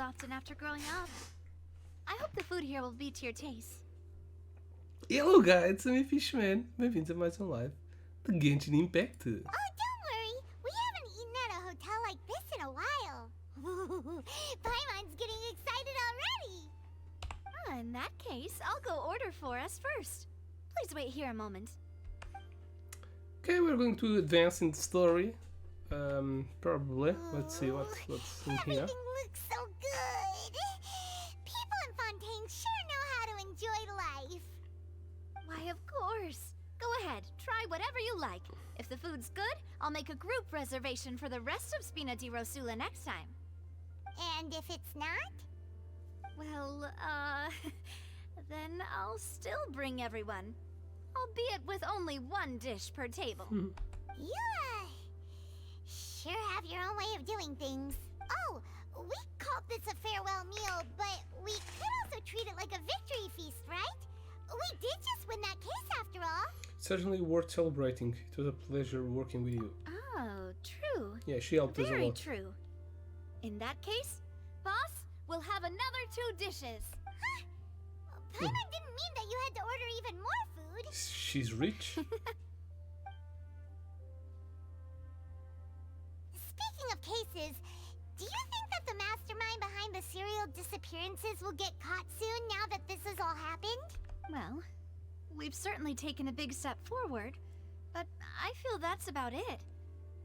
often after growing up. I hope the food here will be to your taste. Hello guys, I'm Fishman. Bem-vindos a mais um live de Genshin Impact. Oh, don't worry. We haven't eaten at a hotel like this in a while. Paimon's getting excited already. In that case, I'll go order for us first. Please wait here a moment. Okay, we're going to advance in the story. Probably. Let's see what's in here. Everything looks so good. People in Fontaine sure know how to enjoy life. Why, of course. Go ahead, try whatever you like. If the food's good, I'll make a group reservation for the rest of Spina di Rosula next time. And if it's not? Well, then I'll still bring everyone. Albeit with only one dish per table. You, sure have your own way of doing things. Oh, we called this a farewell meal, but we could also treat it like a victory feast, right? We did just win that case after all. Certainly worth celebrating. It was a pleasure working with you. Oh, true. Yeah, she helped us a Very lot. true. In that case, boss, we'll have another 2 dishes. Huh? Paimon didn't mean that you had to order even more food. She's rich. Speaking of cases, do you think that the mastermind behind the serial disappearances will get caught soon now that this has all happened? Well, we've certainly taken a big step forward, but I feel that's about it.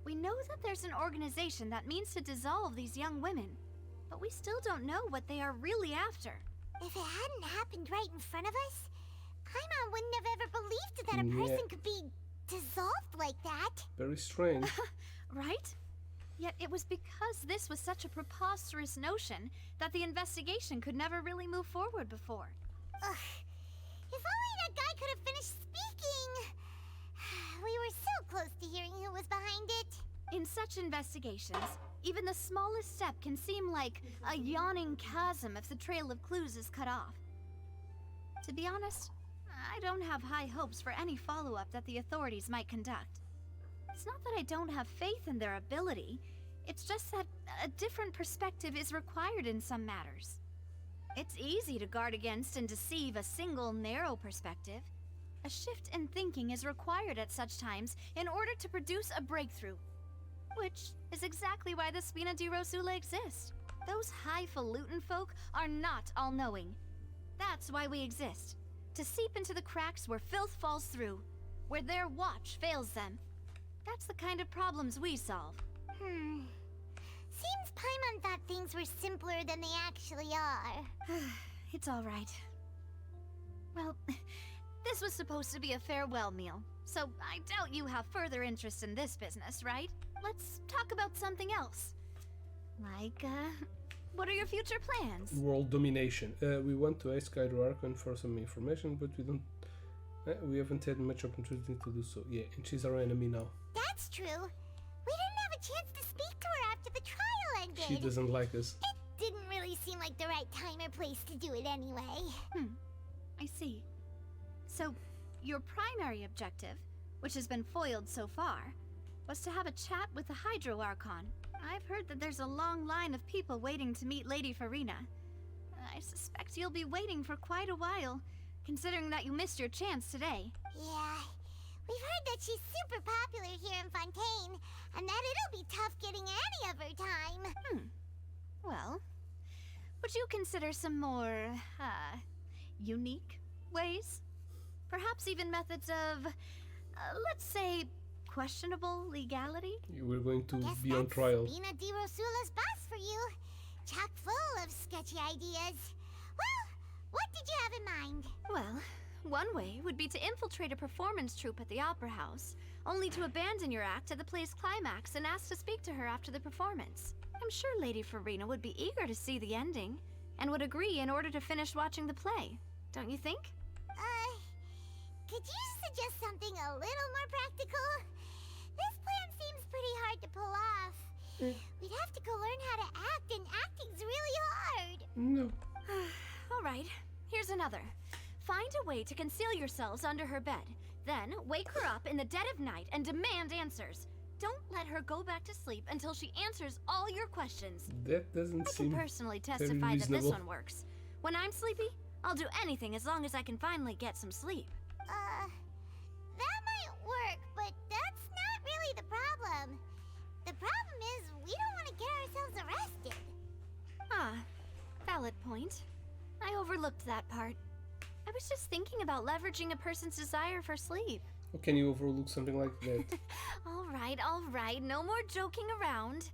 We know that there's an organization that means to dissolve these young women, but we still don't know what they are really after. If it hadn't happened right in front of us, Paimon wouldn't have ever believed that a Yeah. person could be dissolved like that. Very strange. Right? Yet it was because this was such a preposterous notion that the investigation could never really move forward before. Ugh. If only that guy could have finished speaking. We were so close to hearing who was behind it. In such investigations, even the smallest step can seem like a yawning chasm if the trail of clues is cut off. To be honest, I don't have high hopes for any follow-up that the authorities might conduct. It's not that I don't have faith in their ability, it's just that a different perspective is required in some matters. It's easy to guard against and deceive a single narrow perspective. A shift in thinking is required at such times in order to produce a breakthrough. Which is exactly why the Spina di Rosula exist. Those highfalutin folk are not all-knowing. That's why we exist. To seep into the cracks where filth falls through, where their watch fails them. That's the kind of problems we solve. Seems Paimon thought things were simpler than they actually are. It's all right. Well, this was supposed to be a farewell meal, so I doubt you have further interest in this business, right? Let's talk about something else. Like, what are your future plans? World domination. We went to Ace Skyro Archon for some information, but we don't. We haven't had much opportunity to do so. Yeah, and she's our enemy now. That's true. We didn't have a chance to speak to her after the trial ended. She doesn't like us. It didn't really seem like the right time or place to do it anyway. I see. So, your primary objective, which has been foiled so far, was to have a chat with the Hydro Archon. I've heard that there's a long line of people waiting to meet Lady Farina. I suspect you'll be waiting for quite a while, considering that you missed your chance today. Yeah, we've heard that she's super popular here in Fontaine, and that it'll be tough getting any of her time. Well, would you consider some more, unique ways? Perhaps even methods of, let's say, questionable legality? We're going to Guess be on that's trial. Spina di Rosula's boss for you. Chock full of sketchy ideas. Well, what did you have in mind? Well, one way would be to infiltrate a performance troupe at the Opera House, only to abandon your act at the play's climax and ask to speak to her after the performance. I'm sure Lady Farina would be eager to see the ending, and would agree in order to finish watching the play. Don't you think? Could you suggest something a little more practical? This plan seems pretty hard to pull off. We'd have to go learn how to act, and acting's really hard. No. All right, here's another. Find a way to conceal yourselves under her bed. Then wake her up in the dead of night and demand answers. don't let her go back to sleep until she answers all your questions. That doesn't I can seem personally very testify that this reasonable. one works. When I'm sleepy, I'll do anything as long as I can finally get some sleep. That might work, but that's not really the problem. The problem is we don't want to get ourselves arrested. Ah, valid point. I overlooked that part. I was just thinking about leveraging a person's desire for sleep. How can you overlook something like that? All right, no more joking around.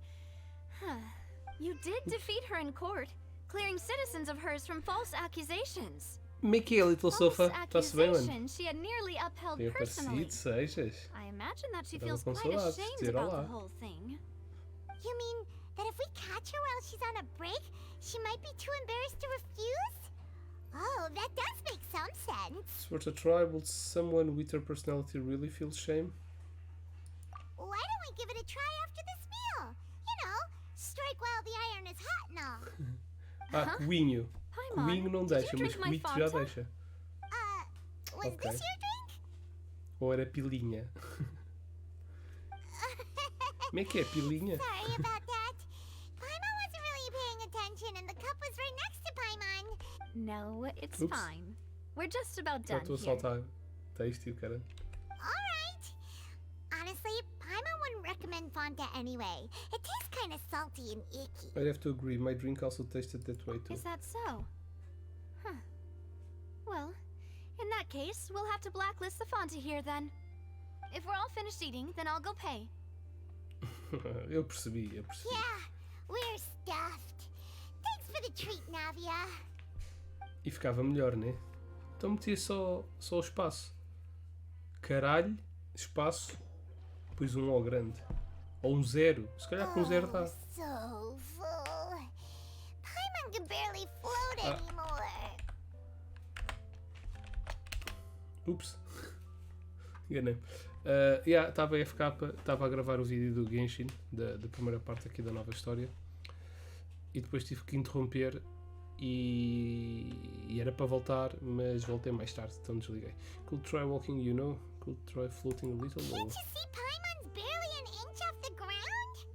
You did defeat her in court, clearing citizens of hers from false accusations. Make a little False sofa. Está-se bem, mano. accusations she had nearly upheld Eu personally. parecido, sejas. I imagine that she Estava feels com quite saudades, ashamed dizer about olá. the whole thing. You mean that if we catch her while she's on a break, she might be too embarrassed to refuse? Oh, that does make some sense. Sort of try, will someone with her personality really feel shame? Why don't we give it a try after this meal? You know, strike while the iron is hot and all. Ah, coinho. Paimon, Coinho não did you deixa, mas drink my coito já Fanta? deixa. Was Okay. this your drink? Ou era pilinha? Como é que é, pilinha? Sorry about that. Paimon wasn't really paying attention and the cup was right next to Paimon. No, it's Oops. fine. We're just about Já done estou a here. saltar texto e o cara. Alright. Honestly, Paimon wouldn't recommend Fanta anyway. It tastes kind of salty and icky. I have to agree, my drink also tasted that way too. Is that so? Huh. Well, in that case, we'll have to blacklist the Fanta here then. If we're all finished eating, then I'll go pay. Eu percebi. Yeah, we're stuffed. Thanks for the treat, Navia. E ficava melhor, né? Então metia só o espaço. Caralho, espaço, depois um O grande. Ou um zero. Se calhar com um zero dá. So full. Paimon can barely float Ah. anymore. Ups. Enganei-me. Estava a FK, estava a gravar o vídeo do Genshin, da primeira parte aqui da nova história. E depois tive que interromper e era para voltar, mas voltei mais tarde, então desliguei. Could try walking, you know? Could try floating a little. Can't you see Paimon's barely an inch off the ground?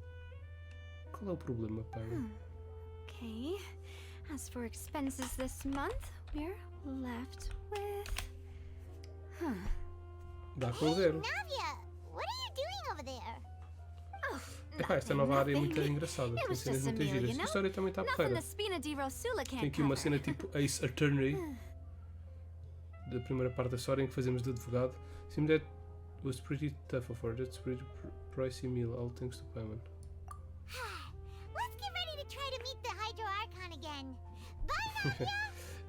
Qual é o problema, pai? Okay. As for expenses this month, we're left with... Dá com zero. Navia, what are you doing over there? Oh, Epá, esta nova área é muito nothing. engraçada, It tem was cenas just a muito meal, giras. you know? A história também está Nothing porreira. the Spina di Rosula can't Tem aqui uma cover. cena tipo Ace Attorney da primeira parte da história em que fazemos de advogado. Seemed that was pretty tough of her. That's pretty pricey meal. All thanks to Paimon. Let's get ready to try to meet the Hydro Archon again. Bye,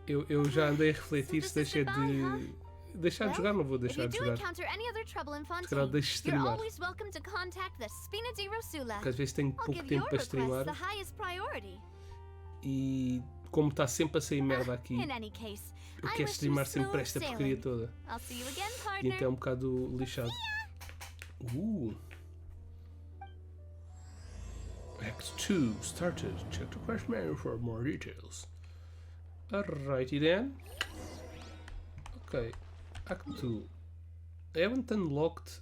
Navia! Eu já andei a refletir So se this is deixei goodbye, de... Deixar de jogar, não vou If deixar you de do jogar. encounter any other trouble in Se calhar Fontaine, deixo de you're streamar. always welcome to contact the Spina di Rosula. Porque às vezes tenho I'll pouco give tempo your para request streamar the highest priority. e como está sempre a sair merda aqui, In any case, eu I quero wish you streamar sempre smooth esta porcaria sailing. toda. I'll see you again, E partner. então é um bocado lixado. Act 2 started. Check the quest menu for more details. Alrighty then. Okay, Act 2. I haven't unlocked.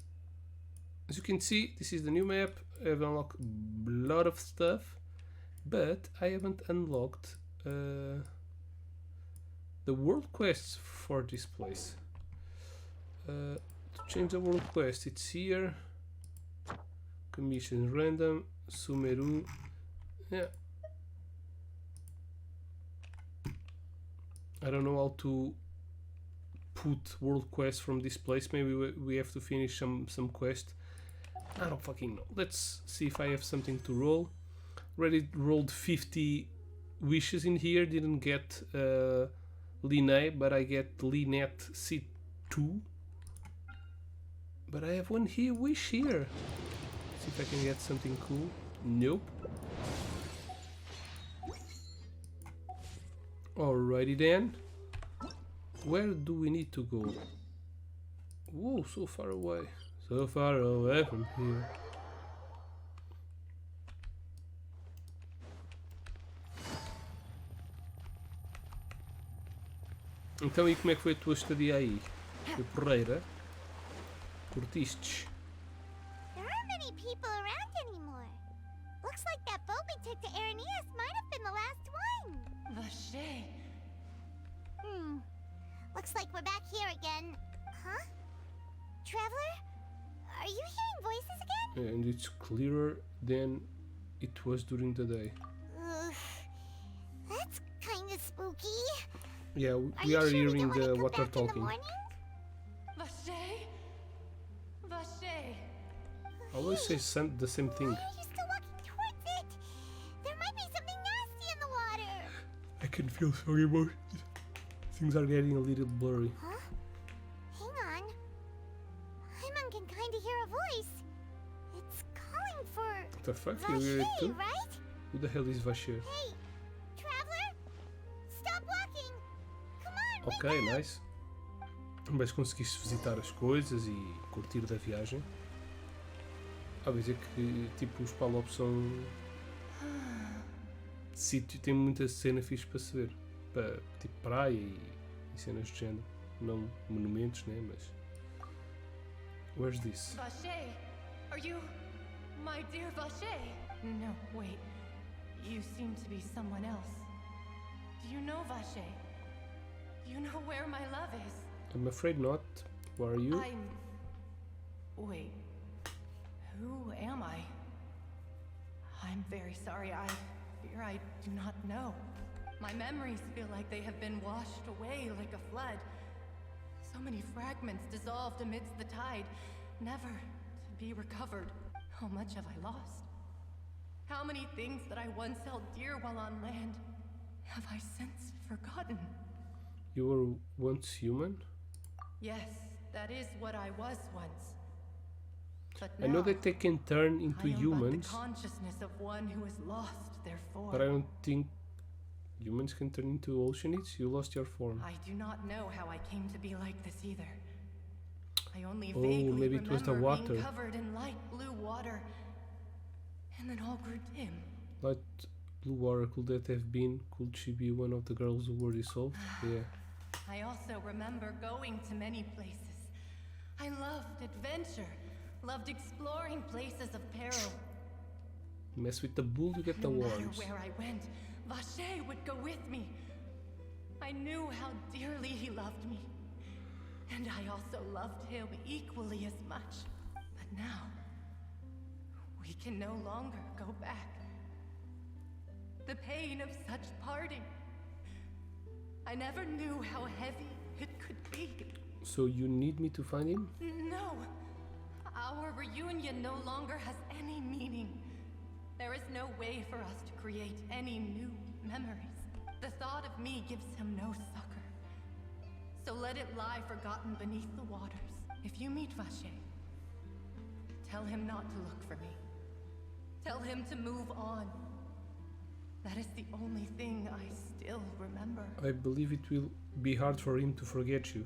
As you can see, this is the new map. I have unlocked a lot of stuff, but I haven't unlocked the world quests for this place. To change the world quest, it's here. Commission random. Sumeru. Yeah. I don't know how to put world quests from this place. Maybe we have to finish some quest. I don't fucking know. Let's see if I have something to roll. Already rolled 50 wishes in here. Didn't get Linnae, but I get Linette C2. But I have one here wish here. See if I can get something cool. Nope. Alrighty then. Where do we need to go? Whoa, so far away. So far away from here. Então, e como é que foi a tua estadia aí? Foi porreira? Curtistes? There aren't many people around anymore. Looks like that boat we took to Araneas might have been the last one. Vache. Looks like we're back here again. Huh? Traveler? Are you hearing voices again? And it's clearer than it was during the day. Ugh. That's kinda spooky. Yeah, we you are sure we hearing don't wanna the come water back in the talking. morning? Vache. Vache. I always say the same thing. Why are you still walking towards it? There might be something nasty in the water. I can feel so emotions. Things are getting a little blurry. Huh? Hang on. Paimon can kinda hear a voice. It's calling for What the fuck? You hear it Vache, too? right? Who the hell is Vache? Hey, traveler? Stop walking. Come on, wake Ok, up. nice. Mas conseguiste visitar as coisas e curtir da viagem. Há a dizer que tipo os Palop são sítio, tem muita cena fixe para se ver. Para, tipo praia e cenas do género. Não monumentos, né? Mas. Where's this? Vache. Are you my dear Vache? No, wait. You seem to be someone else. Do you know Vache? Do you know where my love is? I'm afraid not. Who are you? Wait. Who am I? I'm very sorry. I fear I do not know. My memories feel like they have been washed away like a flood. So many fragments dissolved amidst the tide, never to be recovered. How much have I lost? How many things that I once held dear while on land have I since forgotten? You were once human? Yes, that is what I was once. But I know now, that they can turn into I am humans, but the consciousness of one who is lost, therefore. but I don't think humans can turn into oceanids. You lost your form. I do not know how I came to be like this either. I only Oh, vaguely maybe it was the remember water. being covered in light blue water, and then all grew dim. Light blue water, could that have been? Could she be one of the girls who were dissolved? Yeah. I also remember going to many places. I loved adventure, loved exploring places of peril. Mess with the bull, you get the No matter worms. where I went, Vache would go with me. I knew how dearly he loved me. And I also loved him equally as much. But now, we can no longer go back. The pain of such parting. I never knew how heavy it could be. So you need me to find him? No. Our reunion no longer has any meaning. There is no way for us to create any new memories. The thought of me gives him no succor. So let it lie forgotten beneath the waters. If you meet Vache, tell him not to look for me. Tell him to move on. That is the only thing I still remember. I believe it will be hard for him to forget you.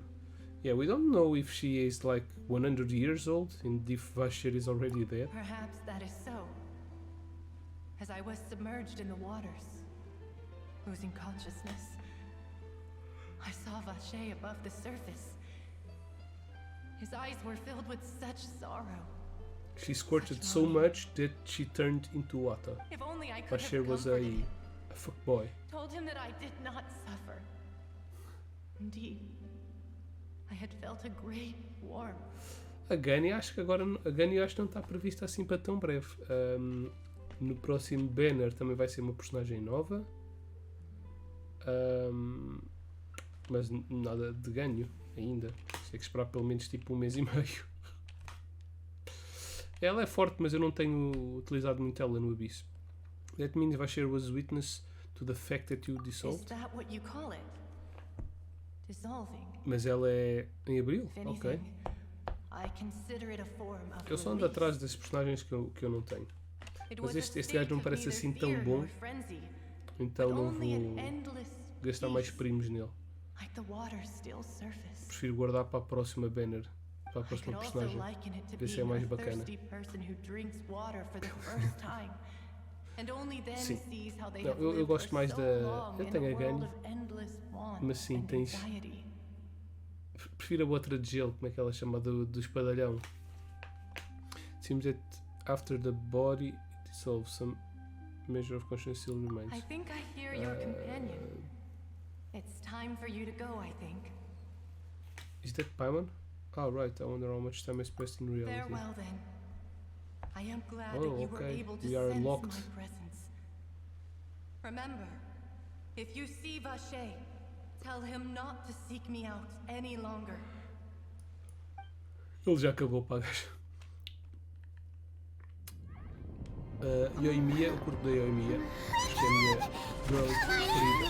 Yeah, we don't know if she is like 100 years old and if Vache is already dead. Perhaps that is so. As I was submerged in the waters, losing consciousness, I saw Vache above the surface. His eyes were filled with such sorrow. She squirted so much that she turned into water. If only I could Vache have was comforted him, a fuckboy. told him that I did not suffer. Indeed, I had felt a great warmth. A Gunny, acho que agora a Gunny acho que não está prevista assim para tão breve. No próximo banner também vai ser uma personagem nova. Mas nada de ganho ainda. Tem que esperar pelo menos tipo um mês e meio. Ela é forte, mas eu não tenho utilizado muito ela no Abyss. That means Vache was witness to the fact that you Is dissolved. that what you call it? Dissolving. Mas ela é em Abril? If Ok. anything, I consider it a form of Eu só ando release. atrás desses personagens que eu não tenho. It Mas was a este state gajo não of parece neither assim tão fear bom. nor frenzy, Então but não only an vou endless gastar mais peace, primos nele. like the water's still surface. Prefiro guardar para a próxima banner. Para a I próxima could also personagem. liken it to Ver se é being mais a bacana. thirsty person who drinks water for the first time, and only then Sim. sees how they Não, have eu lived gosto for mais so da- long eu in tenho a a world Gunny, of endless want mas sim, and tens- anxiety. Prefiro a outra de gelo, como é que ela chama? Do espadalhão. Seems that After the body dissolves, some measure of conscience still remains. I think I hear your companion. It's time for you to go, I think. Is that Paimon? Oh, right. I wonder how much time has passed in reality. Farewell, then. I am glad Oh, that you were okay. able to We are sense locked. my presence. Remember, if you see Vache, tell him not to seek me out any longer. Ele já acabou, pagas. Yoimiya, eu curto da Yoimiya. Acho que é a minha girl preferida.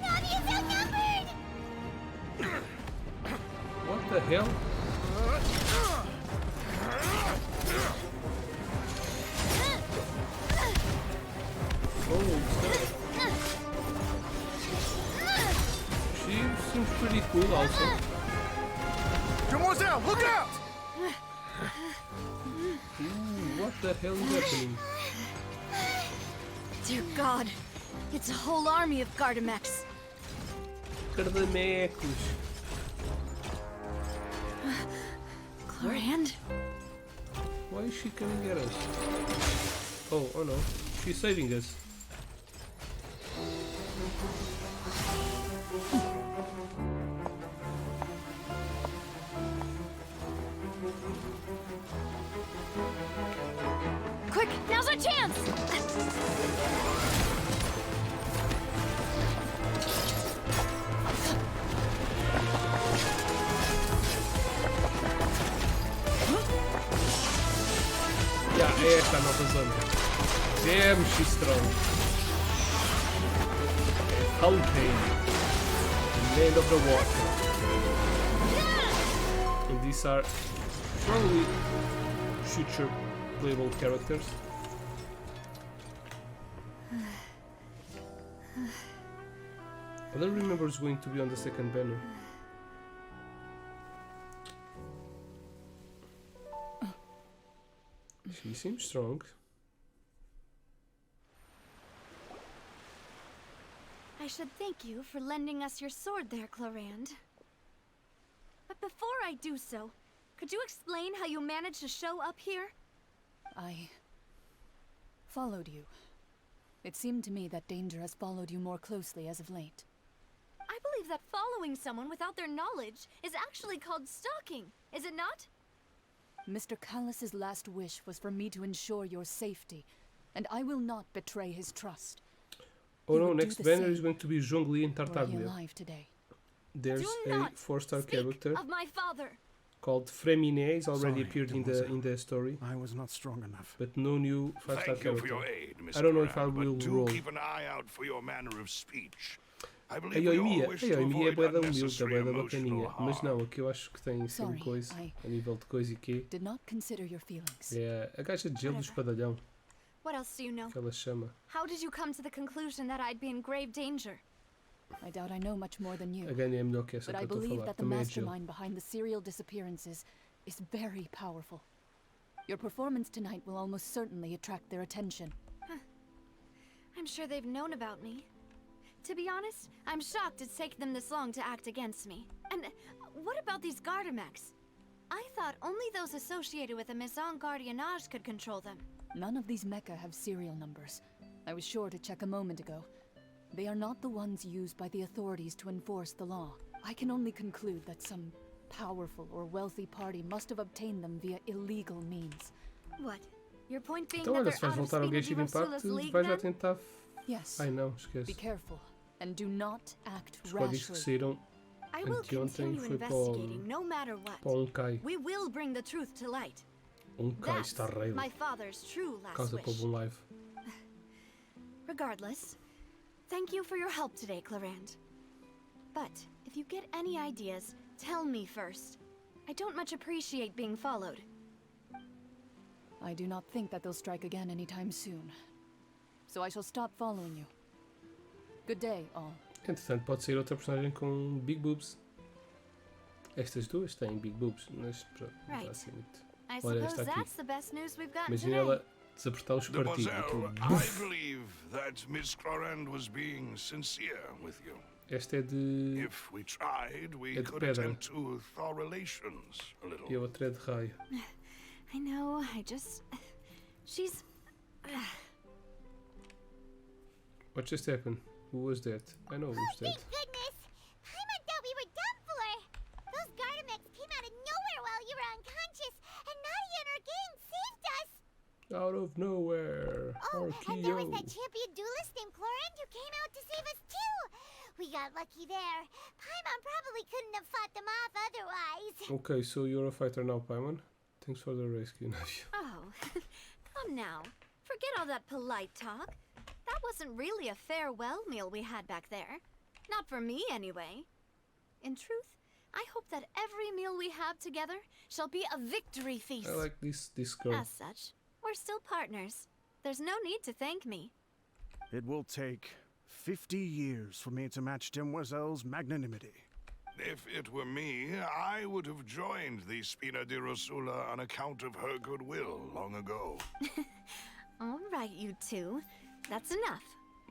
Navia's outnumbered! What the hell? Oh, stuff. She seems pretty cool also. Demoiselle, look out! Ooh, what the hell is happening? Dear God, it's a whole army of Gardamex. Cardamecos. Clorand? Why is she coming at us? Oh no. She's saving us. Quick, now's our chance! Yeah, é esta a nova zona. Damn, she's strong. Hulkane. Land of the Water. And these are probably future playable characters. I don't remember who's going to be on the second banner. She seems strong. I should thank you for lending us your sword there, Clorand. But before I do so, could you explain how you managed to show up here? I followed you. It seemed to me that danger has followed you more closely as of late. I believe that following someone without their knowledge is actually called stalking, is it not? Mr. Callus's last wish was for me to ensure your safety, and I will not betray his trust. Oh He no, would do next the banner same is going to be Zhongli and were he Tartaglia. alive today. There's Do a not 4-star speak character of my father. called Fremine. He's already Sorry, appeared in Demoiselle. the story, I was not strong enough. but no new 5-star Thank you for character. your aid, Mr. I don't know if I Moran, will but do roll. keep an eye out for your manner of speech. I A believe we all Yoimiya wish é to bué avoid da humilde, unnecessary bué da emotional bacaninha. Mas harm. não, aqui eu acho que tem assim Sorry, coisa, I a nível de coisa e quê. did not consider your feelings. É a gaja de gelo do espadalhão, What else do you know? que ela chama. How did you come to the conclusion that I'd be in grave danger? I doubt I know much more than you, A Ganya é melhor que essa but que I eu estou a believe falar. that the Também é de gelo. mastermind behind the serial disappearances is very powerful. Your performance tonight will almost certainly attract their attention. I'm sure they've known about me. To be honest, I'm shocked it's taken them this long to act against me. And what about these Gardamex? I thought only those associated with the Maison Gardiennage could control them. None of these mecha have serial numbers. I was sure to check a moment ago. They are not the ones used by the authorities to enforce the law. I can only conclude that some powerful or wealthy party must have obtained them via illegal means. What? Your point being Então that olha, they're se vais out of voltar ao Spina Genshin Impact, Rosula's league vais já then? tentar... Yes. Ai não, Be esquece. careful and do not act Os códigos que rashly. saíram I will anteontem continue foi para investigating no matter what. o Kai. We will bring the truth to light. Kai That's está rei my father's true last causa wish. para live. Regardless, thank you for your help today, Clorand. But if you get any ideas, tell me first. I don't much appreciate being followed. I do not think that they'll strike again anytime soon. So I shall stop following you. Good day, all. Entretanto, pode sair outra personagem com big boobs. Estas duas têm big boobs, mas pronto, não Right. está assim muito. I Olha, suppose está aqui. that's the best news we've gotten Imagina today. ela desapertar os partidos. Demoiselle, Aquilo, I believe that Miss Clorand was being sincere with you. esta é de... If we tried, we É de could pedra. attempt to thaw relations a little. E a outra é de raio. I know She's... What just happened? Who was that? I know who's that. Thank goodness! Paimon thought we were done for! Those Gardamex came out of nowhere while you were unconscious, and Nadia and her gang saved us! Out of nowhere. Oh, and there was Archeo. that champion duelist named Chlorine who came out to save us too! We got lucky there. Paimon probably couldn't have fought them off otherwise. Okay, so you're a fighter now, Paimon. Thanks for the rescue, Nadia. Oh, come now. Forget all that polite talk. That wasn't really a farewell meal we had back there. Not for me, anyway. In truth, I hope that every meal we have together shall be a victory feast. I like this girl. As such, we're still partners. There's no need to thank me. It will take 50 years for me to match Demoiselle's magnanimity. If it were me, I would have joined the Spina di Rosula on account of her goodwill long ago. All right, you two. That's enough.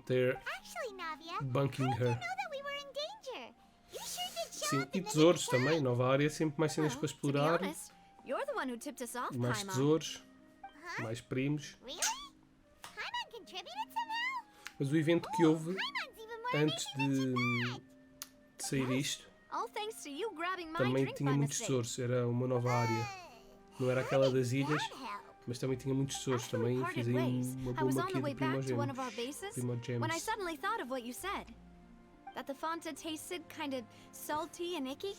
They're Actually, Navia, bunking how did you her. know that we were in danger? You sure did Sim, shop e in the tesouros nick of também, time. nova área, sempre mais cenas Well, para to be explorar, honest, you're the one who tipped us off, mais Paimon. tesouros, Huh? mais primos. Really? Paimon contributed somehow? Mas o evento que houve Paimon's even more antes amazing than de, Jeanette. de sair isto All thanks to you grabbing my também drink tinha by muitos mistake. tesouros. Era uma nova área. Não era aquela das ilhas, mas também tinha muitos tesouros. After we Também parted fiz aí ways, uma I was bomba on aqui the de way back to one of our primogêmeos. bases when I Primogems. suddenly thought of what you said. That the Fanta tasted kind of salty and icky.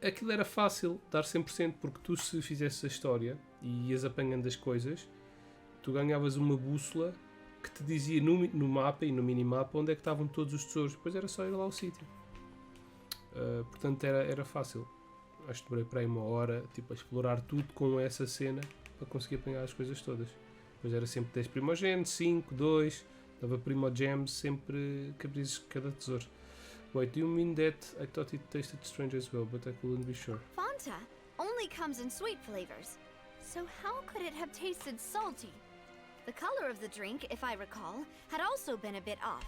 Aquilo era fácil, dar 100%, porque tu se fizesses a história e ias apanhando as coisas, tu ganhavas uma bússola que te dizia no mapa e no minimapa onde é que estavam todos os tesouros. Depois era só ir lá ao sítio. Portanto era fácil. Acho que demorei para aí uma hora tipo, a explorar tudo com essa cena para conseguir apanhar as coisas todas. Depois era sempre 10 primogênitos, 5, 2, dava primogems sempre que abris cada tesouro. Wait, do you mean that I thought it tasted strange as well, but I couldn't be sure. Fanta only comes in sweet flavors. So how could it have tasted salty? The color of the drink, if I recall, had also been a bit off.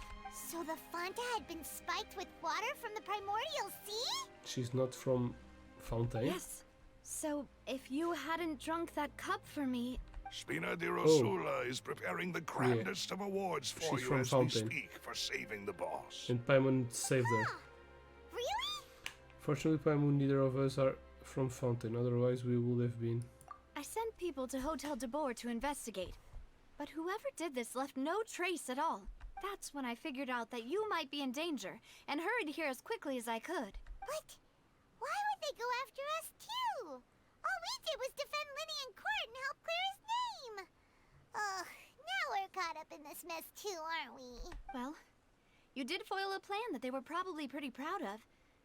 So the Fanta had been spiked with water from the primordial sea? She's not from Fontaine? Yes. So if you hadn't drunk that cup for me, Spina di Rosula is preparing the grandest of awards for She's you from as Fontaine. we speak for saving the boss. And Paimon saved her. Really? Fortunately, Paimon, neither of us are from Fontaine, otherwise we would have been. I sent people to Hotel de Boer to investigate. But whoever did this left no trace at all. That's when I figured out that you might be in danger and hurried here as quickly as I could. But why would they go after us too? All we did was defend Linny in court and help clear his name. Ugh, now we're caught up in this mess too, aren't we? Well, you did foil a plan that they were probably pretty proud of,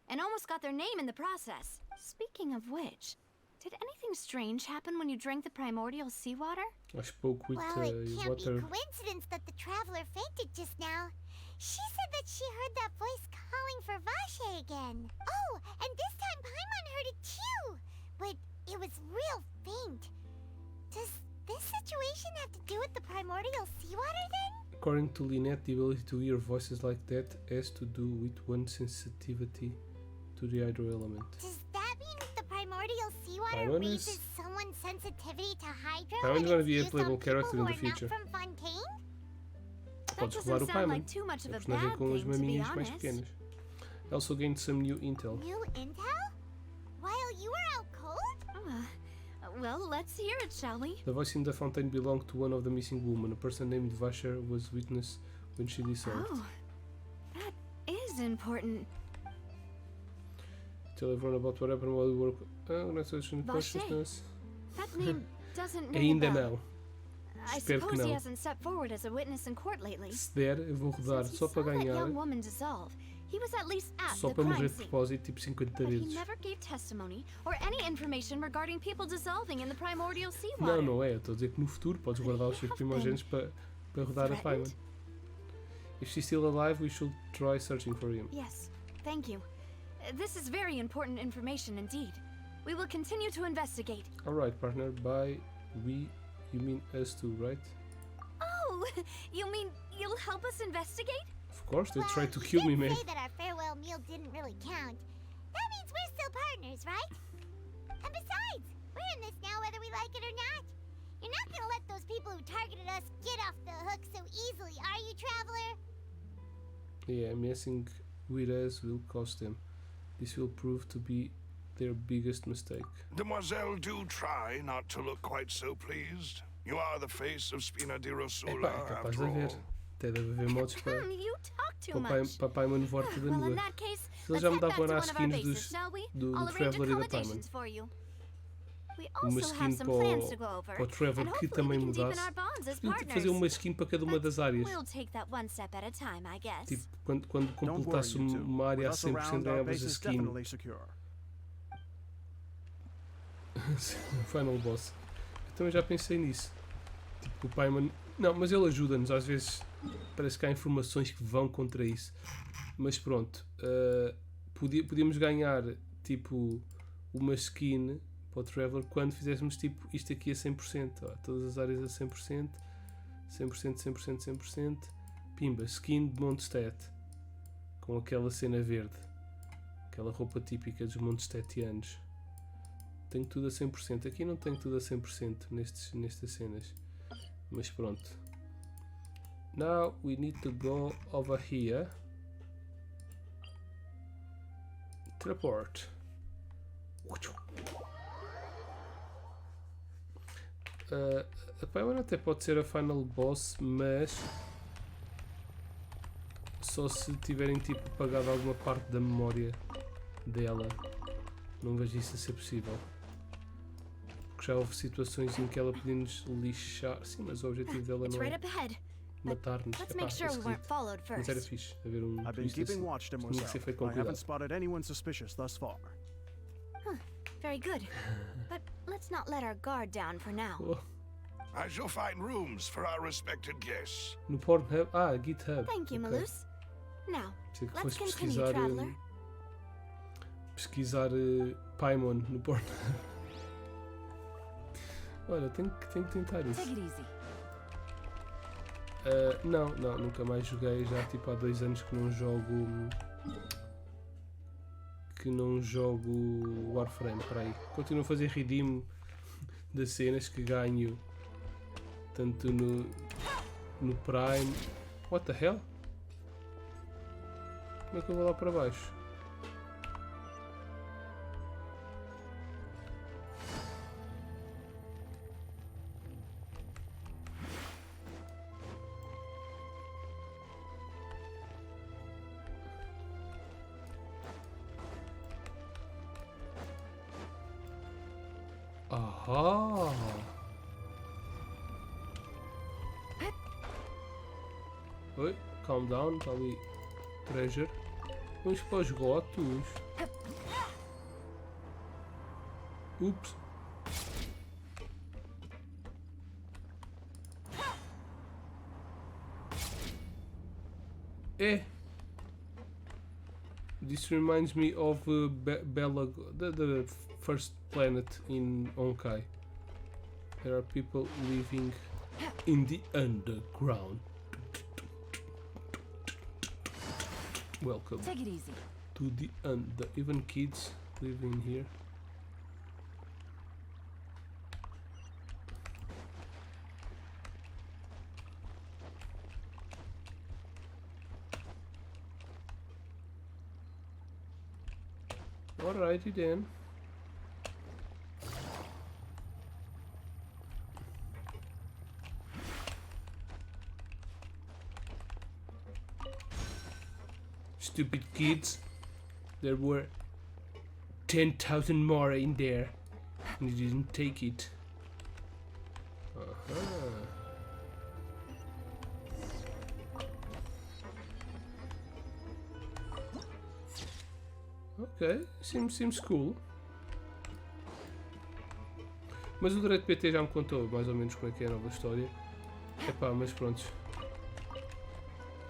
and almost got their name in the process. Speaking of which, did anything strange happen when you drank the primordial seawater? I spoke with Well, it can't water. be coincidence that the traveler fainted just now. She said that she heard that voice calling for Vache again. Oh, and this time Paimon heard it too. But it was real faint. Does this situation have to do with the primordial seawater then? According to Lynette, the ability to hear voices like that has to do with one's sensitivity to the hydro element. Does that mean the primordial seawater Paimon raises is- someone's sensitivity to hydro? Paimon's and gonna it's be a used playable on character people in the who are not future. from Fontaine? That Podes doesn't rolar o sound Paimon. like too much of A a personagem bad com as thing, to be maminhas mais honest. pequenas. I also gained some new intel. New intel? While you were out cold? Well, let's hear it, shall we? The voice in the fountain belonged to one of the missing women. A person named Vasher was witness when she dissolved. Oh, that is important. Tell everyone about what happened while we were organization Vasher. consciousness. That name doesn't ring Ainda a bell. não. I Espero que suppose he não. hasn't stepped forward as a witness in court lately. Se der, eu vou rodar Since he só saw para that ganhar, young woman dissolve, he was at least at só the para morrer crime de scene. propósito, tipo 50 But he vezes. never gave testimony or any information regarding people dissolving in the primordial Não, seawater. não é. Eu estou a dizer que no futuro podes guardar os seus primogênitos para rodar a Paimon. Threatened? If she's still alive, we should try searching for him. Yes, thank you. This is very important information indeed. We will continue to investigate. Alright, partner. By we, you mean us too, right? Oh, you mean you'll help us investigate? Of course, they Well, tried to you kill me, did man. say that our farewell meal didn't really count. That means we're still partners, right? And besides, we're in this now whether we like it or not. people who targeted us get off the hook so easily, are you, Traveler? Yeah, messing with us will cost them. This will prove to be their biggest mistake. Demoiselle, do try not to look quite so pleased. You are the face of Spina di Rosula, Epá, é capaz after de haver. all. Até deve haver modos para You talk too much. papai Manuvorte da Well, in Nua. that case, Se eles let's já me head back to davam one as of our skins bases, shall we? do I'll arrange Traveler e da accommodations Paimon. for you. We Uma also skin have some para plans o, to go over, para o Traveler and que hopefully também we can deepen mudasse. our bonds as Podiam fazer partners. uma skin para cada uma das áreas. We'll take that one step at a time, I guess. Tipo, quando Don't worry, completasse you two. uma área With a us 100% around, our ganhavas base a is skin. definitely secure. Final boss. Eu também já pensei nisso. Tipo, o Paimon. Não, mas ele ajuda-nos. Às vezes parece que há informações que vão contra isso. Mas pronto. Podíamos ganhar tipo uma skin para o Traveler quando fizéssemos tipo isto aqui a 100%. Ó, todas as áreas a 100%. 100%, 100%, 100%. Pimba, skin de Mondstadt. Com aquela cena verde. Aquela roupa típica dos Mondstadtianos. Tenho tudo a 100%. Aqui não tenho tudo a 100% nestas cenas. Mas pronto. Now we need to go over here. Teleport. A Paimon até pode ser a final boss, mas só se tiverem tipo apagado alguma parte da memória dela. Não vejo isso a ser possível. Porque já houve situações em que ela podia-nos lixar. Sim, mas o objetivo dela It's não right é up ahead. matar-nos. Let's Epá, make sure we weren't esquisito. followed Mas era first. fixe haver um I've been twist keeping assim. watch, Tinha que ser Demoiselle. feito com I haven't cuidado. spotted anyone suspicious thus far. Very good. But let's not let our guard down for now. Oh, I shall find rooms for our respected guests. no Pornhub. Ah, GitHub. Thank you, Ok. Malus. Now, Pensei que let's fosse continue, pesquisar, traveler. pesquisar Paimon no Pornhub. Olha, tenho que tentar isso. Take it easy. Não, nunca mais joguei. Já tipo há 2 anos que não jogo Warframe. Para aí. Continuo a fazer redeem das cenas que ganho tanto no Prime. What the hell? Como é que eu vou lá para baixo? Aha! Oi, calm down, está ali treasure. Vamos para os gotos. Ups. This reminds me of Bella, the first planet in Honkai. There are people living in the underground. Welcome Take it easy. to the even kids live in here. Alrighty then. Stupid kids. There were 10,000 more in there, and you didn't take it. Ok, seems cool. Mas o Direito PT já me contou mais ou menos como é que é a nova história. Epá, mas pronto.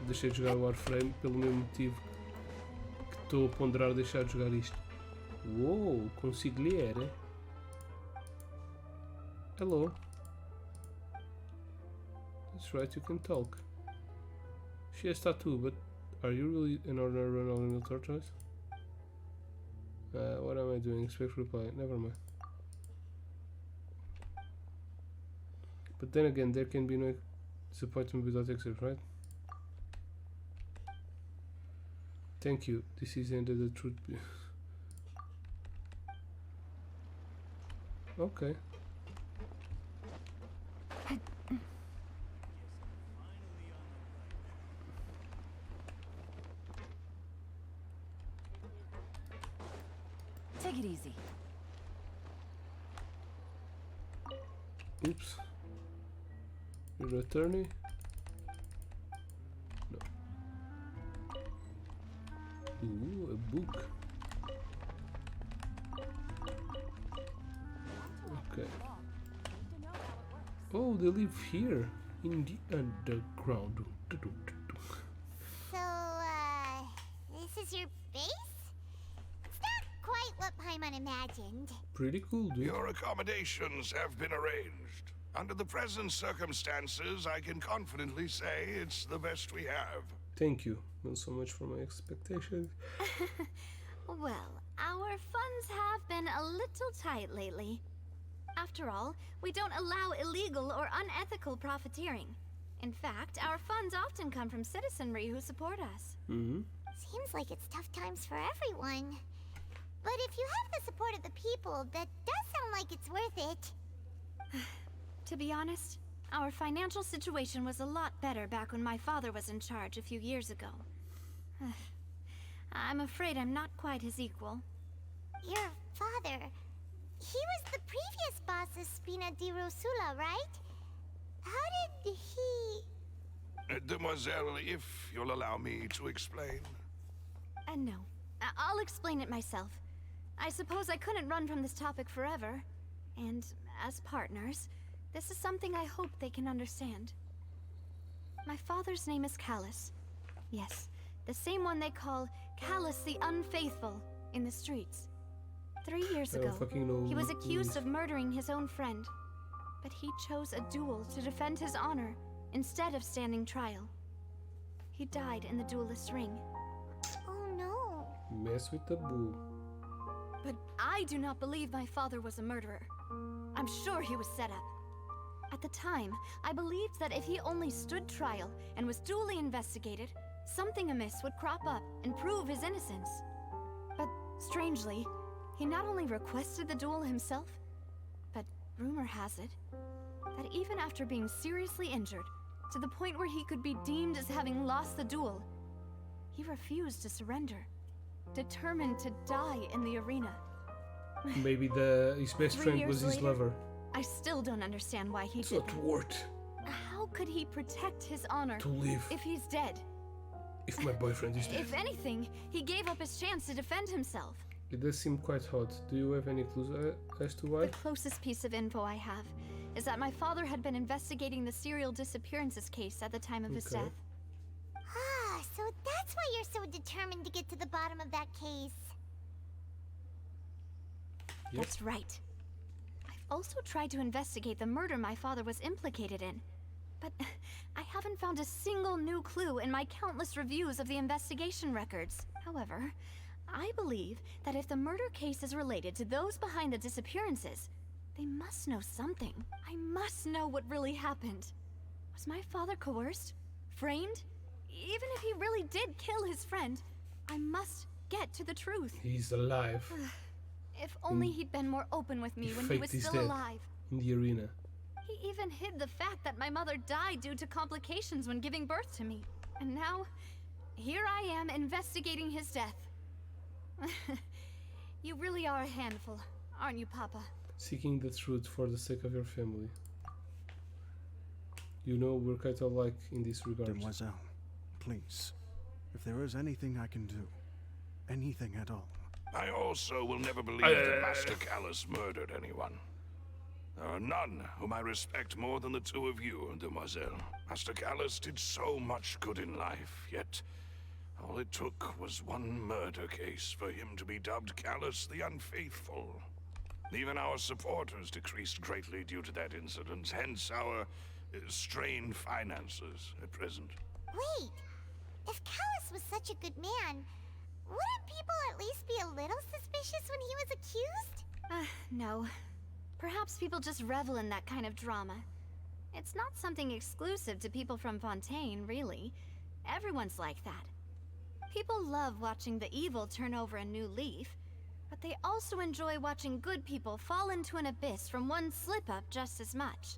Deixei de jogar o Warframe pelo mesmo motivo que estou a ponderar deixar de jogar isto. Uou, consigliere. Hello. That's right, you can talk. She has tattoo, but are you really an ordinary tortoise? What am I doing? Expect reply. Never mind. But then again, there can be no disappointment without exit, right? Thank you. This is the end of the truth. Okay. Take it easy. Oops. You're an attorney? No. Ooh, a book. Okay. Oh, they live here in the underground. So, this is your base? It's not quite what Paimon imagined. Pretty cool, dude. Your accommodations have been arranged. Under the present circumstances, I can confidently say it's the best we have. Thank you. Not so much for my expectations. Well, our funds have been a little tight lately. After all, we don't allow illegal or unethical profiteering. In fact, our funds often come from citizenry who support us. Mm-hmm. Seems like it's tough times for everyone. But if you have the support of the people, that does sound like it's worth it. To be honest, our financial situation was a lot better back when my father was in charge a few years ago. I'm afraid I'm not quite his equal. Your father, he was the previous boss of Spina di Rosula, right? How did he... Demoiselle, if you'll allow me to explain. No. I'll explain it myself. I suppose I couldn't run from this topic forever. And as partners, this is something I hope they can understand. My father's name is Callus. Yes, the same one they call Callus the Unfaithful in the streets. 3 years I don't ago, fucking know he was who accused is. of murdering his own friend. But he chose a duel to defend his honor instead of standing trial. He died in the duelist's ring. Oh no. Mess with the bull. But I do not believe my father was a murderer. I'm sure he was set up. At the time, I believed that if he only stood trial and was duly investigated, something amiss would crop up and prove his innocence. But strangely, he not only requested the duel himself, but rumor has it that even after being seriously injured, to the point where he could be deemed as having lost the duel, he refused to surrender, determined to die in the arena. Maybe his best 3 friend years was his later, lover. I still don't understand why he It's did not that. worth How could he protect his honor to live if he's dead? if my boyfriend is dead. If anything, he gave up his chance to defend himself. It does seem quite hot. Do you have any clues as to why? The closest piece of info I have is that my father had been investigating the serial disappearances case at the time of his Okay. death. Ah, so that's why you're so determined to get to the bottom of that case. Yep. That's right. I've also tried to investigate the murder my father was implicated in, but I haven't found a single new clue in my countless reviews of the investigation records. However, I believe that if the murder case is related to those behind the disappearances, they must know something. I must know what really happened. Was my father coerced? Framed? Even if he really did kill his friend, I must get to the truth. He's alive If only he'd been more open with me He when he was faked his still death. alive. in the arena. He even hid the fact that my mother died due to complications when giving birth to me. And now, here I am investigating his death. You really are a handful, aren't you, Papa? Seeking the truth for the sake of your family. You know, we're quite alike in this regard. Demoiselle, please, if there is anything I can do, anything at all. I also will never believe that Master Callus murdered anyone. There are none whom I respect more than the two of you, Demoiselle. Master Callus did so much good in life, yet all it took was one murder case for him to be dubbed Callus the Unfaithful. Even our supporters decreased greatly due to that incident, hence our strained finances at present. Wait, if Callus was such a good man, wouldn't people at least be a little suspicious when he was accused? No. Perhaps people just revel in that kind of drama. It's not something exclusive to people from Fontaine, really. Everyone's like that. People love watching the evil turn over a new leaf, but they also enjoy watching good people fall into an abyss from one slip-up just as much.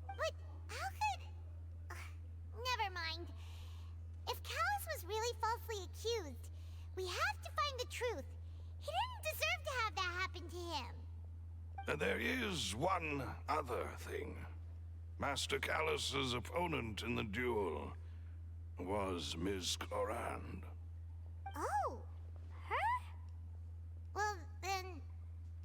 But how could... never mind. If Callus was really falsely accused, we have to find the truth. He didn't deserve to have that happen to him. There is one other thing. Master Callus's opponent in the duel was Ms. Clorand. Oh, her? Well, then,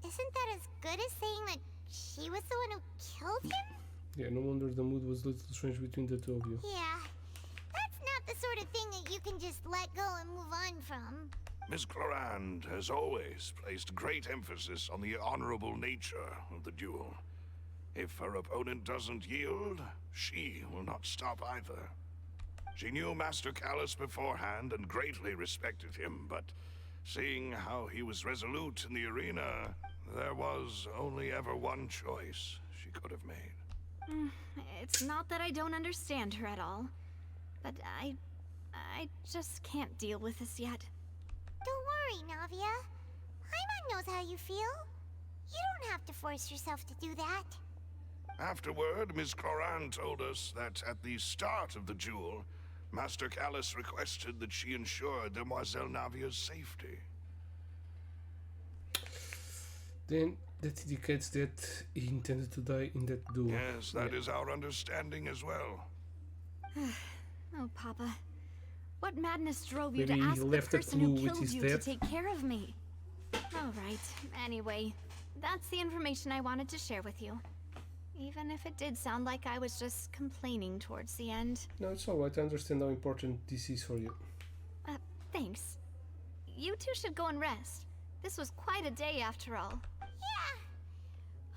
isn't that as good as saying that she was the one who killed him? Yeah, no wonder the mood was a little strange between the two of you. Yeah, that's not the sort of thing that you can just let go and move on from. Ms. Clorand has always placed great emphasis on the honorable nature of the duel. If her opponent doesn't yield, she will not stop either. She knew Master Callus beforehand and greatly respected him, but seeing how he was resolute in the arena, there was only ever one choice she could have made. It's not that I don't understand her at all, but I just can't deal with this yet. Don't worry, Navia. Paimon knows how you feel. You don't have to force yourself to do that. Afterward, Ms. Clorand told us that at the start of the duel, Master Callus requested that she ensure Demoiselle Navia's safety. Then that indicates that he intended to die in that duel. Yes, that is our understanding as well. Oh, Papa. What madness drove you Maybe to he ask the left a person clue who with killed his you to death. take care of me? Alright, anyway, that's the information I wanted to share with you. Even if it did sound like I was just complaining towards the end. No, it's alright. I understand how important this is for you. Thanks. You two should go and rest. This was quite a day after all. Yeah.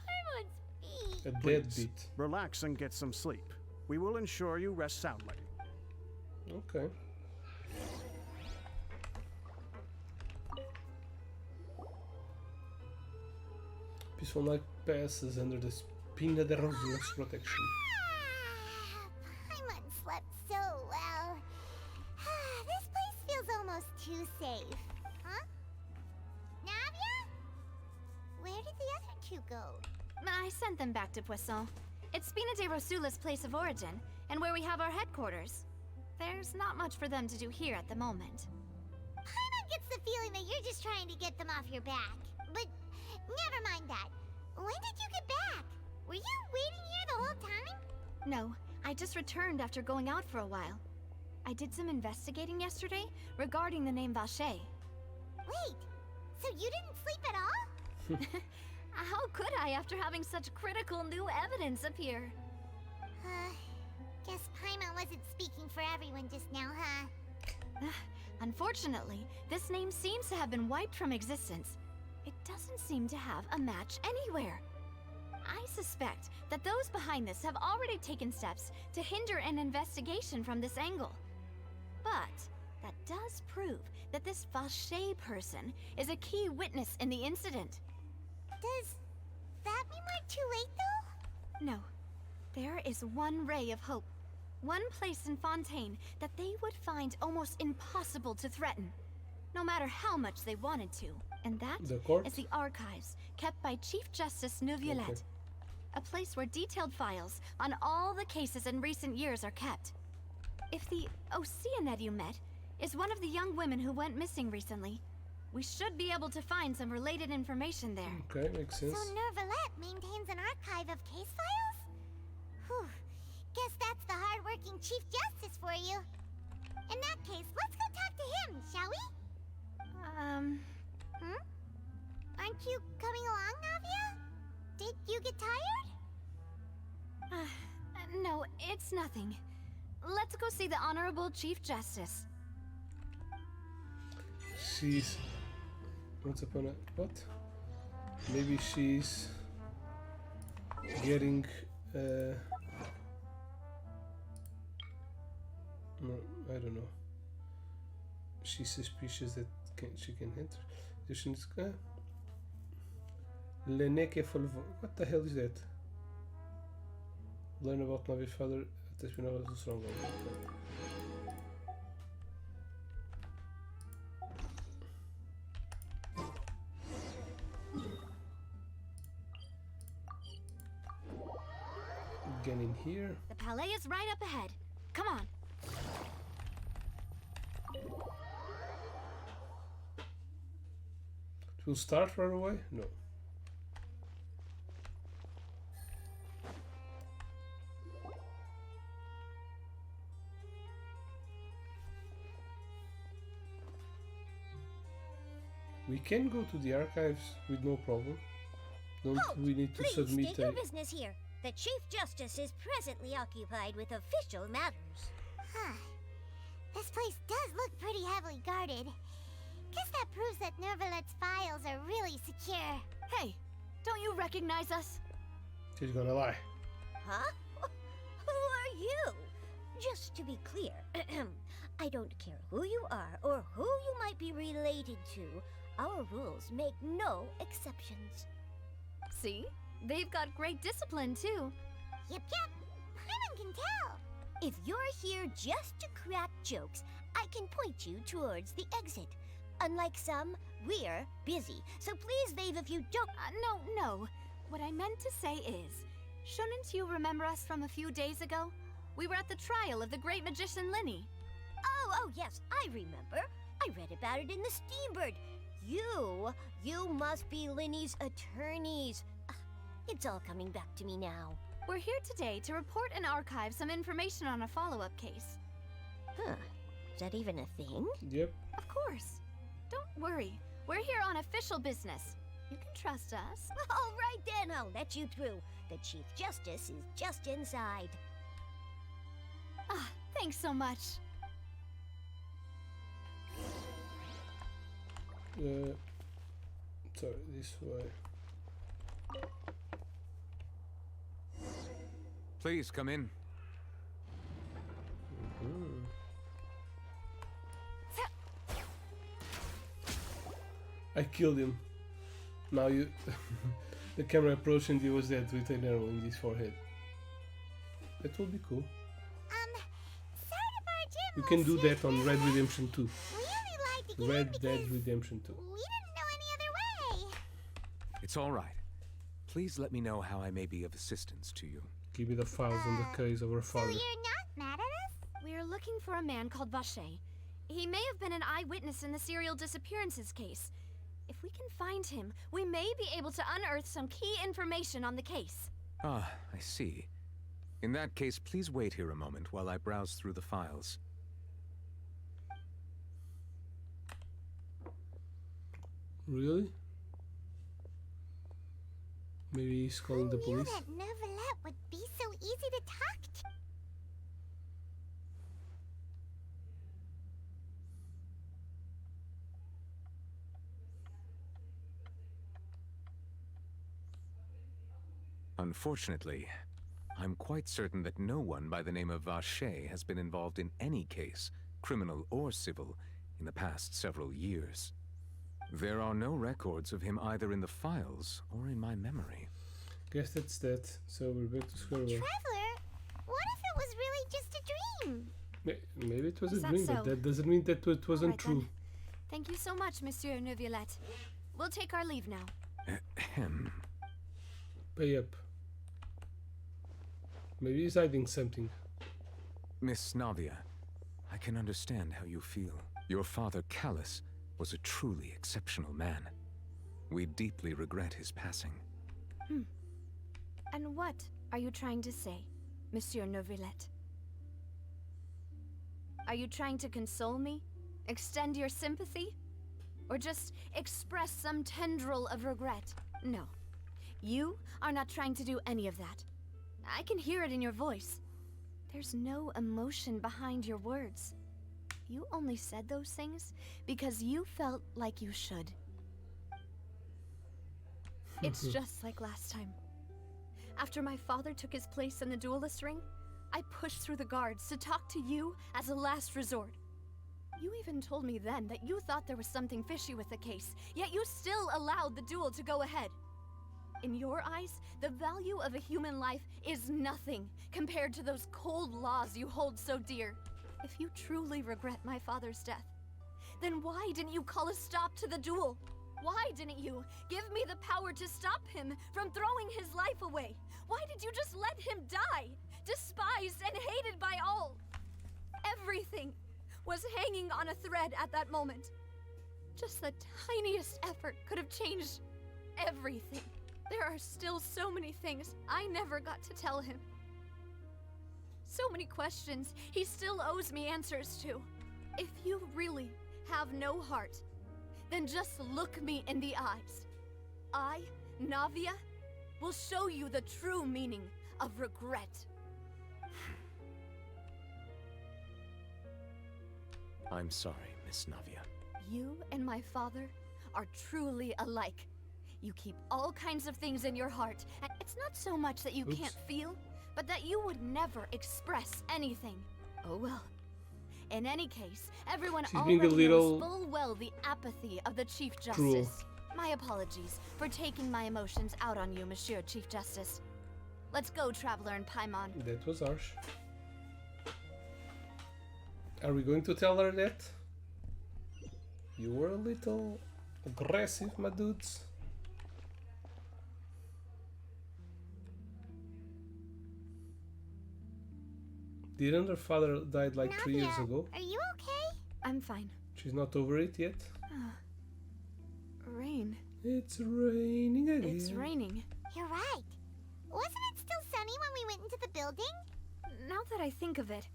Paimon's beat. A Please, deadbeat. relax and get some sleep. We will ensure you rest soundly. Okay. Peaceful night passes under the Spina de Rosa's protection. Paimon slept so well. This place feels almost too safe. Huh? Navia? Where did the other two go? I sent them back to Poisson. It's Spina de Rosula's place of origin, and where we have our headquarters. There's not much for them to do here at the moment. Paimon gets the feeling that you're just trying to get them off your back. But never mind that. When did you get back? Were you waiting here the whole time? No, I just returned after going out for a while. I did some investigating yesterday regarding the name Vache. Wait, so you didn't sleep at all? How could I after having such critical new evidence appear? Guess Paimon wasn't speaking for everyone just now, huh? Unfortunately, this name seems to have been wiped from existence. It doesn't seem to have a match anywhere. I suspect that those behind this have already taken steps to hinder an investigation from this angle. But that does prove that this Vache person is a key witness in the incident. Does that mean we're too late, though? No. There is one ray of hope. One place in Fontaine that they would find almost impossible to threaten, no matter how much they wanted to. And that The court? is the archives kept by Chief Justice Neuvillette. Okay. A place where detailed files on all the cases in recent years are kept. If the Oceanid you met is one of the young women who went missing recently, we should be able to find some related information there. Okay, makes sense. So Neuvillette maintains an archive of case files? Whew. Guess that's the hard-working Chief Justice for you. In that case, let's go talk to him, shall we? Aren't you coming along, Navia? Did you get tired? No, it's nothing. Let's go see the Honorable Chief Justice. She's... Once upon a... What? Maybe she's... Getting... No, I don't know. She's suspicious that she can enter. Leneke Folvo. What the hell is that? Learn about Navi father. Até final do Stronghold. Okay. Get in here. The palais is right up ahead. Come on. It will start right away? No. We can go to the archives with no problem. Don't we need to Please submit state your business here. The Chief Justice is presently occupied with official matters. Huh. This place does look pretty heavily guarded. Guess that proves that Nervalet's files are really secure. Hey, don't you recognize us? She's gonna lie. Huh? Who are you? Just to be clear, I don't care who you are or who you might be related to. Our rules make no exceptions. See? They've got great discipline, too. Yep. Paimon can tell. If you're here just to crack jokes, I can point you towards the exit. Unlike some, we're busy, so please leave if you don't. No. What I meant to say is, shouldn't you remember us from a few days ago? We were at the trial of the great magician Linny. Oh, yes, I remember. I read about it in the Steambird. You must be Linny's attorneys. It's all coming back to me now. We're here today to report and archive some information on a follow-up case. Huh. Is that even a thing? Yep. Of course. Don't worry. We're here on official business. You can trust us. All right then, I'll let you through. The Chief Justice is just inside. Thanks so much. Sorry, this way. Please come in. I killed him. Now you... the camera approached and he was dead with an arrow in his forehead. That would be cool. Sorry to barge in, You can do Monsieur that on Red Taylor. Redemption 2. We only like to get in Red Dead because Redemption 2. we didn't know any other way. It's all right. Please let me know how I may be of assistance to you. Give me the files on the case of our So father. you're not mad at us? We're looking for a man called Vache. He may have been an eyewitness in the serial disappearances case. If we can find him, we may be able to unearth some key information on the case. Ah, I see. In that case, please wait here a moment while I browse through the files. Really? Maybe he's calling the Who knew police? that Neuvillette would be so easy to talk to? Unfortunately, I'm quite certain that no one by the name of Vache has been involved in any case, criminal or civil, in the past several years. There are no records of him either in the files or in my memory. Guess that's that. So we're back to square one. Traveler, what if it was really just a dream? Maybe it was Is a that dream, so? but that doesn't mean that it wasn't Alright, true. then. Thank you so much, Monsieur Neuvillette. We'll take our leave now. Ahem. Pay up. Maybe he's hiding something. Miss Navia, I can understand how you feel. Your father, Callus, was a truly exceptional man. We deeply regret his passing. And what are you trying to say, Monsieur Neuvillette? Are you trying to console me? Extend your sympathy? Or just express some tendril of regret? No. You are not trying to do any of that. I can hear it in your voice. There's no emotion behind your words. You only said those things because you felt like you should. It's just like last time. After my father took his place in the duelist ring, I pushed through the guards to talk to you as a last resort. You even told me then that you thought there was something fishy with the case, yet you still allowed the duel to go ahead. In your eyes, the value of a human life is nothing compared to those cold laws you hold so dear. If you truly regret my father's death, then why didn't you call a stop to the duel? Why didn't you give me the power to stop him from throwing his life away? Why did you just let him die, despised and hated by all? Everything was hanging on a thread at that moment. Just the tiniest effort could have changed everything. There are still so many things I never got to tell him. So many questions he still owes me answers to. If you really have no heart, then just look me in the eyes. I, Navia, will show you the true meaning of regret. I'm sorry, Miss Navia. You and my father are truly alike. You keep all kinds of things in your heart, and it's not so much that you can't feel, but that you would never express anything. Oh well. In any case, everyone already knows full well the apathy of the Chief Justice. My apologies for taking my emotions out on you, Monsieur Chief Justice. Let's go, Traveler and Paimon. That was harsh. Are we going to tell her that? You were a little aggressive, my dudes. Didn't her father died like 3 years ago? Are you okay? I'm fine. She's not over it yet? Rain. It's raining again. It's raining. You're right. Wasn't it still sunny when we went into the building? Now that I think of it,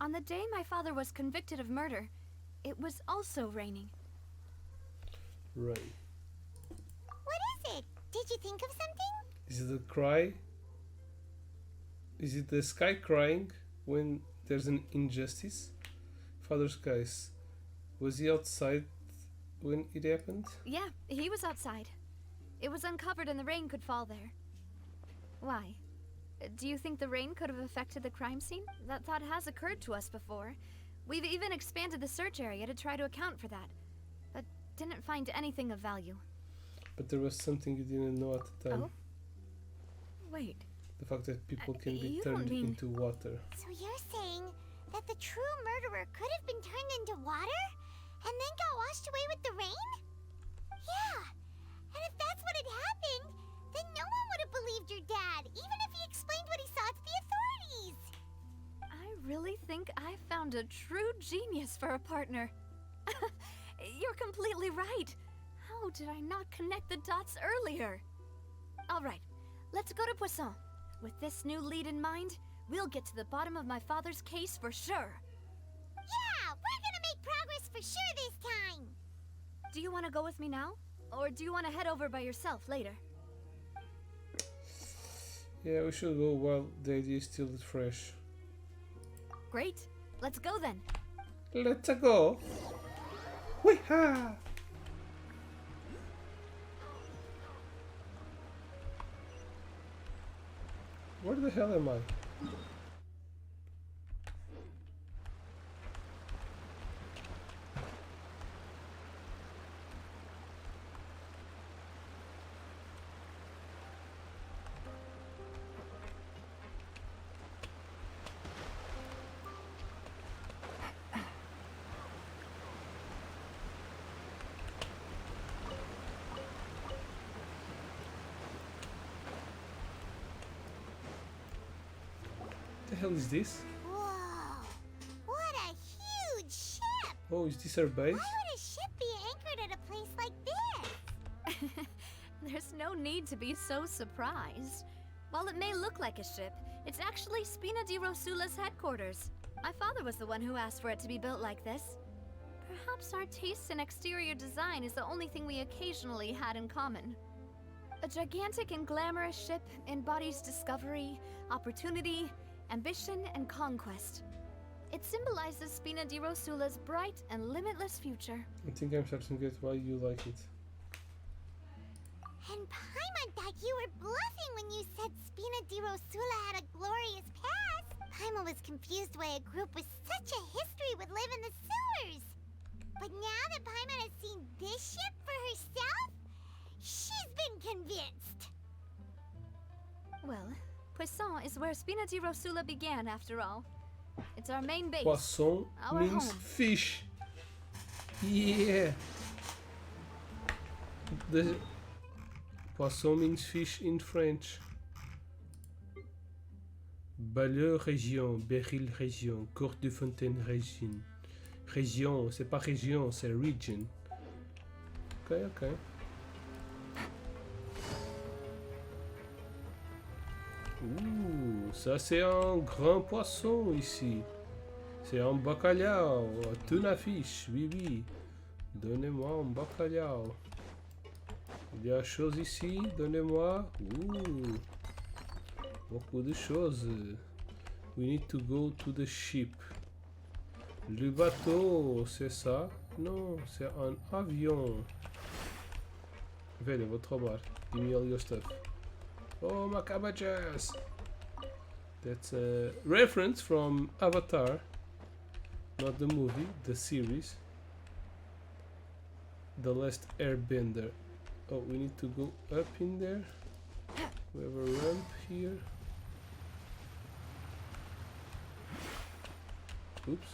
on the day my father was convicted of murder, it was also raining. Right. What is it? Did you think of something? Is it a cry? Is it the sky crying when there's an injustice? Father Skies, was he outside when it happened? Yeah, he was outside. It was uncovered and the rain could fall there. Why? Do you think the rain could have affected the crime scene? That thought has occurred to us before. We've even expanded the search area to try to account for that, but didn't find anything of value. But there was something you didn't know at the time. Oh? Wait. The fact that people can be you don't turned mean- into water. So you're saying that the true murderer could have been turned into water and then got washed away with the rain? Yeah. And if that's what had happened, then no one would have believed your dad, even if he explained what he saw to the authorities. I really think I found a true genius for a partner. You're completely right. How did I not connect the dots earlier? All right, let's go to Poisson. With this new lead in mind, we'll get to the bottom of my father's case for sure. Yeah, we're gonna make progress for sure this time. Do you want to go with me now? Or do you want to head over by yourself later? Yeah, we should go while the idea is still fresh. Great, let's go then. Let's go! Weeha! Where the hell am I? What the hell is this? Whoa, what a huge ship! Oh, is this our base? Why would a ship be anchored at a place like this? There's no need to be so surprised. While it may look like a ship, it's actually Spina di Rosula's headquarters. My father was the one who asked for it to be built like this. Perhaps our taste in exterior design is the only thing we occasionally had in common. A gigantic and glamorous ship embodies discovery, opportunity, ambition, and conquest. It symbolizes Spina di Rosula's bright and limitless future. I think I'm starting to get why you like it. And Paimon thought you were bluffing when you said Spina di Rosula had a glorious past. Paimon was confused why a group with such a history would live in the sewers. But now that Paimon has seen this ship for herself, she's been convinced. Well, Poisson is where Spina di Rosula began, after all. It's our main base. Poisson Our means home. fish. Yeah. The Poisson means fish in French. Balleux région, Beril région, Cour de Fontaine région. Région, c'est pas région, c'est region. Ok, ok. Ouh, ça c'est un grand poisson ici. C'est un bacalhau, un tuna fish, oui, oui. Donnez-moi un bacalhau. Il y a chose ici, donnez-moi. Ouh, beaucoup de choses. We need to go to the ship. Le bateau, c'est ça? Non, c'est un avion. Velho, vou te roubar. Give me all your stuff. Oh, my cabbages! That's a reference from Avatar. Not the movie, the series. The Last Airbender. Oh, we need to go up in there. We have a ramp here. Oops.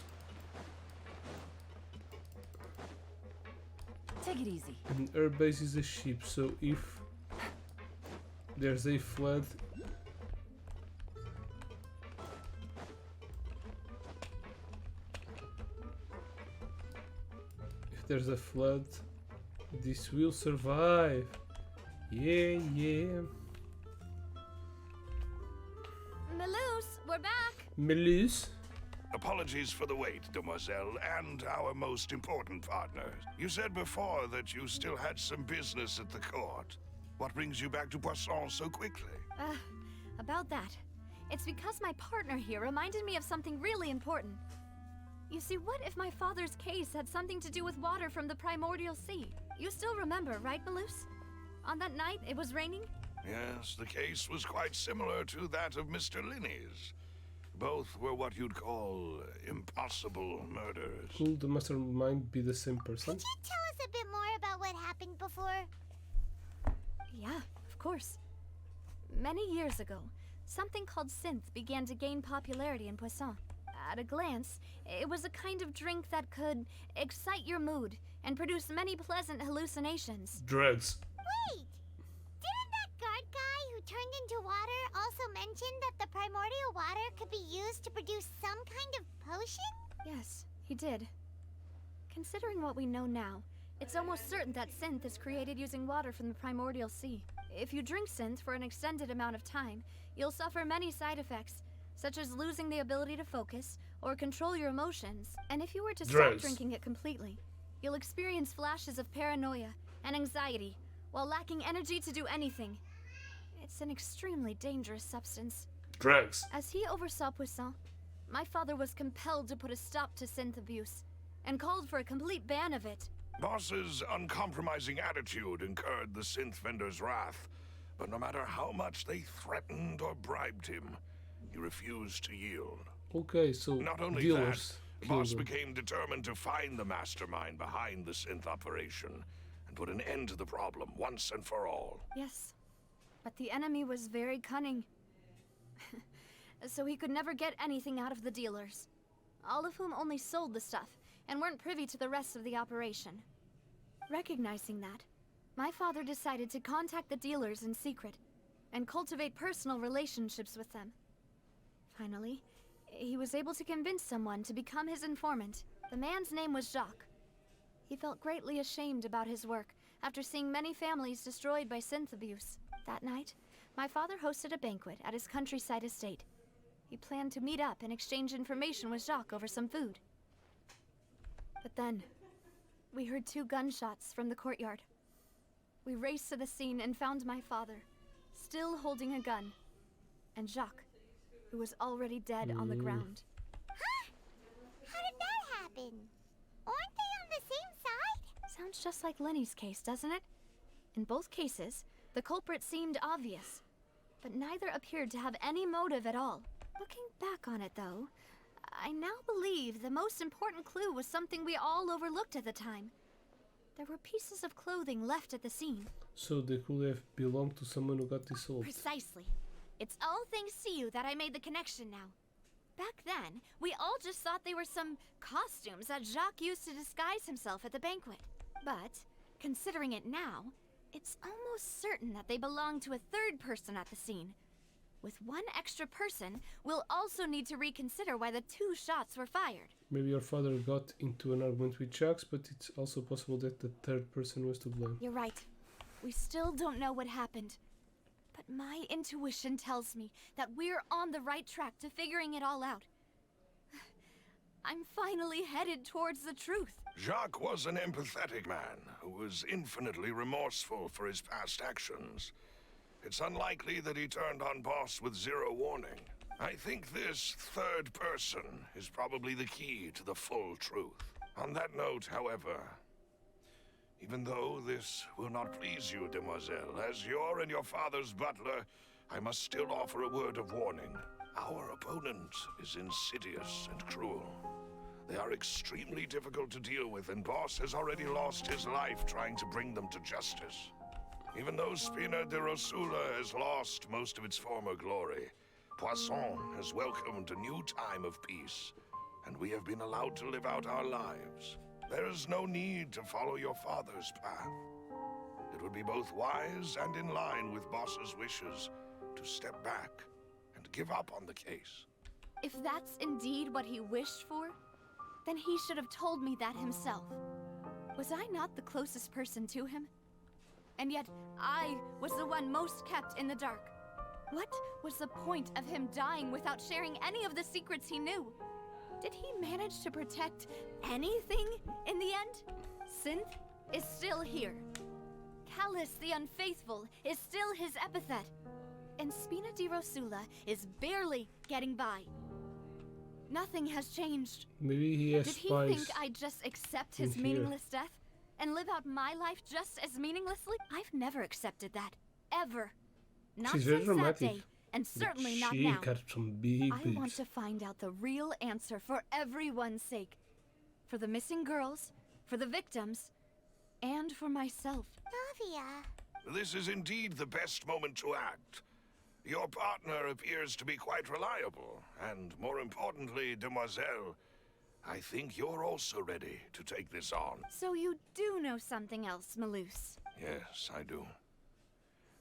Take it easy. And our base is a ship, so if there's a flood, this will survive. Yeah, yeah. Malouse, we're back. Melus. Apologies for the wait, demoiselle, and our most important partners. You said before that you still had some business at the court. What brings you back to Poisson so quickly? About that. It's because my partner here reminded me of something really important. You see, what if my father's case had something to do with water from the primordial sea? You still remember, right, Malouse? On that night, it was raining? Yes, the case was quite similar to that of Mr. Linney's. Both were what you'd call impossible murders. Could the mastermind be the same person? Could you tell us a bit more about what happened before? Yeah, of course. Many years ago, something called synth began to gain popularity in Poisson. At a glance, it was a kind of drink that could excite your mood and produce many pleasant hallucinations. Drugs. Wait! Didn't that guard guy who turned into water also mention that the primordial water could be used to produce some kind of potion? Yes, he did. Considering what we know now, it's almost certain that synth is created using water from the primordial sea. If you drink synth for an extended amount of time, you'll suffer many side effects, such as losing the ability to focus or control your emotions. And if you were to stop drinking it completely, you'll experience flashes of paranoia and anxiety while lacking energy to do anything. It's an extremely dangerous substance. Drugs. As he oversaw Poisson, my father was compelled to put a stop to synth abuse and called for a complete ban of it. Boss's uncompromising attitude incurred the synth vendor's wrath, but no matter how much they threatened or bribed him, he refused to yield. Okay, so Not only dealers. that, Boss became determined to find the mastermind behind the synth operation and put an end to the problem once and for all. Yes, but the enemy was very cunning. So he could never get anything out of the dealers, all of whom only sold the stuff and weren't privy to the rest of the operation. Recognizing that, my father decided to contact the dealers in secret and cultivate personal relationships with them. Finally, he was able to convince someone to become his informant. The man's name was Jacques. He felt greatly ashamed about his work after seeing many families destroyed by synth abuse. That night, my father hosted a banquet at his countryside estate. He planned to meet up and exchange information with Jacques over some food. But then, we heard 2 gunshots from the courtyard. We raced to the scene and found my father, still holding a gun, and Jacques, who was already dead on the ground. Huh? How did that happen? Aren't they on the same side? Sounds just like Lenny's case, doesn't it? In both cases, the culprit seemed obvious, but neither appeared to have any motive at all. Looking back on it, though, I now believe the most important clue was something we all overlooked at the time. There were pieces of clothing left at the scene. So they could have belonged to someone who got dissolved. Precisely. It's all thanks to you that I made the connection now. Back then, we all just thought they were some costumes that Jacques used to disguise himself at the banquet. But, considering it now, it's almost certain that they belong to a third person at the scene. With one extra person, we'll also need to reconsider why the 2 shots were fired. Maybe your father got into an argument with Jacques, but it's also possible that the third person was to blame. You're right. We still don't know what happened. But my intuition tells me that we're on the right track to figuring it all out. I'm finally headed towards the truth. Jacques was an empathetic man who was infinitely remorseful for his past actions. It's unlikely that he turned on Boss with 0 warning. I think this third person is probably the key to the full truth. On that note, however, even though this will not please you, demoiselle, as your and your father's butler, I must still offer a word of warning. Our opponent is insidious and cruel. They are extremely difficult to deal with, and Boss has already lost his life trying to bring them to justice. Even though Spina de Rosula has lost most of its former glory, Poisson has welcomed a new time of peace, and we have been allowed to live out our lives. There is no need to follow your father's path. It would be both wise and in line with Boss's wishes to step back and give up on the case. If that's indeed what he wished for, then he should have told me that himself. Was I not the closest person to him? And yet, I was the one most kept in the dark. What was the point of him dying without sharing any of the secrets he knew? Did he manage to protect anything in the end? Synth is still here. Callus the Unfaithful is still his epithet. And Spina di Rosula is barely getting by. Nothing has changed. Maybe he has Did he spies. think I'd just accept in his here. meaningless death? And live out my life just as meaninglessly? I've never accepted that. Ever. Not She's very since that dramatic. day. And certainly But not she now. got some big I want boobs. to find out the real answer for everyone's sake. For the missing girls, for the victims, and for myself. Navia. This is indeed the best moment to act. Your partner appears to be quite reliable, and more importantly, demoiselle, I think you're also ready to take this on. So you do know something else, Malus. Yes, I do.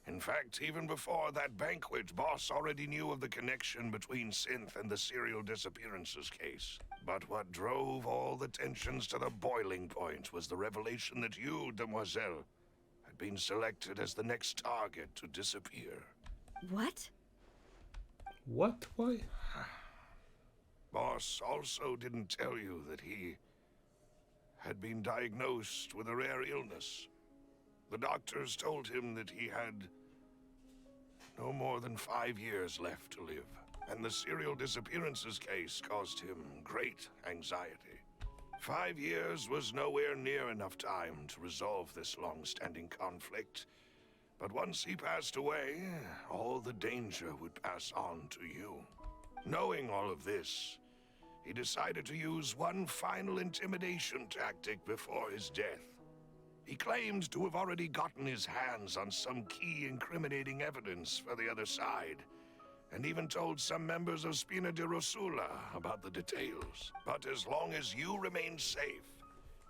In fact, even before that banquet, Boss already knew of the connection between Synth and the serial disappearances case. But what drove all the tensions to the boiling point was the revelation that you, demoiselle, had been selected as the next target to disappear. What? What? Why? Boss also didn't tell you that he had been diagnosed with a rare illness. The doctors told him that he had no more than 5 years left to live, and the serial disappearances case caused him great anxiety. 5 years was nowhere near enough time to resolve this long-standing conflict, but once he passed away, all the danger would pass on to you. Knowing all of this, he decided to use one final intimidation tactic before his death. He claimed to have already gotten his hands on some key incriminating evidence for the other side, and even told some members of Spina di Rosula about the details. But as long as you remained safe,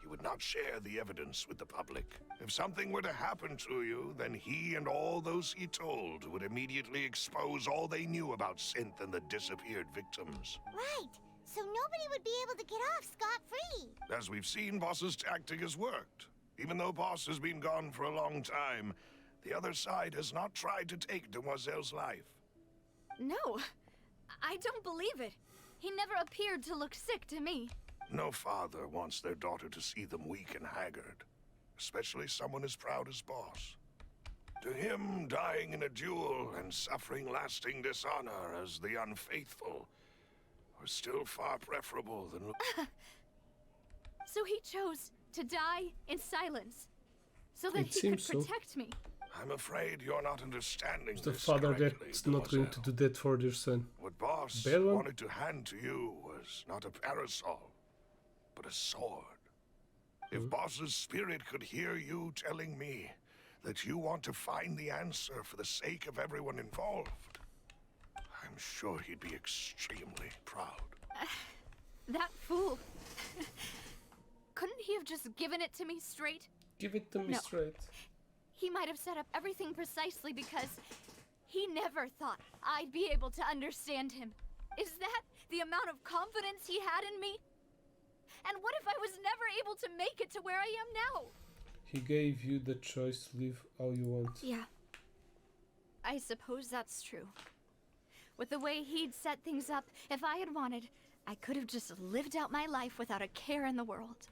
he would not share the evidence with the public. If something were to happen to you, then he and all those he told would immediately expose all they knew about Synth and the disappeared victims. Right. So nobody would be able to get off scot-free. As we've seen, Boss's tactic has worked. Even though Boss has been gone for a long time, the other side has not tried to take Demoiselle's life. No. I don't believe it. He never appeared to look sick to me. No father wants their daughter to see them weak and haggard, especially someone as proud as Boss. To him, dying in a duel and suffering lasting dishonor as the unfaithful was still far preferable than... So he chose to die in silence, so that It he could seems so. protect me. I'm afraid you're not understanding It's the this father correctly, that's not going to Demoiselle. do that for their son. What Boss Bad one? wanted to hand to you was not a parasol, but a sword. If Boss's spirit could hear you telling me that you want to find the answer for the sake of everyone involved, I'm sure he'd be extremely proud. That fool. Couldn't he have just given it to me straight? Give it to me No. straight. He might have set up everything precisely because he never thought I'd be able to understand him. Is that the amount of confidence he had in me? And what if I was never able to make it to where I am now? He gave you the choice to live how you want. Yeah. I suppose that's true. With the way he'd set things up, if I had wanted, I could have just lived out my life without a care in the world.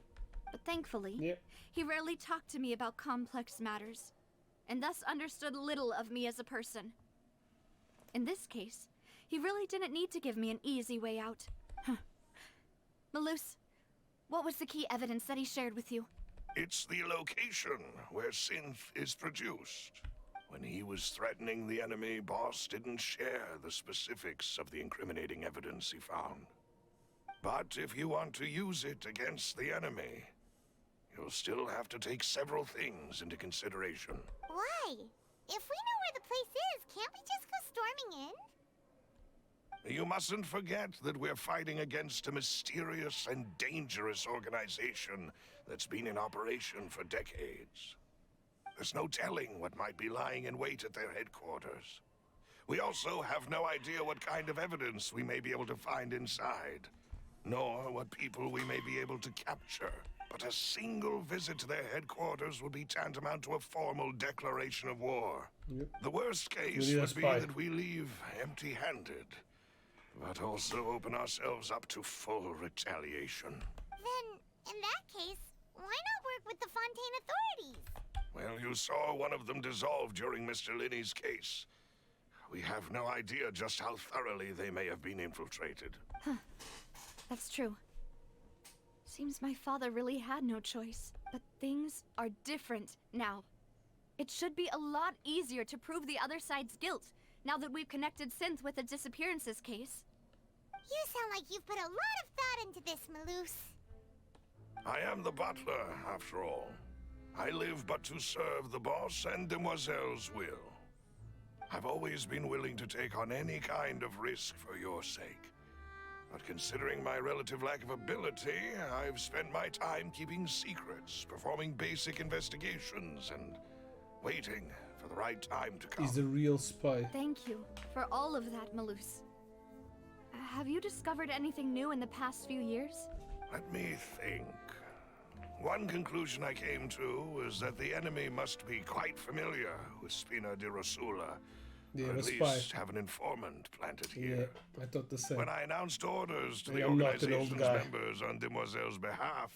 But thankfully, Yeah. he rarely talked to me about complex matters, and thus understood little of me as a person. In this case, he really didn't need to give me an easy way out. Huh. Malus, what was the key evidence that he shared with you? It's the location where synth is produced. When he was threatening the enemy, Boss didn't share the specifics of the incriminating evidence he found. But if you want to use it against the enemy, you'll still have to take several things into consideration. Why? If we know where the place is, can't we just go storming in? You mustn't forget that we're fighting against a mysterious and dangerous organization that's been in operation for decades. There's no telling what might be lying in wait at their headquarters. We also have no idea what kind of evidence we may be able to find inside, nor what people we may be able to capture. But a single visit to their headquarters would be tantamount to a formal declaration of war. Yep. The worst case need a would be spy. that we leave empty-handed, but also open ourselves up to full retaliation. Then, in that case, why not work with the Fontaine authorities? Well, you saw one of them dissolve during Mr. Linney's case. We have no idea just how thoroughly they may have been infiltrated. That's true. Seems my father really had no choice. But things are different now. It should be a lot easier to prove the other side's guilt, now that we've connected Synth with the disappearances case. You sound like you've put a lot of thought into this, Malus. I am the butler, after all. I live but to serve the boss and Demoiselle's will. I've always been willing to take on any kind of risk for your sake. But considering my relative lack of ability, I've spent my time keeping secrets, performing basic investigations, and waiting for the right time to come. He's the real spy. Thank you for all of that, Malus. Have you discovered anything new in the past few years? Let me think. One conclusion I came to was that the enemy must be quite familiar with Spina di Rosula, Yeah, or the at spy. least have an informant planted Yeah, here. I thought the same. When I announced orders to the I'm not an old organization's guy. members on Demoiselle's behalf,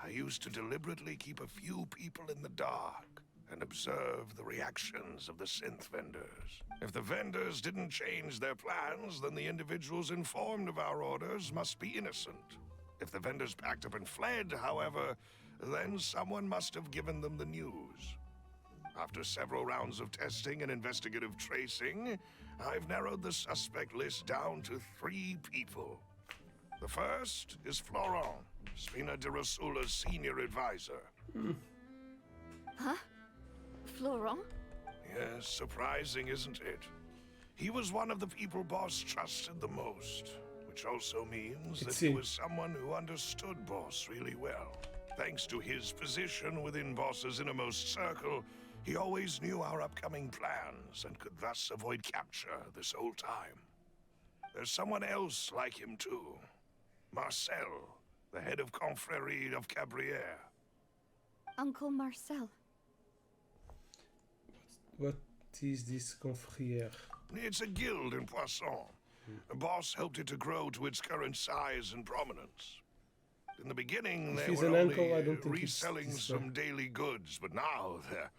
I used to deliberately keep a few people in the dark and observe the reactions of the synth vendors. If the vendors didn't change their plans, then the individuals informed of our orders must be innocent. If the vendors packed up and fled, however, then someone must have given them the news. After several rounds of testing and investigative tracing, I've narrowed the suspect list down to 3 people. The first is Florent, Spina di Rosula's senior advisor. Huh? Florent? Yes, surprising, isn't it? He was one of the people Boss trusted the most, which also means that he him. was someone who understood Boss really well. Thanks to his position within Boss's innermost circle, he always knew our upcoming plans and could thus avoid capture this whole time. There's someone else like him too. Marcel, the head of Confrérie of Cabrières. Uncle Marcel. What is this confrère? It's a guild in Poisson. The boss helped it to grow to its current size and prominence. In the beginning, If they he's were an only uncle, I don't think he's reselling this some daily goods, but now they're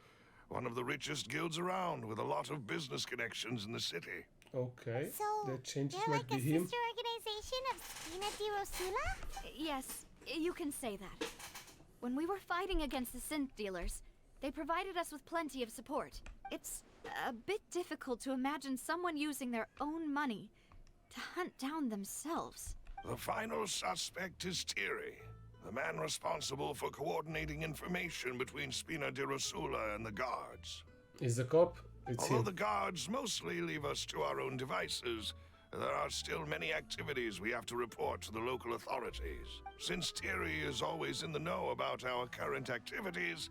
one of the richest guilds around, with a lot of business connections in the city. Okay, So, that changes they're might like be a him. sister organization of Spina di Rosula? Yes, you can say that. When we were fighting against the synth dealers, they provided us with plenty of support. It's a bit difficult to imagine someone using their own money to hunt down themselves. The final suspect is Thierry, the man responsible for coordinating information between Spina di Rosula and the guards. Is the cop? It's Although him. the guards mostly leave us to our own devices, there are still many activities we have to report to the local authorities. Since Thierry is always in the know about our current activities,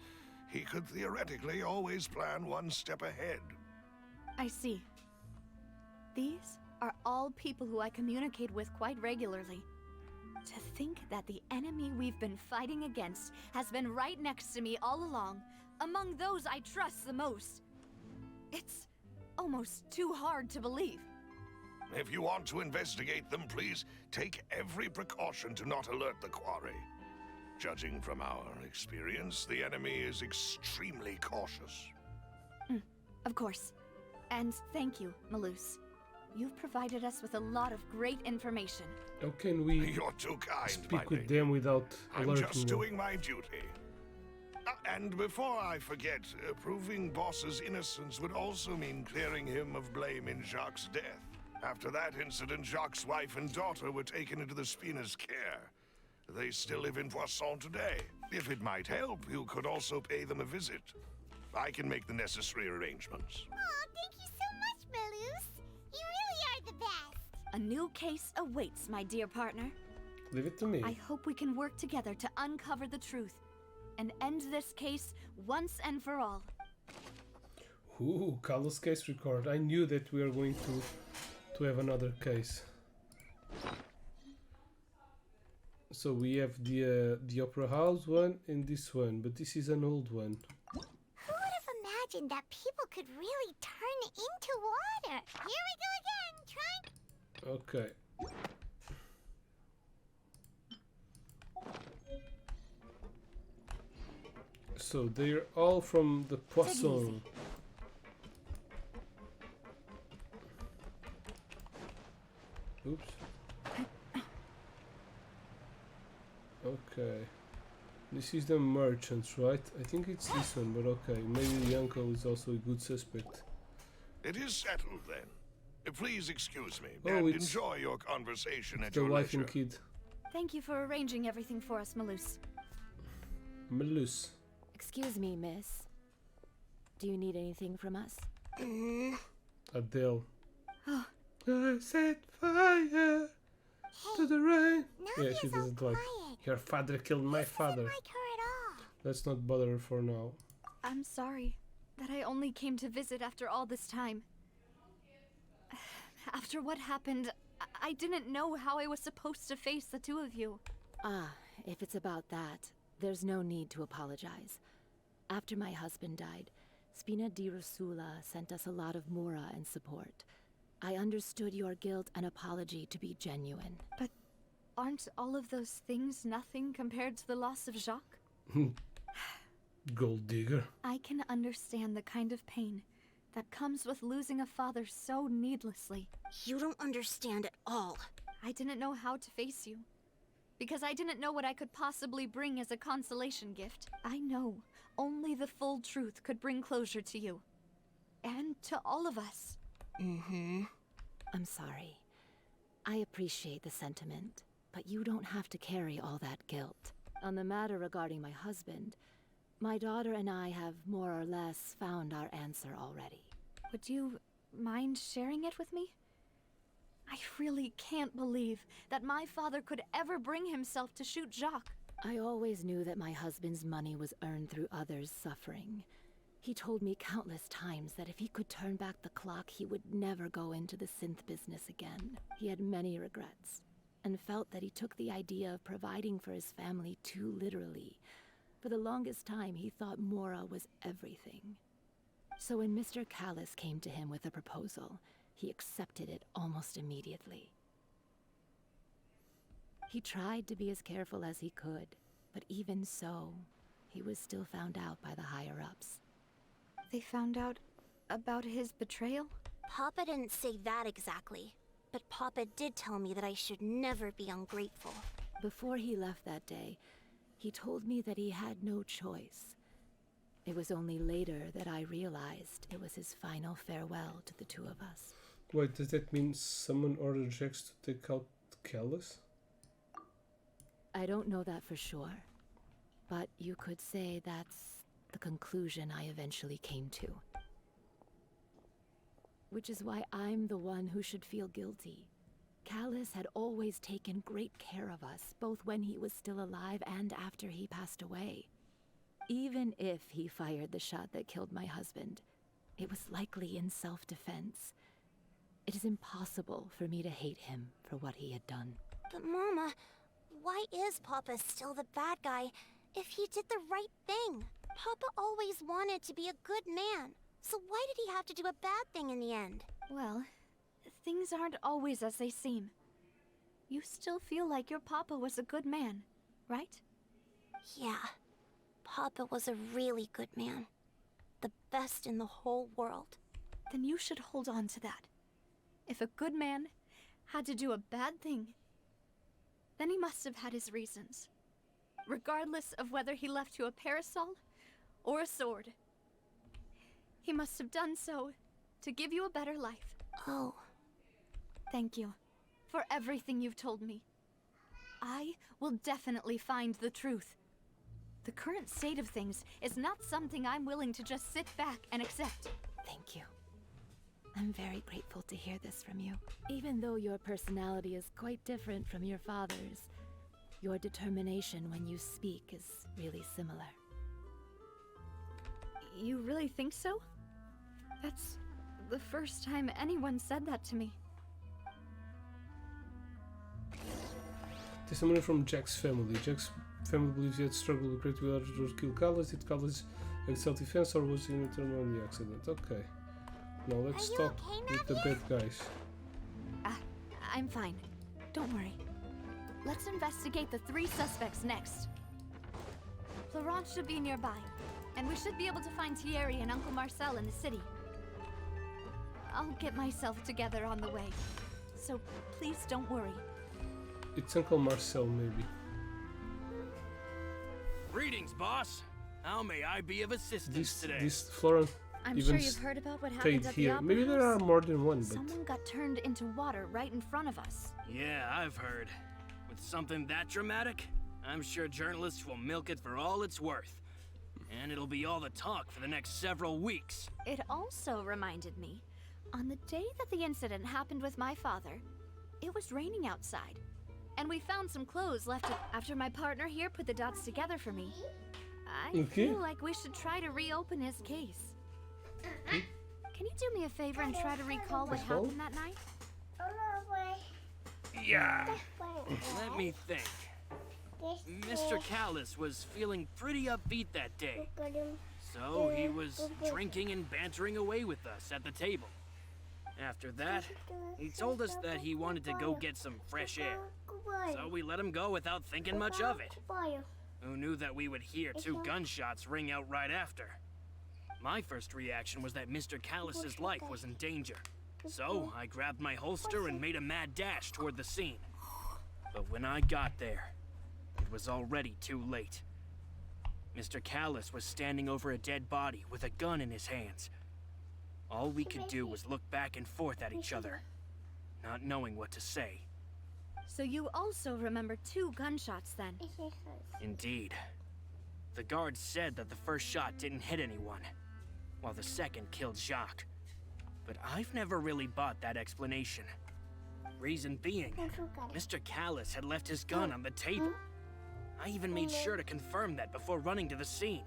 he could theoretically always plan one step ahead. I see. These are all people who I communicate with quite regularly. To think that the enemy we've been fighting against has been right next to me all along, among those I trust the most. It's almost too hard to believe. If you want to investigate them, please take every precaution to not alert the quarry. Judging from our experience, the enemy is extremely cautious. Of course. And thank you, Malus. You've provided us with a lot of great information. How can we You're too kind, my speak with lady. them without I'm alerting just them? doing my duty. And before I forget, proving Boss's innocence would also mean clearing him of blame in Jacques' death. After that incident, Jacques' wife and daughter were taken into the Spina's care. They still live in Poisson today. If it might help, you could also pay them a visit. I can make the necessary arrangements. Oh, thank you so much, Malus. You really are the best. A new case awaits, my dear partner. Leave it to me. I hope we can work together to uncover the truth and end this case once and for all. Ooh, Carlos case record. I knew that we are going to have another case. So we have the Opera House one and this one, but this is an old one. Who would have imagined that people could really turn into water? Here we go again, trying. Okay. So they're all from the Poisson. Oops. Okay. This is the merchants, right? I think it's this one, but okay. Maybe Yanko is also a good suspect. It is settled then. Please excuse me Oh, and it's- enjoy your conversation at The your wife leisure. and kid. Thank you for arranging everything for us, Malus. Malus. Excuse me, miss. Do you need anything from us? Adele. Oh. I set fire to the rain. Now Yeah, she he's all doesn't like. quiet. Your father killed my father. Like her at all. Let's not bother her for now. I'm sorry that I only came to visit after all this time. After what happened, I didn't know how I was supposed to face the two of you. Ah, if it's about that, there's no need to apologize. After my husband died, Spina di Rosula sent us a lot of mora and support. I understood your guilt and apology to be genuine. But aren't all of those things nothing compared to the loss of Jacques? Gold digger. I can understand the kind of pain that comes with losing a father so needlessly. You don't understand at all. I didn't know how to face you, because I didn't know what I could possibly bring as a consolation gift. I know only the full truth could bring closure to you. And to all of us. I'm sorry. I appreciate the sentiment, but you don't have to carry all that guilt. On the matter regarding my husband, my daughter and I have more or less found our answer already. Would you mind sharing it with me? I really can't believe that my father could ever bring himself to shoot Jacques. I always knew that my husband's money was earned through others' suffering. He told me countless times that if he could turn back the clock, he would never go into the synth business again. He had many regrets, and felt that he took the idea of providing for his family too literally. For the longest time, he thought Mora was everything. So when Mr. Callis came to him with a proposal, he accepted it almost immediately. He tried to be as careful as he could, but even so, he was still found out by the higher-ups. They found out about his betrayal? Papa didn't say that exactly, but Papa did tell me that I should never be ungrateful. Before he left that day, he told me that he had no choice. It was only later that I realized it was his final farewell to the two of us. Wait, does that mean someone ordered Jax to take out Callus? I don't know that for sure, but you could say that's the conclusion I eventually came to. which is why I'm the one who should feel guilty. Callus had always taken great care of us, both when he was still alive and after he passed away. Even if he fired the shot that killed my husband, it was likely in self-defense. It is impossible for me to hate him for what he had done. But Mama, why is Papa still the bad guy if he did the right thing? Papa always wanted to be a good man. So why did he have to do a bad thing in the end? Well, things aren't always as they seem. You still feel like your papa was a good man, right? Yeah. Papa was a really good man. The best in the whole world. Then you should hold on to that. If a good man had to do a bad thing, then he must have had his reasons. Regardless of whether he left you a parasol or a sword. He must have done so to give you a better life. Oh. Thank you for everything you've told me. I will definitely find the truth. The current state of things is not something I'm willing to just sit back and accept. Thank you. I'm very grateful to hear this from you. Even though your personality is quite different from your father's, your determination when you speak is really similar. You really think so? That's the first time anyone said that to me. Testimony from Jack's family. Jack's family believes he had struggled with great will to kill Callus. Did Callus act self-defense or was he in turn on the accident? Okay. Now let's talk with the bad guys. I'm fine. Don't worry. Let's investigate the 3 suspects next. Florence should be nearby, and we should be able to find Thierry and Uncle Marcel in the city. I'll get myself together on the way, so please don't worry. It's Uncle Marcel, maybe. Greetings, boss. How may I be of assistance today? This Florence I'm even sure you've heard about what stayed happened at the here. opera Maybe there are house. more than one, but Someone got turned into water right in front of us. Yeah, I've heard. With something that dramatic, I'm sure journalists will milk it for all it's worth. And it'll be all the talk for the next several weeks. It also reminded me, on the day that the incident happened with my father, it was raining outside. And we found some clothes left after my partner here put the dots together for me. I feel like we should try to reopen his case. Can you do me a favor and try to recall what happened that night? Yeah. Let me think. Mr. Callus was feeling pretty upbeat that day. So he was drinking and bantering away with us at the table. After that, he told us that he wanted to go get some fresh air. So we let him go without thinking much of it. Who knew that we would hear 2 gunshots ring out right after? My first reaction was that Mr. Callus's life was in danger. So I grabbed my holster and made a mad dash toward the scene. But when I got there, it was already too late. Mr. Callus was standing over a dead body with a gun in his hands. All we could do was look back and forth at each other, not knowing what to say. So you also remember 2 gunshots then? Indeed. The guards said that the first shot didn't hit anyone, while the second killed Jacques. But I've never really bought that explanation. Reason being, Mr. Callus had left his gun on the table. I even made sure to confirm that before running to the scene.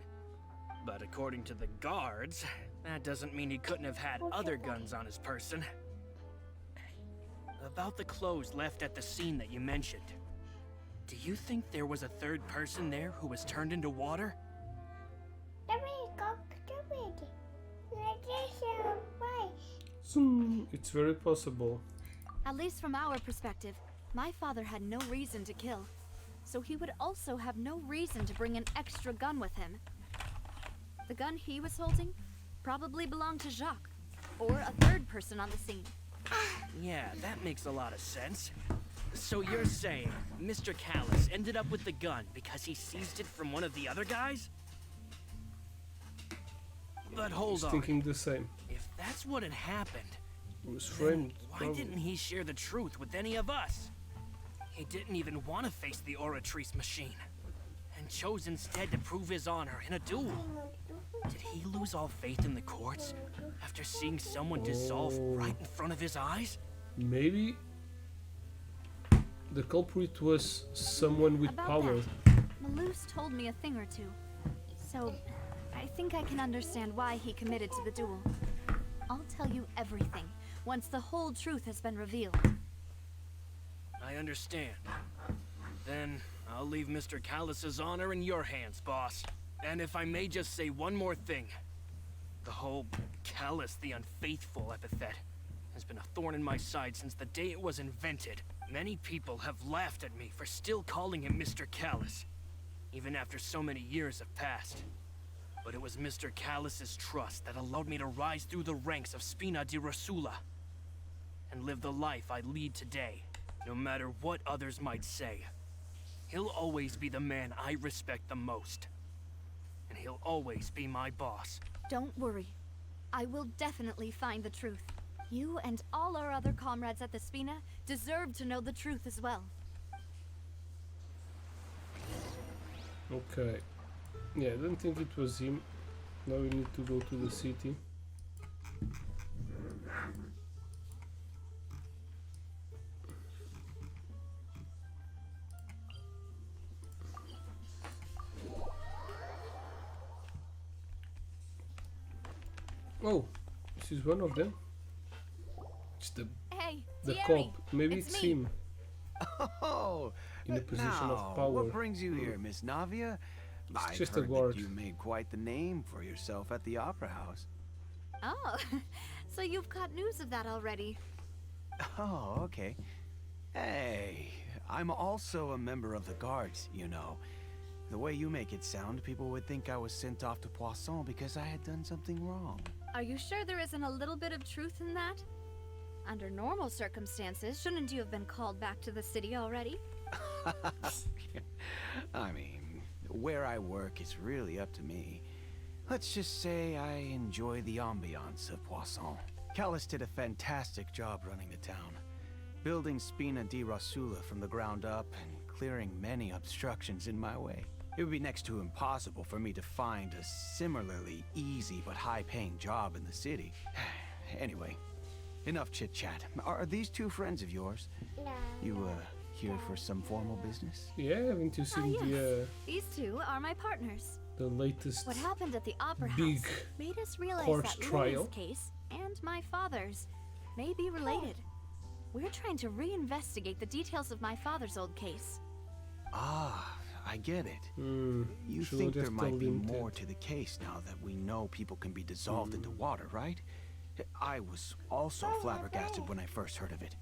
But according to the guards, that doesn't mean he couldn't have had other guns on his person. About the clothes left at the scene that you mentioned, do you think there was a 3rd person there who was turned into water? It's very possible. At least from our perspective, my father had no reason to kill. So he would also have no reason to bring an extra gun with him. The gun he was holding probably belonged to Jacques, or a 3rd person on the scene. Yeah, that makes a lot of sense. So you're saying Mr. Callus ended up with the gun because he seized it from one of the other guys? But hold on. Thinking the same. If that's what had happened, It was framed. why didn't he share the truth with any of us? He didn't even want to face the Oratrice machine. and chose instead to prove his honor in a duel. Did he lose all faith in the courts after seeing someone dissolve right in front of his eyes? Maybe the culprit was someone with About power. that, Malus told me a thing or two. So, I think I can understand why he committed to the duel. I'll tell you everything once the whole truth has been revealed. I understand. Then I'll leave Mr. Callus's honor in your hands, boss. And if I may just say one more thing. The whole Callus the Unfaithful epithet has been a thorn in my side since the day it was invented. Many people have laughed at me for still calling him Mr. Callus, even after so many years have passed. But it was Mr. Callus's trust that allowed me to rise through the ranks of Spina di Rosula and live the life I lead today. No matter what others might say, he'll always be the man I respect the most. And he'll always be my boss. Don't worry. I will definitely find the truth. You and all our other comrades at the Spina deserve to know the truth as well. Okay. Yeah, I don't think it was him. Now we need to go to the city. Oh, this is one of them. It's the Hey, cop. Maybe it's it's me. him Oh, in a position now, of power. what brings you here, Miss Navia? It's I've just a heard guard. that you made quite the name for yourself at the Opera House. Oh, so you've got news of that already. Oh, okay. Hey, I'm also a member of the Guards, you know. The way you make it sound, people would think I was sent off to Poisson because I had done something wrong. Are you sure there isn't a little bit of truth in that? Under normal circumstances, shouldn't you have been called back to the city already? I mean, where I work is really up to me. Let's just say I enjoy the ambiance of Poisson. Callus did a fantastic job running the town, building Spina di Rosula from the ground up and clearing many obstructions in my way. It would be next to impossible for me to find a similarly easy but high-paying job in the city. Anyway, enough chit-chat. Are these two friends of yours? You, here for some formal business? Yeah, haven't you seen yes. These two are my partners. the latest What happened at the Opera big House made us realize court that trial? Lily's case and my father's may be related. We're trying to reinvestigate the details of my father's old case. Ah, I get it. Hmm, You should think have there might be told him more to the case now that we know people can be dissolved into water, right? I was also flabbergasted when I first heard of it.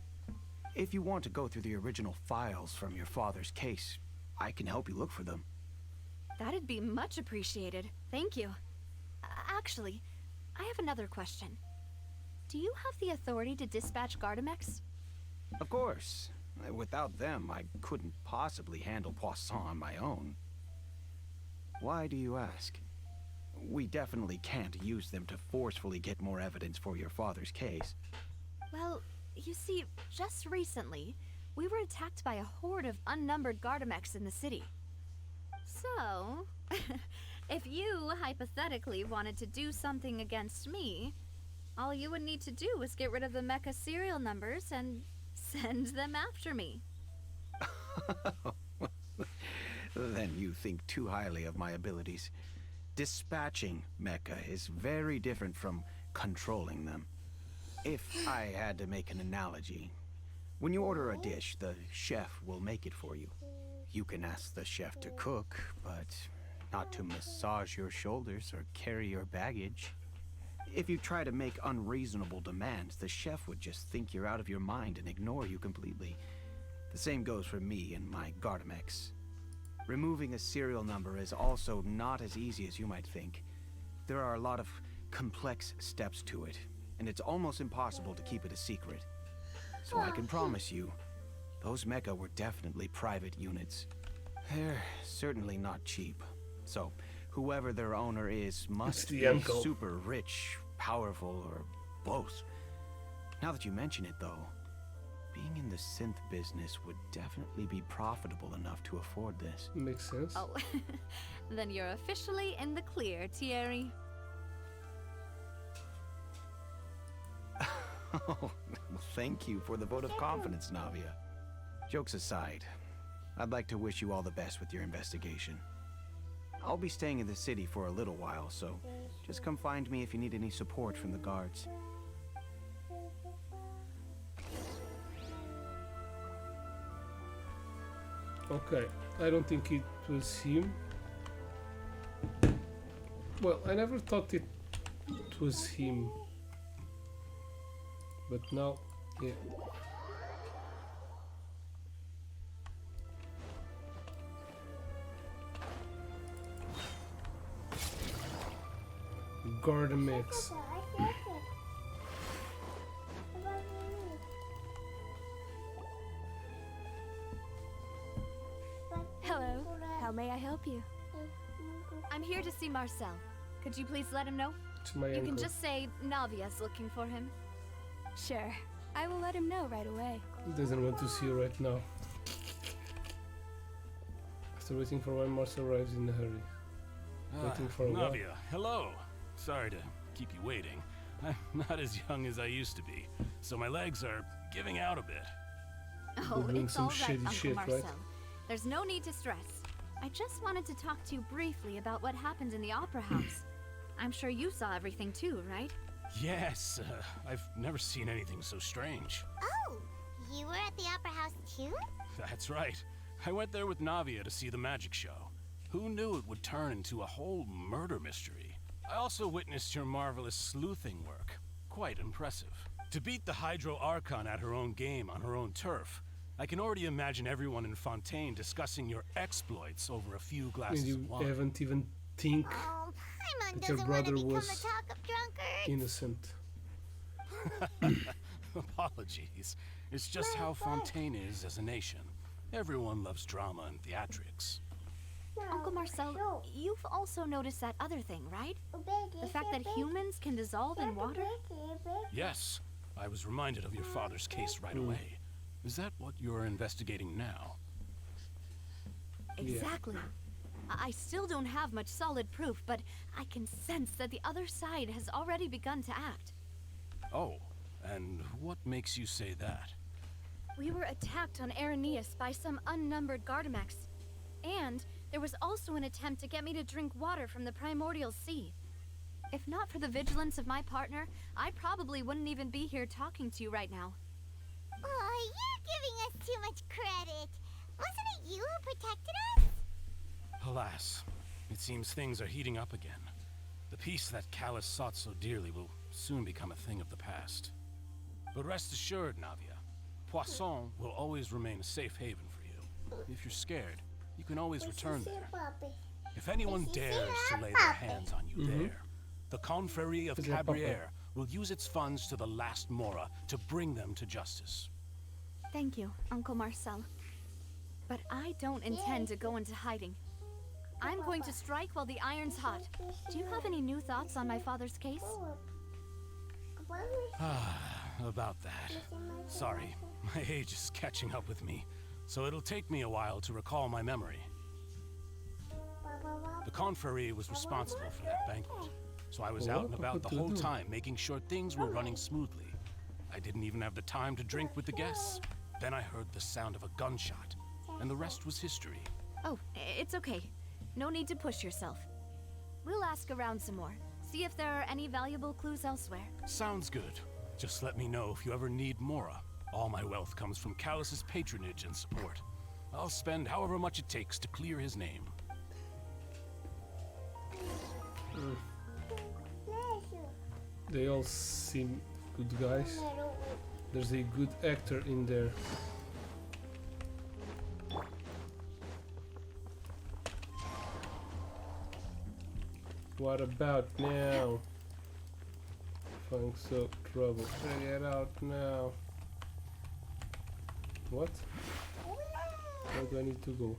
If you want to go through the original files from your father's case, I can help you look for them. That'd be much appreciated. Thank you. Actually, I have another question. Do you have the authority to dispatch Gardamex? Of course. Without them, I couldn't possibly handle Poisson on my own. Why do you ask? We definitely can't use them to forcefully get more evidence for your father's case. Well, you see, just recently, we were attacked by a horde of unnumbered Gardamex in the city. So, if you hypothetically wanted to do something against me, all you would need to do was get rid of the mecha serial numbers and send them after me. Then you think too highly of my abilities. Dispatching mecha is very different from controlling them. If I had to make an analogy, when you order a dish, the chef will make it for you. You can ask the chef to cook, but not to massage your shoulders or carry your baggage. If you try to make unreasonable demands, the chef would just think you're out of your mind and ignore you completely. The same goes for me and my Gardamex. Removing a serial number is also not as easy as you might think. There are a lot of complex steps to it, and it's almost impossible to keep it a secret. So I can promise you, those mecha were definitely private units. They're certainly not cheap. So, whoever their owner is must the be uncle. super rich, powerful, or both. Now that you mention it, though, being in the synth business would definitely be profitable enough to afford this. Makes sense. Oh, then you're officially in the clear, Thierry. Oh, well, thank you for the vote of confidence, Navia. Jokes aside, I'd like to wish you all the best with your investigation. I'll be staying in the city for a little while, so just come find me if you need any support from the guards. Okay, I don't think it was him. Well, I never thought it was him. But now, yeah. Garden mix. Hello. How may I help you? I'm here to see Marcel. Could you please let him know? It's my You uncle. can just say Navia's looking for him. Sure. I will let him know right away. He doesn't want to see you right now. After waiting for a while, Marcel arrives in a hurry. Waiting for a while. Navia, hello. Sorry to keep you waiting. I'm not as young as I used to be, so my legs are giving out a bit. Oh, doing it's some all right, shady Uncle shit, Marcel. right? There's no need to stress. I just wanted to talk to you briefly about what happened in the Opera House. I'm sure you saw everything too, right? Yes, I've never seen anything so strange. Oh, you were at the Opera House too? That's right. I went there with Navia to see the magic show. Who knew it would turn into a whole murder mystery? I also witnessed your marvelous sleuthing work. Quite impressive. To beat the Hydro Archon at her own game on her own turf, I can already imagine everyone in Fontaine discussing your exploits over a few And glasses you of wine. haven't even think Oh, Paimon that your doesn't want to brother become was a talk of drunkards. innocent. Apologies. It's just how Fontaine is as a nation. Everyone loves drama and theatrics. Uncle Marcel, you've also noticed that other thing, right? The fact that humans can dissolve in water? Yes, I was reminded of your father's case right away. Is that what you're investigating now? Exactly. I still don't have much solid proof, but I can sense that the other side has already begun to act. Oh, and what makes you say that? We were attacked on Araneus by some unnumbered Gardamex. And there was also an attempt to get me to drink water from the primordial sea. If not for the vigilance of my partner, I probably wouldn't even be here talking to you right now. Oh, you're giving us too much credit. Wasn't it you who protected us? Alas, it seems things are heating up again. The peace that Callus sought so dearly will soon become a thing of the past. But rest assured, Navia, Poisson will always remain a safe haven for you. If you're scared, you can always return there. If anyone dares to lay their hands on you there, the Confrérie of Cabrières will use its funds to the last Mora to bring them to justice. Thank you, Uncle Marcel. But I don't intend to go into hiding. I'm going to strike while the iron's hot. Do you have any new thoughts on my father's case? About that. Sorry, my age is catching up with me, so it'll take me a while to recall my memory. The Confrérie was responsible for that banquet, so I was out and about the whole time making sure things were running smoothly. I didn't even have the time to drink with the guests. Then I heard the sound of a gunshot, and the rest was history. Oh, it's okay. No need to push yourself. We'll ask around some more. See if there are any valuable clues elsewhere. Sounds good. Just let me know if you ever need Mora. All my wealth comes from Callus's patronage and support. I'll spend however much it takes to clear his name. They all seem good guys. There's a good actor in there. What about now? Funks of trouble. Get out now. What? Where do I need to go?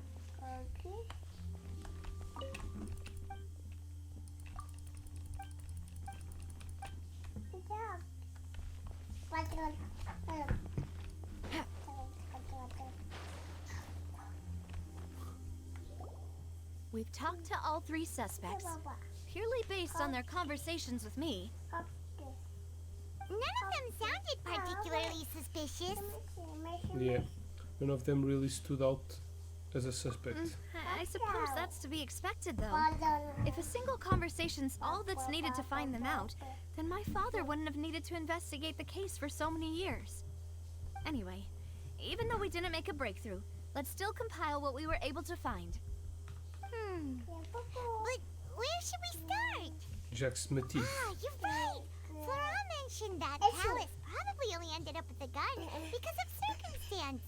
We've talked to all 3 suspects, purely based on their conversations with me. None of them sounded particularly suspicious. Yeah, none of them really stood out as a suspect. I suppose that's to be expected, though. If a single conversation's all that's needed to find them out, then my father wouldn't have needed to investigate the case for so many years. Anyway, even though we didn't make a breakthrough, let's still compile what we were able to find. But where should we start? Jack's motif. Ah, you're right. Flora mentioned that Callus probably only ended up at the garden because of circumstance.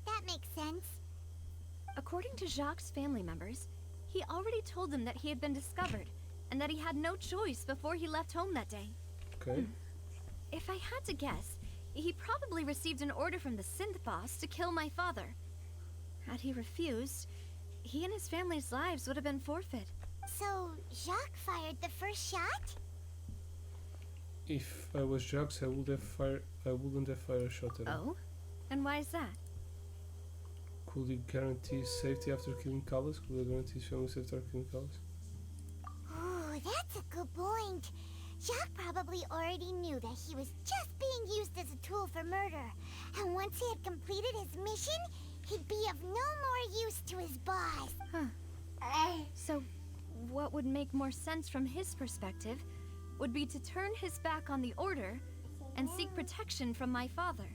That makes sense. According to Jacques' family members, he already told them that he had been discovered, and that he had no choice before he left home that day. Okay. If I had to guess, he probably received an order from the synth boss to kill my father. Had he refused, he and his family's lives would have been forfeit. So, Jacques fired the first shot? If I was Jacques, I wouldn't have fired a shot at him. Oh? And why is that? Could he guarantee safety after killing Callus? Could he guarantee his family safety after killing Callus? Ooh, that's a good point. Jacques probably already knew that he was just being used as a tool for murder. And once he had completed his mission, he'd be of no more use to his boss. So, what would make more sense from his perspective would be to turn his back on the order and seek protection from my father.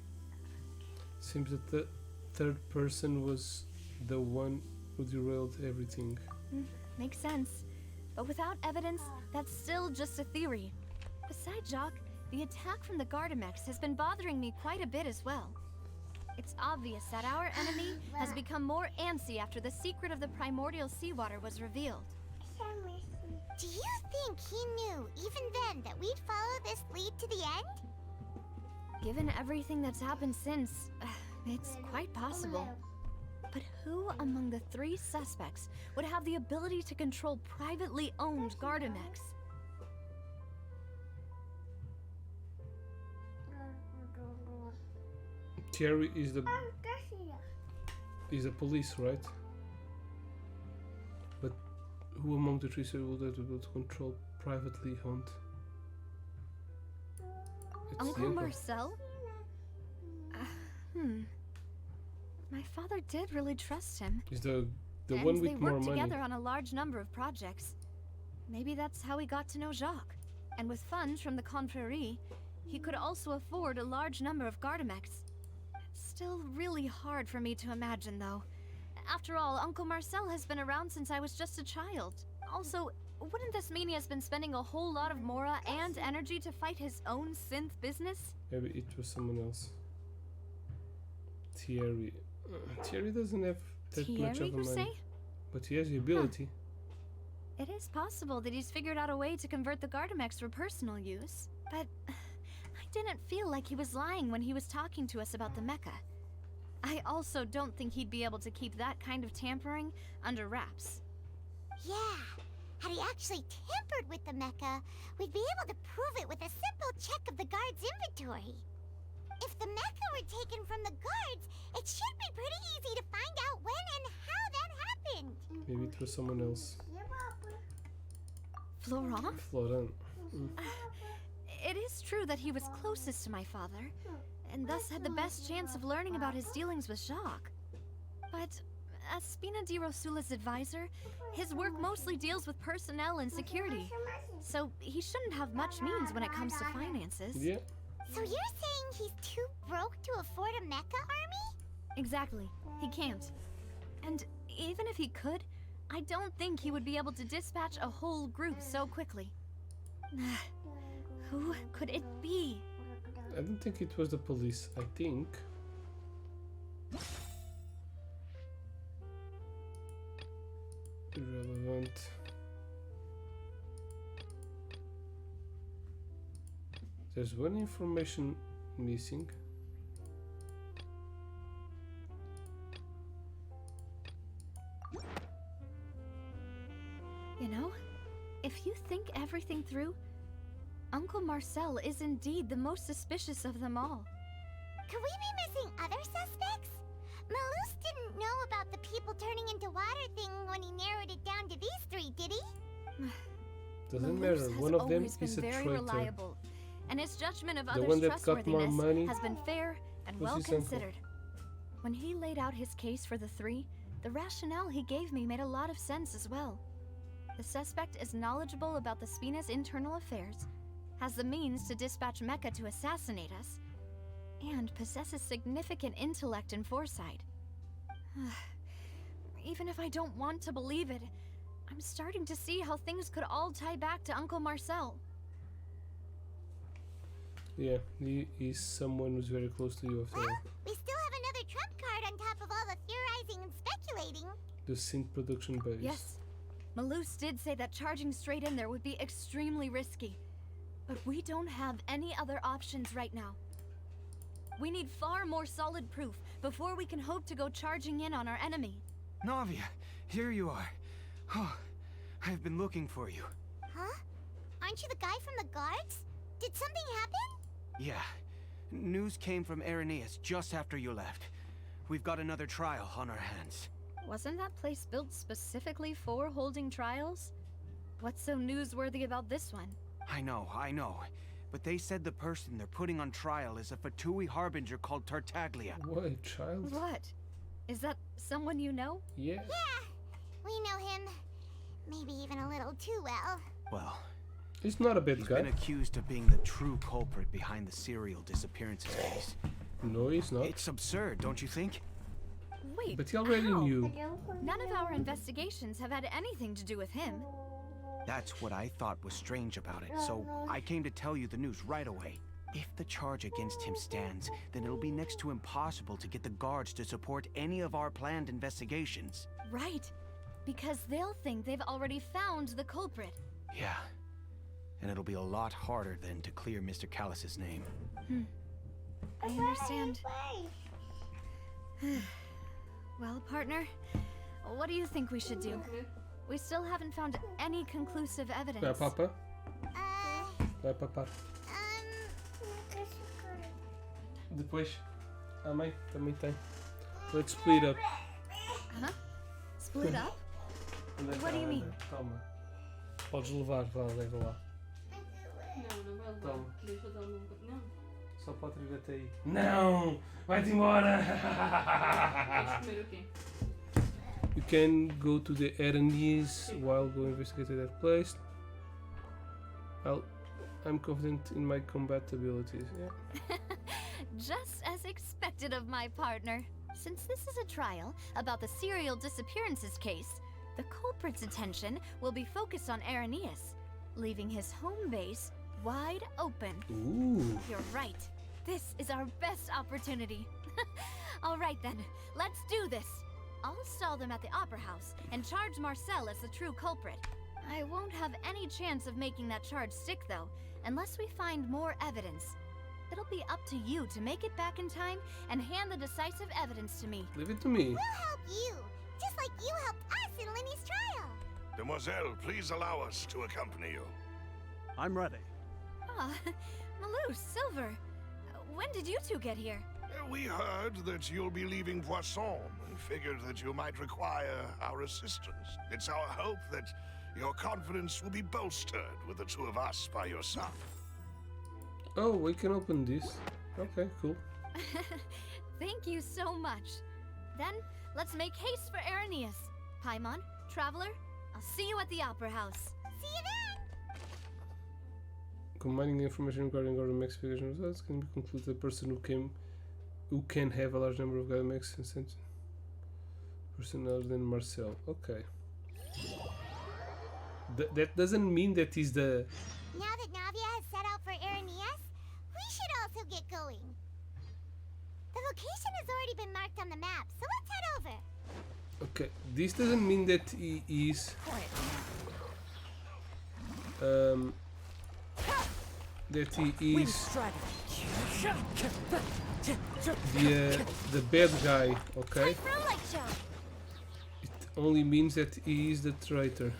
Seems that the third person was the one who derailed everything. Makes sense. But without evidence, that's still just a theory. Besides Jacques, the attack from the Gardamex has been bothering me quite a bit as well. It's obvious that our enemy has become more antsy after the secret of the primordial seawater was revealed. Do you think he knew, even then, that we'd follow this lead to the end? Given everything that's happened since, it's quite possible. But who among the 3 suspects would have the ability to control privately owned Gardamex? Thierry is the police, right? But who among the 3 would have the ability to control privately owned? It's Uncle Marcel? My father did really trust him. Is the and one with they more worked money? together on a large number of projects. Maybe that's how he got to know Jacques. And with funds from the Confrérie, he could also afford a large number of Gardamex. It's still really hard for me to imagine, though. After all, Uncle Marcel has been around since I was just a child. Also, wouldn't this mean he has been spending a whole lot of mora and energy to fight his own synth business? Maybe it was someone else. Thierry. Thierry doesn't have that much of a you money. say? But he has the ability. It is possible that he's figured out a way to convert the Gardamex for personal use, but I didn't feel like he was lying when he was talking to us about the mecha. I also don't think he'd be able to keep that kind of tampering under wraps. Yeah, had he actually tampered with the mecha, we'd be able to prove it with a simple check of the guard's inventory. If the mecha were taken from the guards, it should be pretty easy to find out when and how that happened. Maybe it was someone else. Florent? Florent. It is true that he was closest to my father, and thus had the best chance of learning about his dealings with Jacques. But as Spina di Rosula's advisor, his work mostly deals with personnel and security, so he shouldn't have much means when it comes to finances. Yeah. So you're saying he's too broke to afford a mecha army? Exactly. He can't. And even if he could, I don't think he would be able to dispatch a whole group so quickly. Who could it be? I don't think it was the police. I think irrelevant. There's one information missing. You know, if you think everything through, Uncle Marcel is indeed the most suspicious of them all. Could we be missing other suspects? Malus didn't know about the people turning into water thing when he narrowed it down to these three, did he? Doesn't Malus matter. has One of them always been is a very traitor. reliable, and his judgment of The others' one that got more trustworthiness money has been fair and was well his uncle. considered. When he laid out his case for the three, the rationale he gave me made a lot of sense as well. The suspect is knowledgeable about the Spina's internal affairs, has the means to dispatch Mecha to assassinate us, and possesses significant intellect and foresight. Even if I don't want to believe it, I'm starting to see how things could all tie back to Uncle Marcel. Yeah, he is someone who's very close to you after all. We still have another trump card on top of all the theorizing and speculating. The synth production base. Yes, Malus did say that charging straight in there would be extremely risky. But we don't have any other options right now. We need far more solid proof before we can hope to go charging in on our enemy. Navia, here you are. Oh, I've been looking for you. Huh? Aren't you the guy from the guards? Did something happen? Yeah. News came from Irenaeus just after you left. We've got another trial on our hands. Wasn't that place built specifically for holding trials? What's so newsworthy about this one? I know. But they said the person they're putting on trial is a Fatui harbinger called Tartaglia. What, child? What? Is that someone you know? Yeah. Yeah, we know him. Maybe even a little too well. Well, he's not a bad he's guy. been accused of being the true culprit behind the serial disappearances case. No, he's not. It's absurd, don't you think? Wait, But he already how? knew. None of our investigations have had anything to do with him. That's what I thought was strange about it, so I came to tell you the news right away. If the charge against him stands, then it'll be next to impossible to get the guards to support any of our planned investigations. Right, because they'll think they've already found the culprit. Yeah, and it'll be a lot harder then to clear Mr. Callus's name. I understand. Well, partner, what do you think we should do? We still haven't found any conclusive evidence. Vai, papa. Vai, papar. Depois, a mãe também tem. Let's split up. Huh? Split up? Onde é que What do you ela mean? anda? Toma. Podes levar, vá, leva lá. Não vai levar. Toma. Deixa eu dar um... Não. Só pode ir até aí. Não! Vai-te embora! Vais comer o quê? You can go to the Irenaeus while go investigate that place. I'm confident in my combat abilities. Yeah. Just as expected of my partner. Since this is a trial about the serial disappearances case, the culprit's attention will be focused on Irenaeus, leaving his home base wide open. Ooh. You're right. This is our best opportunity. All right then, let's do this. I'll stall them at the Opera House and charge Marcel as the true culprit. I won't have any chance of making that charge stick though, unless we find more evidence. It'll be up to you to make it back in time and hand the decisive evidence to me. Leave it to me. We'll help you, just like you helped us in Lenny's trial. Demoiselle, please allow us to accompany you. I'm ready. Ah, Malus, Silver. When did you two get here? We heard that you'll be leaving Poisson and figured that you might require our assistance. It's our hope that your confidence will be bolstered with the two of us by your side. Oh, we can open this. Okay, cool. Thank you so much. Then, let's make haste for Irenaeus. Paimon, Traveler, I'll see you at the Opera House. See you then! Combining the information regarding Gardamex investigation results can be concluded the person who can have a large number of Gardamex instances. Person other than Marcel. Okay. That doesn't mean that he's the... Now that Navia has set out for Irenaeus, we should also get going. The location has already been marked on the map, so let's head over. Okay, this doesn't mean that he is... that he is the bad guy, okay? It only means that he is the traitor.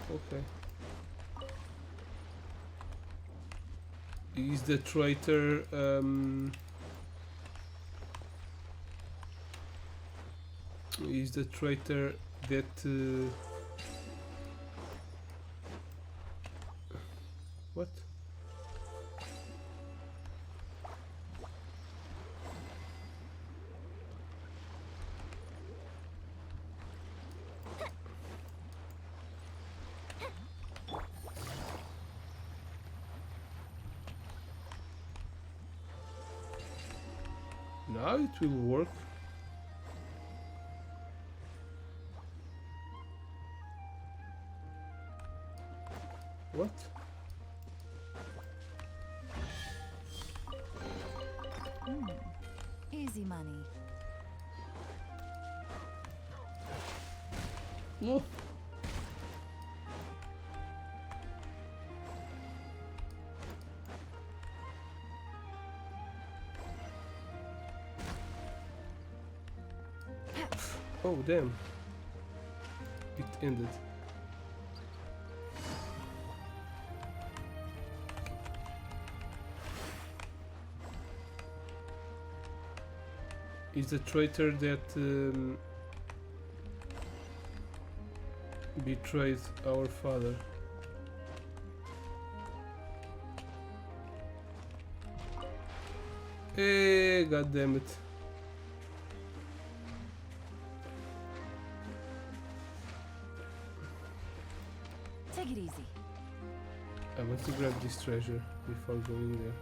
Okay. Is the traitor that what? Now it will work. What? Easy money. No. Oh damn. It ended. Is the traitor that betrayed our father. Hey, god damn it. Take it easy. I want to grab this treasure before going there.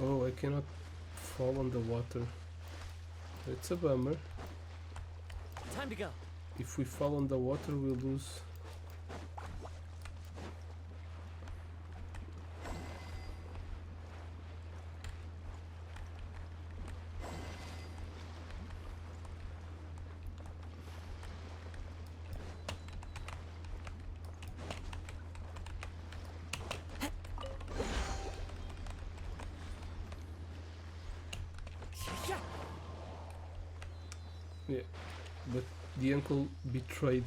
Oh, I cannot fall on the water. It's a bummer. Time to go. If we fall on the water, we'll lose. Yeah, but the uncle betrayed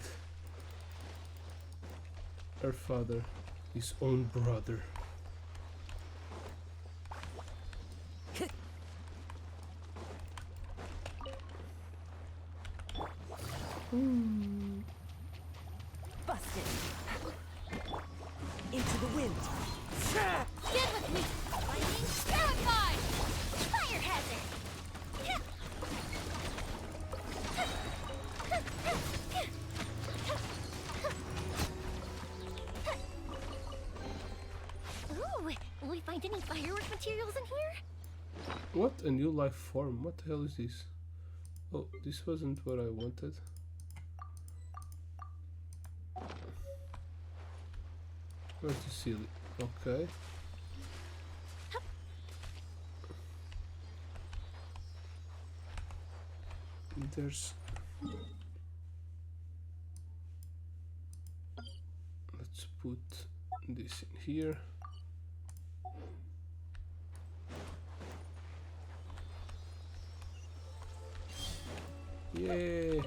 her father, his own brother. Busted. Into the wind. Get with me! Lightning terrified! Fire hazard! Ooh, will we find any firework materials in here? What? A new life form? What the hell is this? Oh, this wasn't what I wanted. Where's the ceiling? Okay. There's... Let's put this in here. Yay!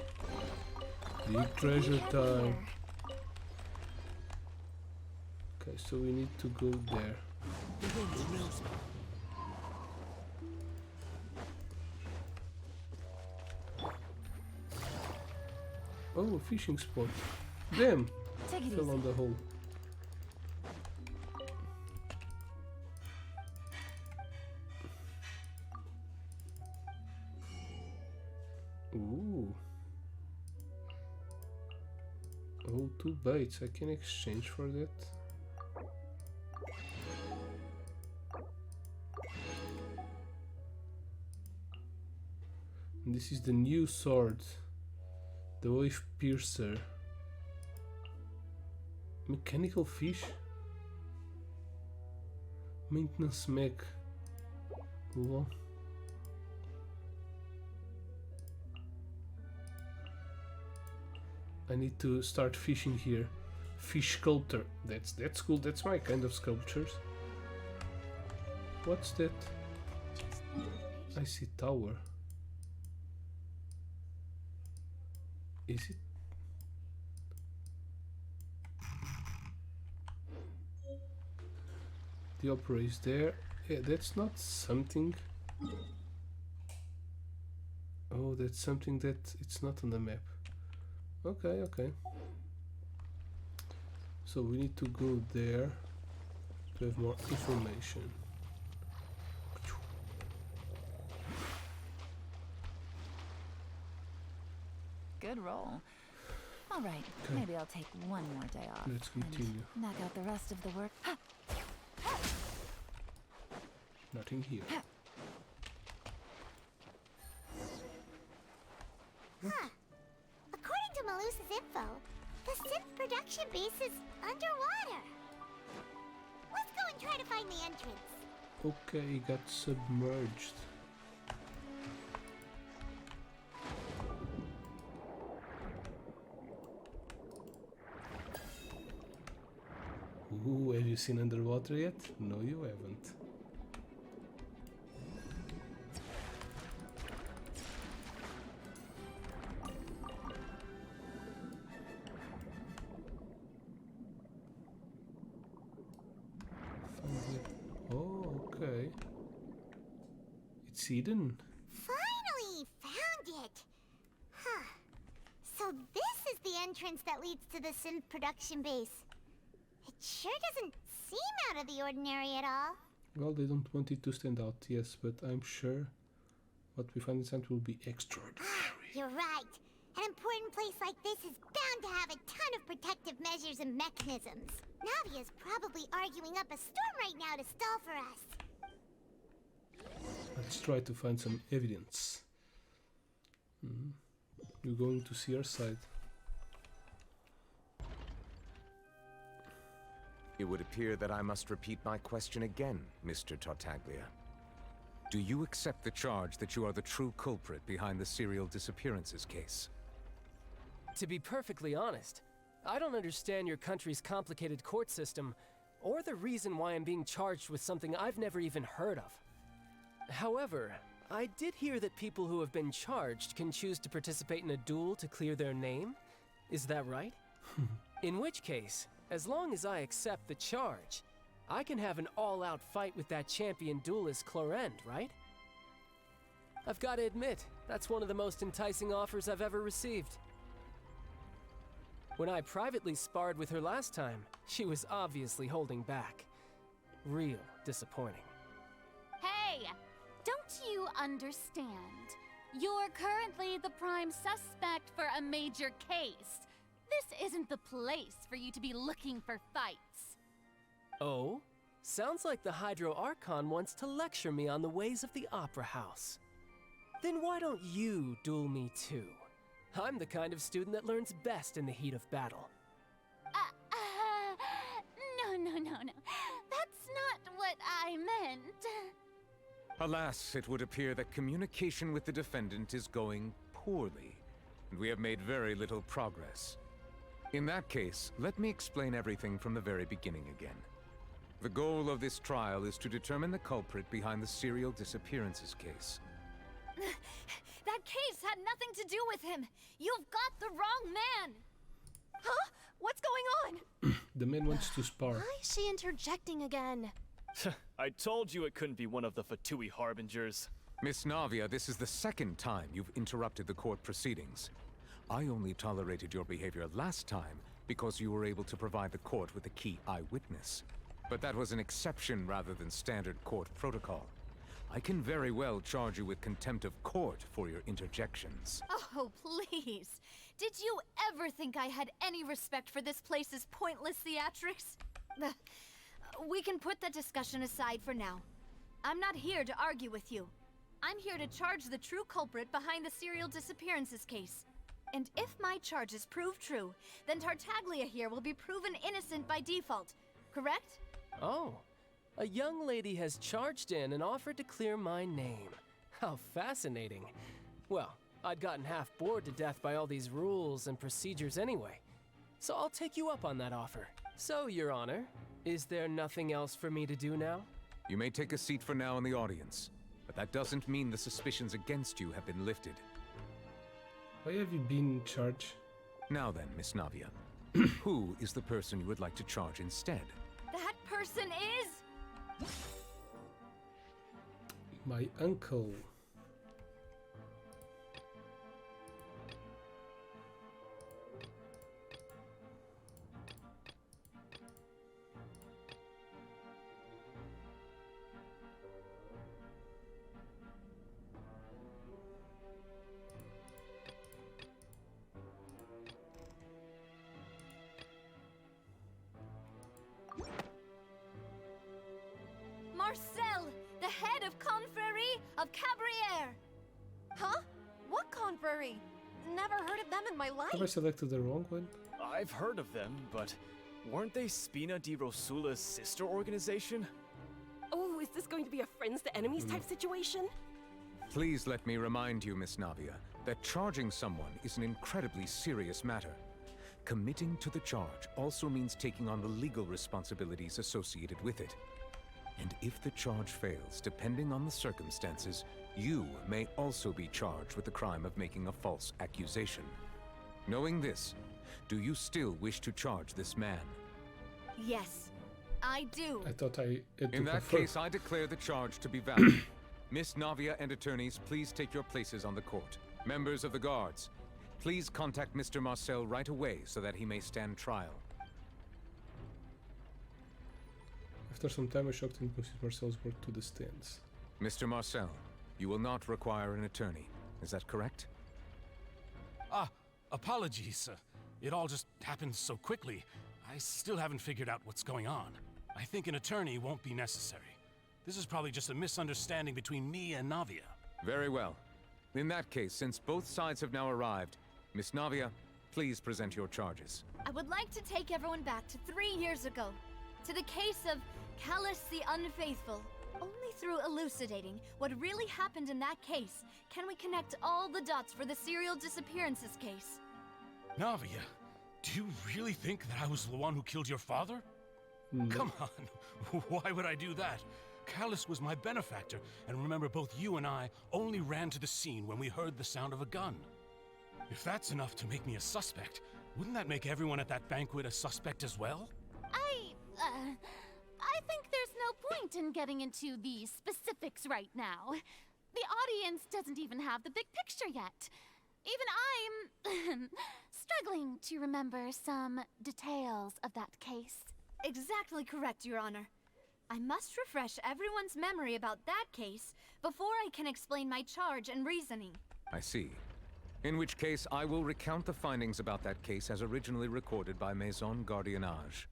Big treasure time. Okay, so we need to go there. Oh, a fishing spot. Damn! Take it Fell easy. on the hole. Ooh. Oh, 2 baits. I can exchange for that. And this is the new sword. The Wave Piercer. Mechanical fish? Maintenance mech. Lol. I need to start fishing here. Fish sculptor. That's cool. That's my kind of sculptures. What's that? I see tower. Is it? The opera is there. Yeah, that's not something. Oh, that's something that it's not on the map. Okay, okay. So we need to go there to have more information. Good roll. All right, Okay. maybe I'll take one more day off. Let's continue. And knock out the rest of the work. Nothing here. Huh. According to Malusa's info, the synth production base is underwater. Let's go and try to find the entrance. Okay, he got submerged. Ooh, have you seen underwater yet? No, you haven't. Oh, okay. It's hidden. Finally found it. Huh. So this is the entrance that leads to the synth production base. It sure doesn't seem out of the ordinary at all. Well, they don't want it to stand out, yes, but I'm sure what we find inside will be extraordinary. You're right. An important place like this is bound to have a ton of protective measures and mechanisms. Navia's probably arguing up a storm right now to stall for us. Let's try to find some evidence. You're going to see our side. It would appear that I must repeat my question again, Mr. Tartaglia. Do you accept the charge that you are the true culprit behind the serial disappearances case? To be perfectly honest, I don't understand your country's complicated court system, or the reason why I'm being charged with something I've never even heard of. However, I did hear that people who have been charged can choose to participate in a duel to clear their name. Is that right? In which case, as long as I accept the charge, I can have an all-out fight with that champion duelist Clorend, right? I've got to admit, that's one of the most enticing offers I've ever received. When I privately sparred with her last time, she was obviously holding back. Real disappointing. Hey! Don't you understand? You're currently the prime suspect for a major case. This isn't the place for you to be looking for fights. Oh? Sounds like the Hydro Archon wants to lecture me on the ways of the Opera House. Then why don't you duel me too? I'm the kind of student that learns best in the heat of battle. No. That's not what I meant. Alas, it would appear that communication with the defendant is going poorly, and we have made very little progress. In that case, let me explain everything from the very beginning again. The goal of this trial is to determine the culprit behind the serial disappearances case. That case had nothing to do with him. You've got the wrong man. Huh? What's going on? The man wants to spar. Why is she interjecting again? I told you it couldn't be one of the Fatui Harbingers. Miss Navia, this is the second time you've interrupted the court proceedings. I only tolerated your behavior last time because you were able to provide the court with a key eyewitness. But that was an exception rather than standard court protocol. I can very well charge you with contempt of court for your interjections. Oh, please. Did you ever think I had any respect for this place's pointless theatrics? We can put that discussion aside for now. I'm not here to argue with you. I'm here to charge the true culprit behind the serial disappearances case. And if my charges prove true, then Tartaglia here will be proven innocent by default, correct? Oh, a young lady has charged in and offered to clear my name. How fascinating. Well, I'd gotten half bored to death by all these rules and procedures anyway. so I'll take you up on that offer. So, Your Honor, is there nothing else for me to do now? You may take a seat for now in the audience, but that doesn't mean the suspicions against you have been lifted. Why have you been in charge? Now then, Miss Navia, who is the person you would like to charge instead? That person is... My uncle. Marcel, the head of Confrérie of Cabrières. Huh? What confrérie? Never heard of them in my life. Have I selected the wrong one? I've heard of them, but weren't they Spina di Rosula's sister organization? Oh, is this going to be a friends to enemies type situation? Please let me remind you, Miss Navia, that charging someone is an incredibly serious matter. Committing to the charge also means taking on the legal responsibilities associated with it. And if the charge fails, depending on the circumstances, you may also be charged with the crime of making a false accusation. Knowing this, do you still wish to charge this man? Yes, I do. I thought I had to In that confirm. case, I declare the charge to be valid. Miss Navia and attorneys, please take your places on the court. Members of the guards, please contact Mr. Marcel right away so that he may stand trial. After some time, I shocked and considered Marcel's work to the stands. Mr. Marcel, you will not require an attorney. Is that correct? Apologies. It all just happened so quickly. I still haven't figured out what's going on. I think an attorney won't be necessary. This is probably just a misunderstanding between me and Navia. Very well. In that case, since both sides have now arrived, Miss Navia, please present your charges. I would like to take everyone back to 3 years ago, to the case of Callus the Unfaithful. Only through elucidating what really happened in that case can we connect all the dots for the serial disappearances case. Navia, do you really think that I was the one who killed your father? Come on, why would I do that? Callus was my benefactor, and remember both you and I only ran to the scene when we heard the sound of a gun. If that's enough to make me a suspect, wouldn't that make everyone at that banquet a suspect as well? I think there's no point in getting into the specifics right now. The audience doesn't even have the big picture yet. Even I'm struggling to remember some details of that case. Exactly correct, Your Honor. I must refresh everyone's memory about that case before I can explain my charge and reasoning. I see. In which case, I will recount the findings about that case as originally recorded by Maison Gardiennage.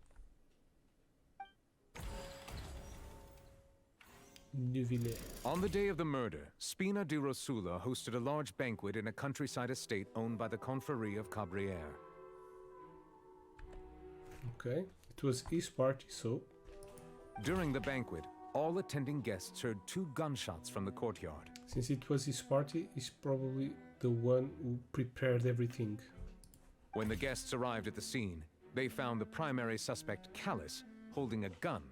On the day of the murder, Spina di Rosula hosted a large banquet in a countryside estate owned by the Confrérie of Cabrières. Okay, it was his party, so... During the banquet, all attending guests heard 2 gunshots from the courtyard. Since it was his party, he's probably the one who prepared everything. When the guests arrived at the scene, they found the primary suspect, Callus, holding a gun,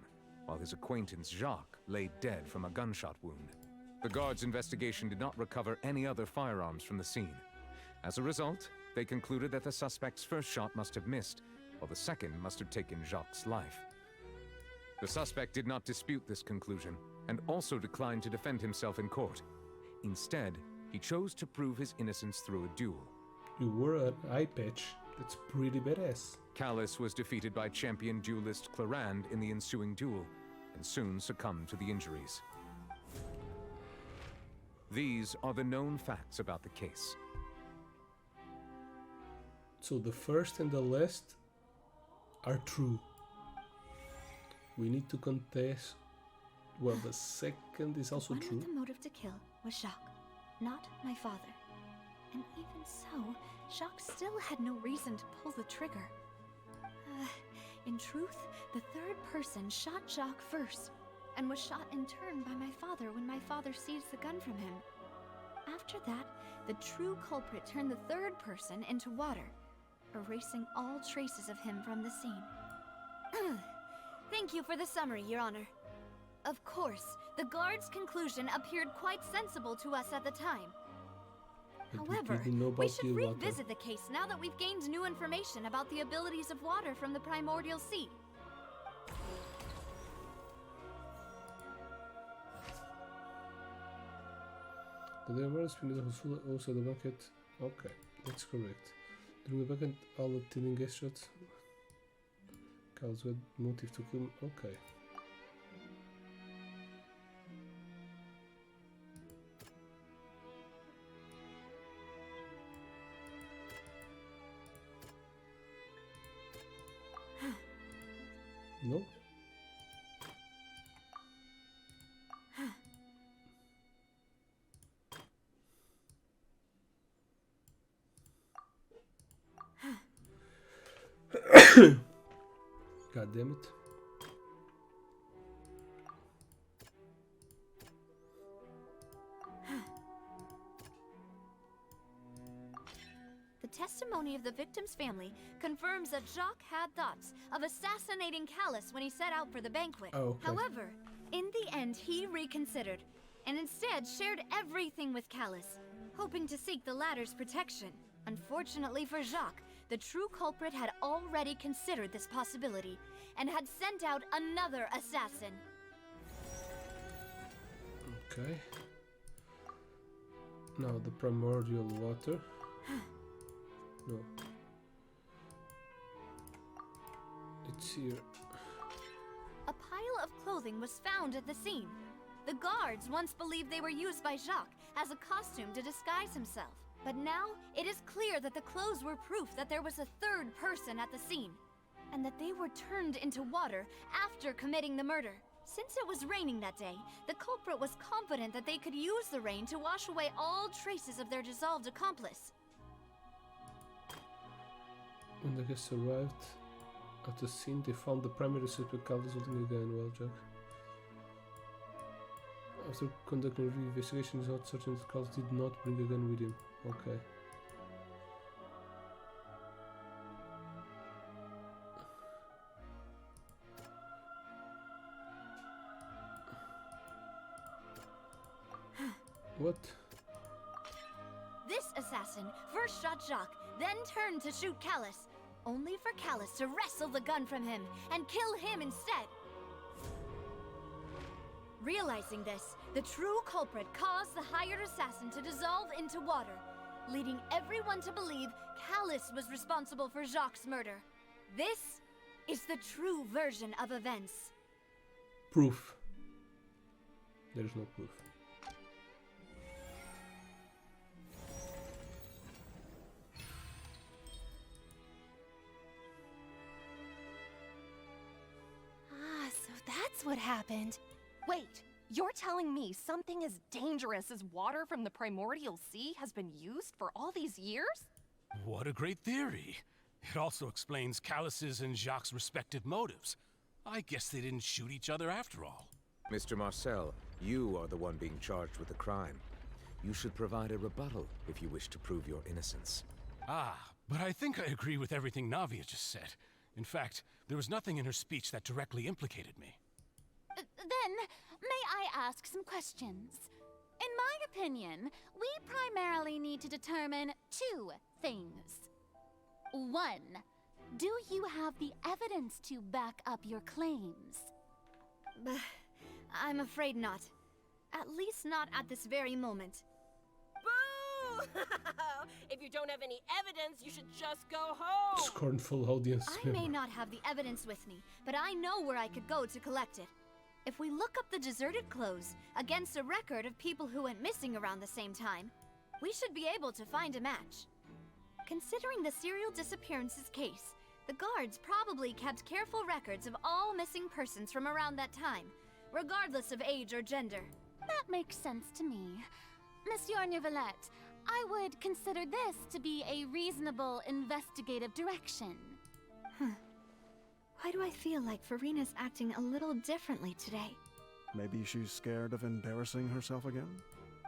while his acquaintance Jacques lay dead from a gunshot wound. The guards' investigation did not recover any other firearms from the scene. As a result, they concluded that the suspect's first shot must have missed, while the second must have taken Jacques' life. The suspect did not dispute this conclusion, and also declined to defend himself in court. Instead, he chose to prove his innocence through a duel. You wore an eye patch. That's pretty badass. Callus was defeated by champion duelist Clarande in the ensuing duel, and soon succumbed to the injuries. These are the known facts about the case. So the first and the last are true. We need to contest... Well, the second is also One true. with the motive to kill was Jacques, not my father. And even so, Jacques still had no reason to pull the trigger. In truth, the third person shot Jacques first, and was shot in turn by my father when my father seized the gun from him. After that, the true culprit turned the third person into water, erasing all traces of him from the scene. Thank you for the summary, Your Honor. Of course, the guard's conclusion appeared quite sensible to us at the time. However, we should revisit the case now that we've gained new information about the abilities of water from the primordial sea. The was also the bucket. Okay, that's correct. During the bucket, all the thinning gas shots. Cause what motive to kill? Okay. No. God damn it. The testimony of the victim's family confirms that Jacques had thoughts of assassinating Callus when he set out for the banquet. Oh, okay. However, in the end, he reconsidered and instead shared everything with Callus, hoping to seek the latter's protection. Unfortunately for Jacques, the true culprit had already considered this possibility and had sent out another assassin. Okay. Now the primordial water. No. It's here. A pile of clothing was found at the scene. The guards once believed they were used by Jacques as a costume to disguise himself. But now, it is clear that the clothes were proof that there was a third person at the scene, and that they were turned into water after committing the murder. Since it was raining that day, the culprit was confident that they could use the rain to wash away all traces of their dissolved accomplice. When the guests arrived at the scene, they found the primary suspect Callus holding a gun. Well, Jack. After conducting a investigation, it's not certain that Callus did not bring a gun with him. Okay. What? This assassin first shot Jacques, then turned to shoot Callus, only for Callus to wrestle the gun from him and kill him instead. Realizing this, the true culprit caused the hired assassin to dissolve into water, leading everyone to believe Callus was responsible for Jacques' murder. This is the true version of events. Proof. There's no proof. Ah, so that's what happened. Wait, you're telling me something as dangerous as water from the primordial sea has been used for all these years? What a great theory. It also explains Callus's and Jacques' respective motives. I guess they didn't shoot each other after all. Mr. Marcel, you are the one being charged with the crime. You should provide a rebuttal if you wish to prove your innocence. Ah, but I think I agree with everything Navia just said. In fact, there was nothing in her speech that directly implicated me. Then, may I ask some questions? In my opinion, we primarily need to determine two things. One, do you have the evidence to back up your claims? I'm afraid not. At least not at this very moment. Boo! If you don't have any evidence, you should just go home! Scornful audience I may not have the evidence with me, but I know where I could go to collect it. If we look up the deserted clothes against a record of people who went missing around the same time, we should be able to find a match. Considering the serial disappearances case, the guards probably kept careful records of all missing persons from around that time, regardless of age or gender. That makes sense to me. Monsieur Neuvillette, I would consider this to be a reasonable investigative direction. Why do I feel like Farina's acting a little differently today? Maybe she's scared of embarrassing herself again?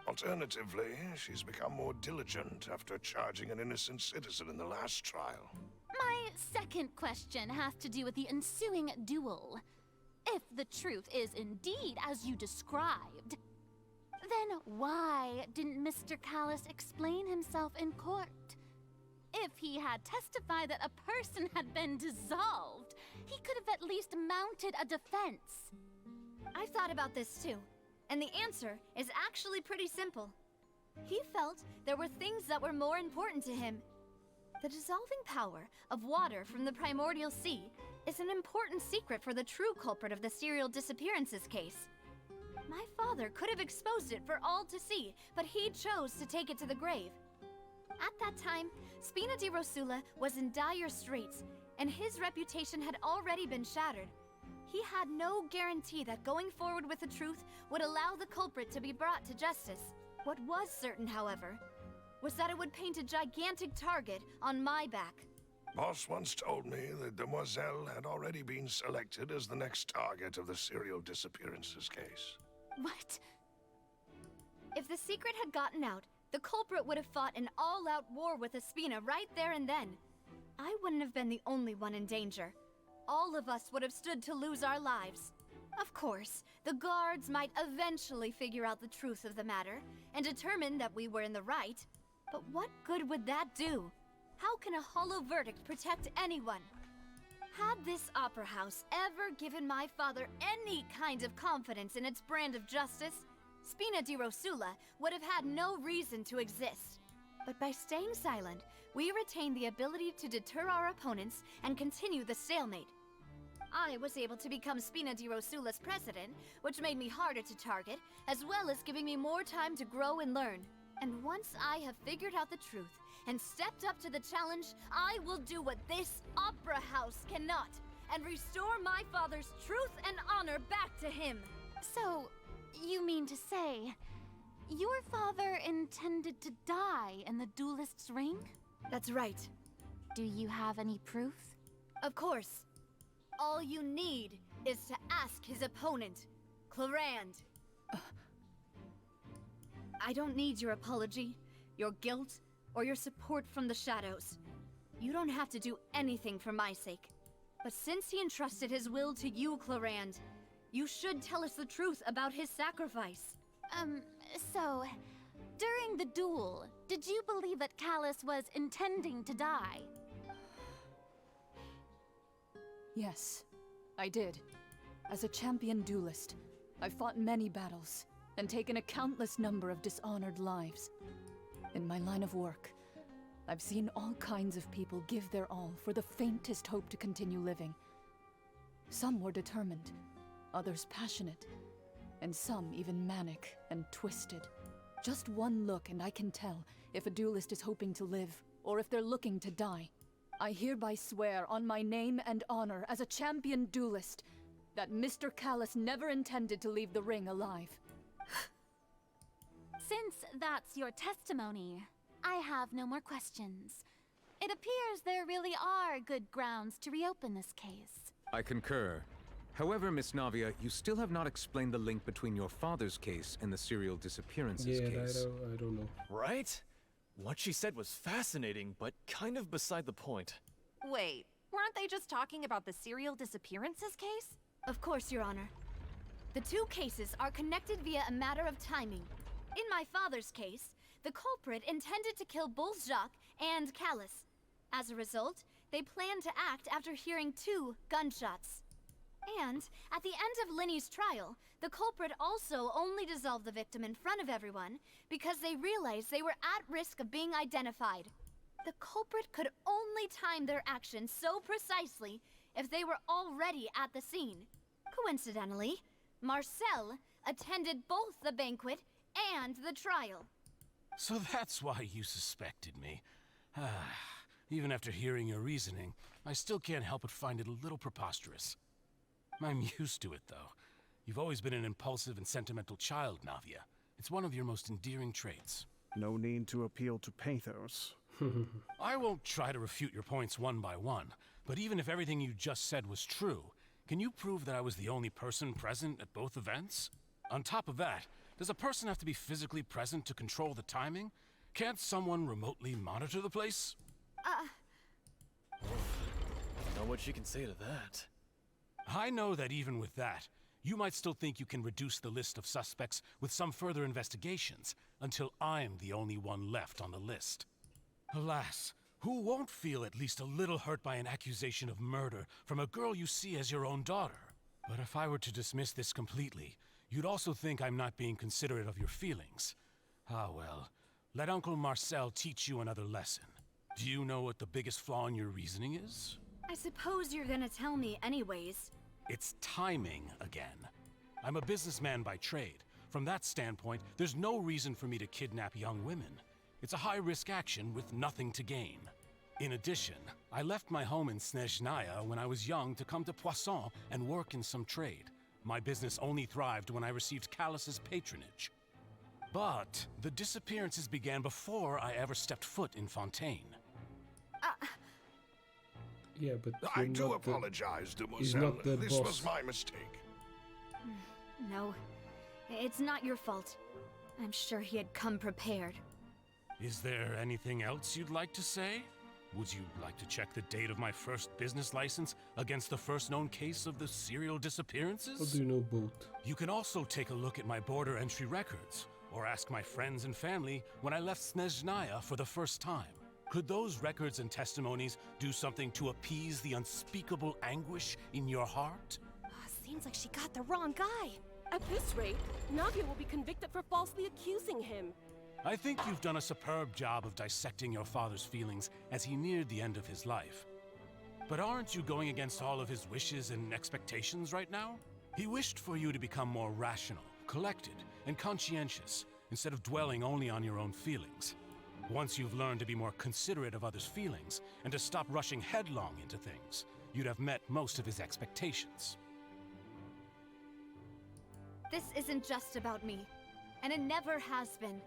Alternatively, she's become more diligent after charging an innocent citizen in the last trial. My second question has to do with the ensuing duel. If the truth is indeed as you described, then why didn't Mr. Callus explain himself in court? If he had testified that a person had been dissolved, he could have at least mounted a defense. I've thought about this too, and the answer is actually pretty simple. He felt there were things that were more important to him. The dissolving power of water from the primordial sea is an important secret for the true culprit of the serial disappearances case. My father could have exposed it for all to see, but he chose to take it to the grave. At that time, Spina di Rosula was in dire straits, and his reputation had already been shattered. He had no guarantee that going forward with the truth would allow the culprit to be brought to justice. What was certain, however, was that it would paint a gigantic target on my back. Boss once told me that Demoiselle had already been selected as the next target of the serial disappearances case. What? If the secret had gotten out, the culprit would have fought an all-out war with Espina right there and then. I wouldn't have been the only one in danger. All of us would have stood to lose our lives. Of course, the guards might eventually figure out the truth of the matter and determine that we were in the right. But what good would that do? How can a hollow verdict protect anyone? Had this opera house ever given my father any kind of confidence in its brand of justice, Spina di Rosula would have had no reason to exist. But by staying silent, we retain the ability to deter our opponents and continue the stalemate. I was able to become Spina di Rosula's president, which made me harder to target, as well as giving me more time to grow and learn. And once I have figured out the truth and stepped up to the challenge, I will do what this opera house cannot, and restore my father's truth and honor back to him. So, you mean to say, your father intended to die in the duelist's ring? That's right. Do you have any proof? Of course. All you need is to ask his opponent, Clarand. I don't need your apology, your guilt, or your support from the shadows. You don't have to do anything for my sake. But since he entrusted his will to you, Clarand, you should tell us the truth about his sacrifice. So, during the duel, did you believe that Callus was intending to die? Yes, I did. As a champion duelist, I've fought many battles and taken a countless number of dishonored lives. In my line of work, I've seen all kinds of people give their all for the faintest hope to continue living. Some were determined, others passionate, and some even manic and twisted. Just one look and I can tell if a duelist is hoping to live or if they're looking to die. I hereby swear on my name and honor as a champion duelist that Mr. Callus never intended to leave the ring alive. Since that's your testimony, I have no more questions. It appears there really are good grounds to reopen this case. I concur. However, Miss Navia, you still have not explained the link between your father's case and the serial disappearances case. I don't know. Right? What she said was fascinating, but kind of beside the point. Wait, weren't they just talking about the serial disappearances case? Of course, Your Honor. The two cases are connected via a matter of timing. In my father's case, the culprit intended to kill both Jacques and Callus. As a result, they planned to act after hearing 2 gunshots. And, at the end of Linny's trial, the culprit also only dissolved the victim in front of everyone because they realized they were at risk of being identified. The culprit could only time their actions so precisely if they were already at the scene. Coincidentally, Marcel attended both the banquet and the trial. So that's why you suspected me. Even after hearing your reasoning, I still can't help but find it a little preposterous. I'm used to it, though. You've always been an impulsive and sentimental child, Navia. It's one of your most endearing traits. No need to appeal to pathos. I won't try to refute your points one by one, but even if everything you just said was true, can you prove that I was the only person present at both events? On top of that, Does a person have to be physically present to control the timing? Can't someone remotely monitor the place? Know what she can say to that. I know that even with that, you might still think you can reduce the list of suspects with some further investigations, until I'm the only one left on the list. Alas, who won't feel at least a little hurt by an accusation of murder from a girl you see as your own daughter? But if I were to dismiss this completely, you'd also think I'm not being considerate of your feelings. Ah well, let Uncle Marcel teach you another lesson. Do you know what the biggest flaw in your reasoning is? I suppose you're gonna tell me anyways. It's timing again. I'm a businessman by trade. From that standpoint, there's no reason for me to kidnap young women. It's a high-risk action with nothing to gain. In addition, I left my home in Snezhnaya when I was young to come to Poisson and work in some trade. My business only thrived when I received Callus's patronage. But the disappearances began before I ever stepped foot in Fontaine. Yeah, but I you're do not apologize, he's Demoiselle. not the This boss. was my mistake. No, it's not your fault. I'm sure he had come prepared. Is there anything else you'd like to say? Would you like to check the date of my first business license against the first known case of the serial disappearances? How do you know both? You can also take a look at my border entry records, or ask my friends and family when I left Snezhnaya for the first time. Could those records and testimonies do something to appease the unspeakable anguish in your heart? Seems like she got the wrong guy. At this rate, Navia will be convicted for falsely accusing him. I think you've done a superb job of dissecting your father's feelings as he neared the end of his life. But aren't you going against all of his wishes and expectations right now? He wished for you to become more rational, collected, and conscientious, instead of dwelling only on your own feelings. Once you've learned to be more considerate of others' feelings, and to stop rushing headlong into things, you'd have met most of his expectations. This isn't just about me, and it never has been.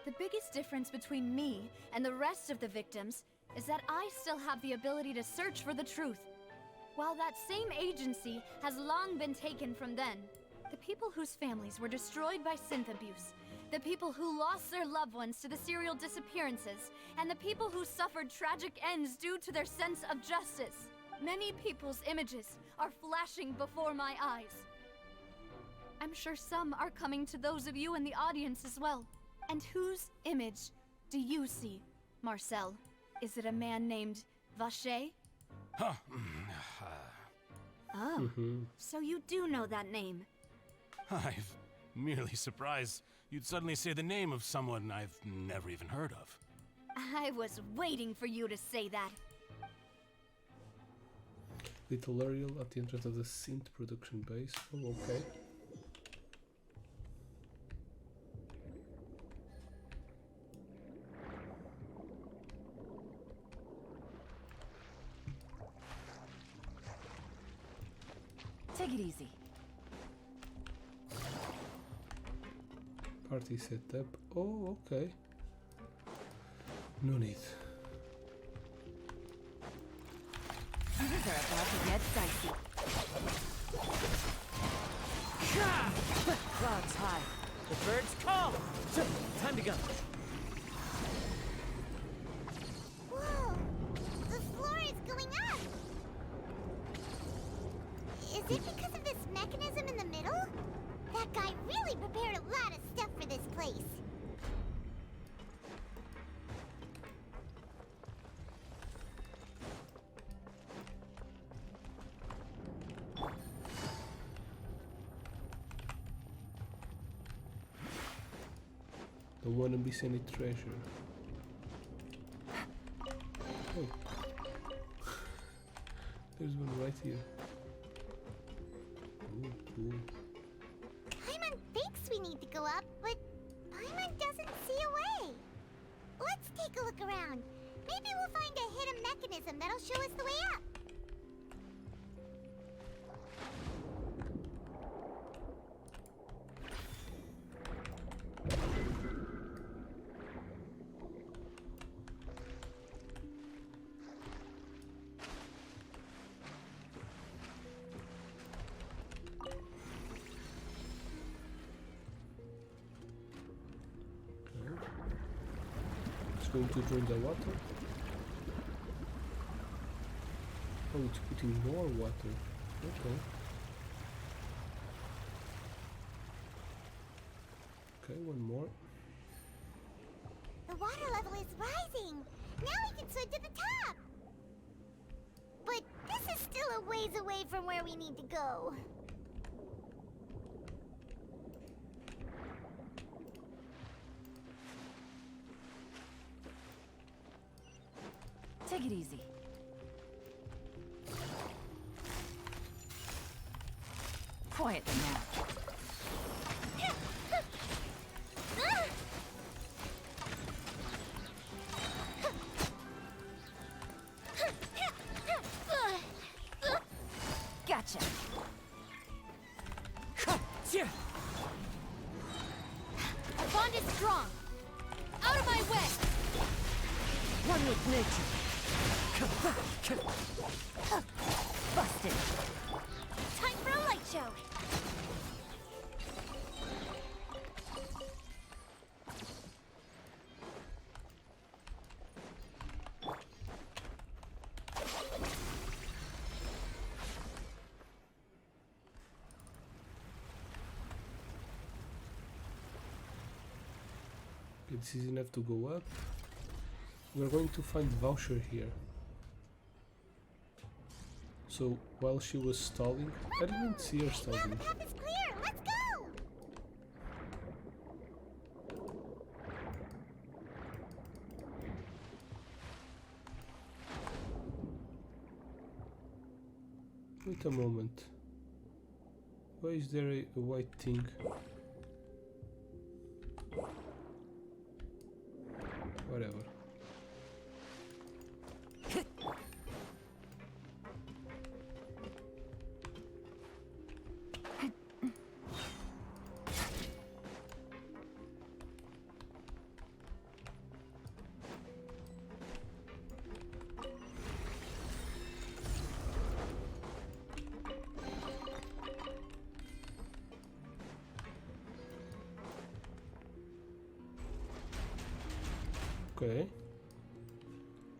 The biggest difference between me and the rest of the victims is that I still have the ability to search for the truth. While that same agency has long been taken from them, the people whose families were destroyed by synth abuse, the people who lost their loved ones to the serial disappearances, and the people who suffered tragic ends due to their sense of justice. Many people's images are flashing before my eyes. I'm sure some are coming to those of you in the audience as well. And whose image do you see, Marcel? Is it a man named Vacher? Huh. Oh, so you do know that name. I'm merely surprised you'd suddenly say the name of someone I've never even heard of. I was waiting for you to say that. Little Ariel at the entrance of the synth production base. Oh, okay. Take it easy. Party setup. Oh, okay. No need. Things are about to get dicey. Clouds high. The birds call. Time to go. Whoa! The floor is going up! Is it because of this mechanism in the middle? That guy really prepared a lot of stuff for this place. Don't wanna miss any treasure. Oh. There's one right here. Ooh, cool. Paimon thinks we need to go up, but Paimon doesn't see a way. Let's take a look around. Maybe we'll find a hidden mechanism that'll show us the way up. going to drink the water. Oh, it's putting more water. Okay. Okay, one more. The water level is rising. Now we can swim to the top. But this is still a ways away from where we need to go. Take it easy. Quiet them now. Gotcha. Our bond is strong. Out of my way. One with nature. Busted. Time for a light show. Okay, this is enough to go up. We're going to find voucher here. So while she was stalling, I didn't see her Now stalling. the path is clear. Let's go. Wait a moment. Why is there a white thing? Whatever. Okay.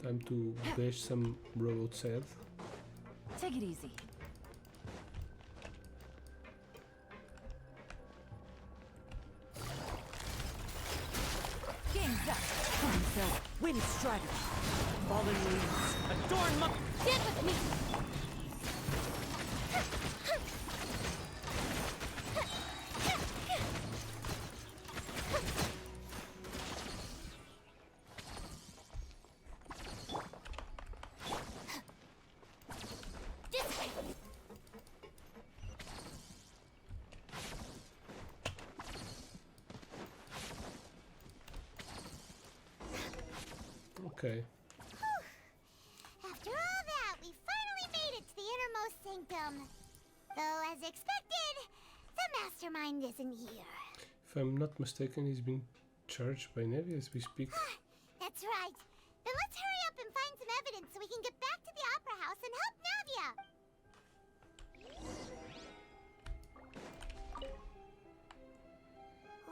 Time to bash some robot's head. Take it easy. Game's up. Come so. Wind strider. Fallen leaves. Adorn monk. Stand with me. Okay. After all that, we finally made it to the innermost sanctum. Though, as expected, the mastermind isn't here. If I'm not mistaken, he's being charged by Nevi as we speak. That's right. Then let's hurry up and find some evidence so we can get back to the Opera House and help Navia.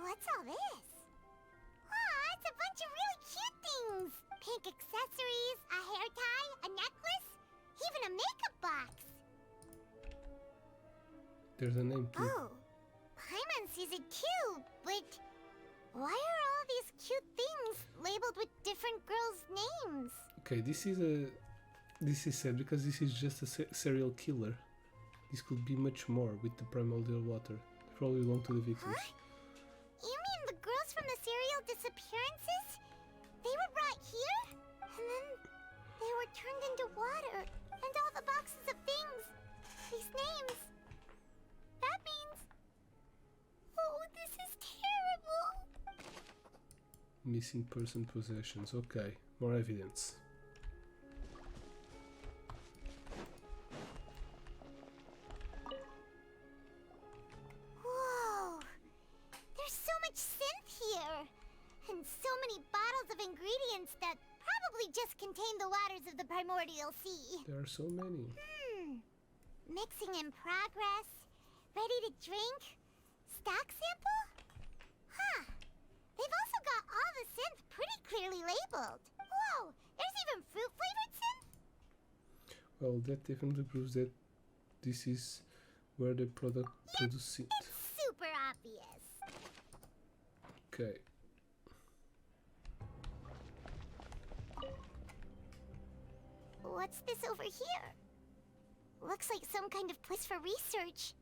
What's all this? Aw, it's a bunch of really cute things. Pink accessories, a hair tie, a necklace, even a makeup box. There's a name too. Oh, Paimon sees it too, but why are all these cute things labeled with different girls' names? Okay, this is sad because this is just a serial killer. This could be much more with the primordial water. They probably belong to the victims. Huh? You mean the girls from the serial disappearances? They were brought here, and then they were turned into water, and all the boxes of things, these names. That means... Oh, this is terrible! Missing person possessions. Okay, more evidence. Whoa! There's so much synth here! And so many bottles of ingredients that probably just contain the waters of the primordial sea. There are so many. Mixing in progress. Ready to drink? Stock sample? Huh. They've also got all the synth pretty clearly labeled. Whoa, there's even fruit-flavored synth? Well, that definitely proves that this is where the product produces it. It's super obvious. Okay. What's this over here? Looks like some kind of place for research.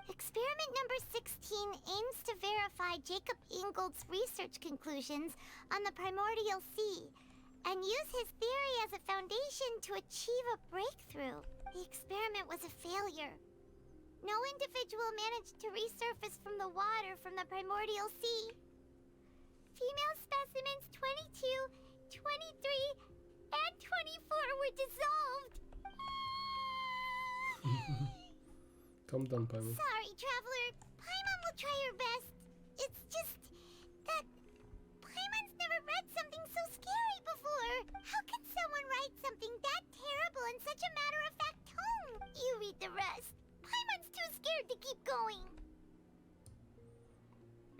Experiment number 16 aims to verify Jacob Ingold's research conclusions on the primordial sea and use his theory as a foundation to achieve a breakthrough. The experiment was a failure. No individual managed to resurface from the water from the primordial sea. Female specimens 22, 23, and 24 were dissolved. Calm down, Paimon. Sorry, Traveler. Paimon will try her best. It's just that Paimon's never read something so scary before. How can someone write something that terrible in such a matter-of-fact tone? You read the rest. Paimon's too scared to keep going.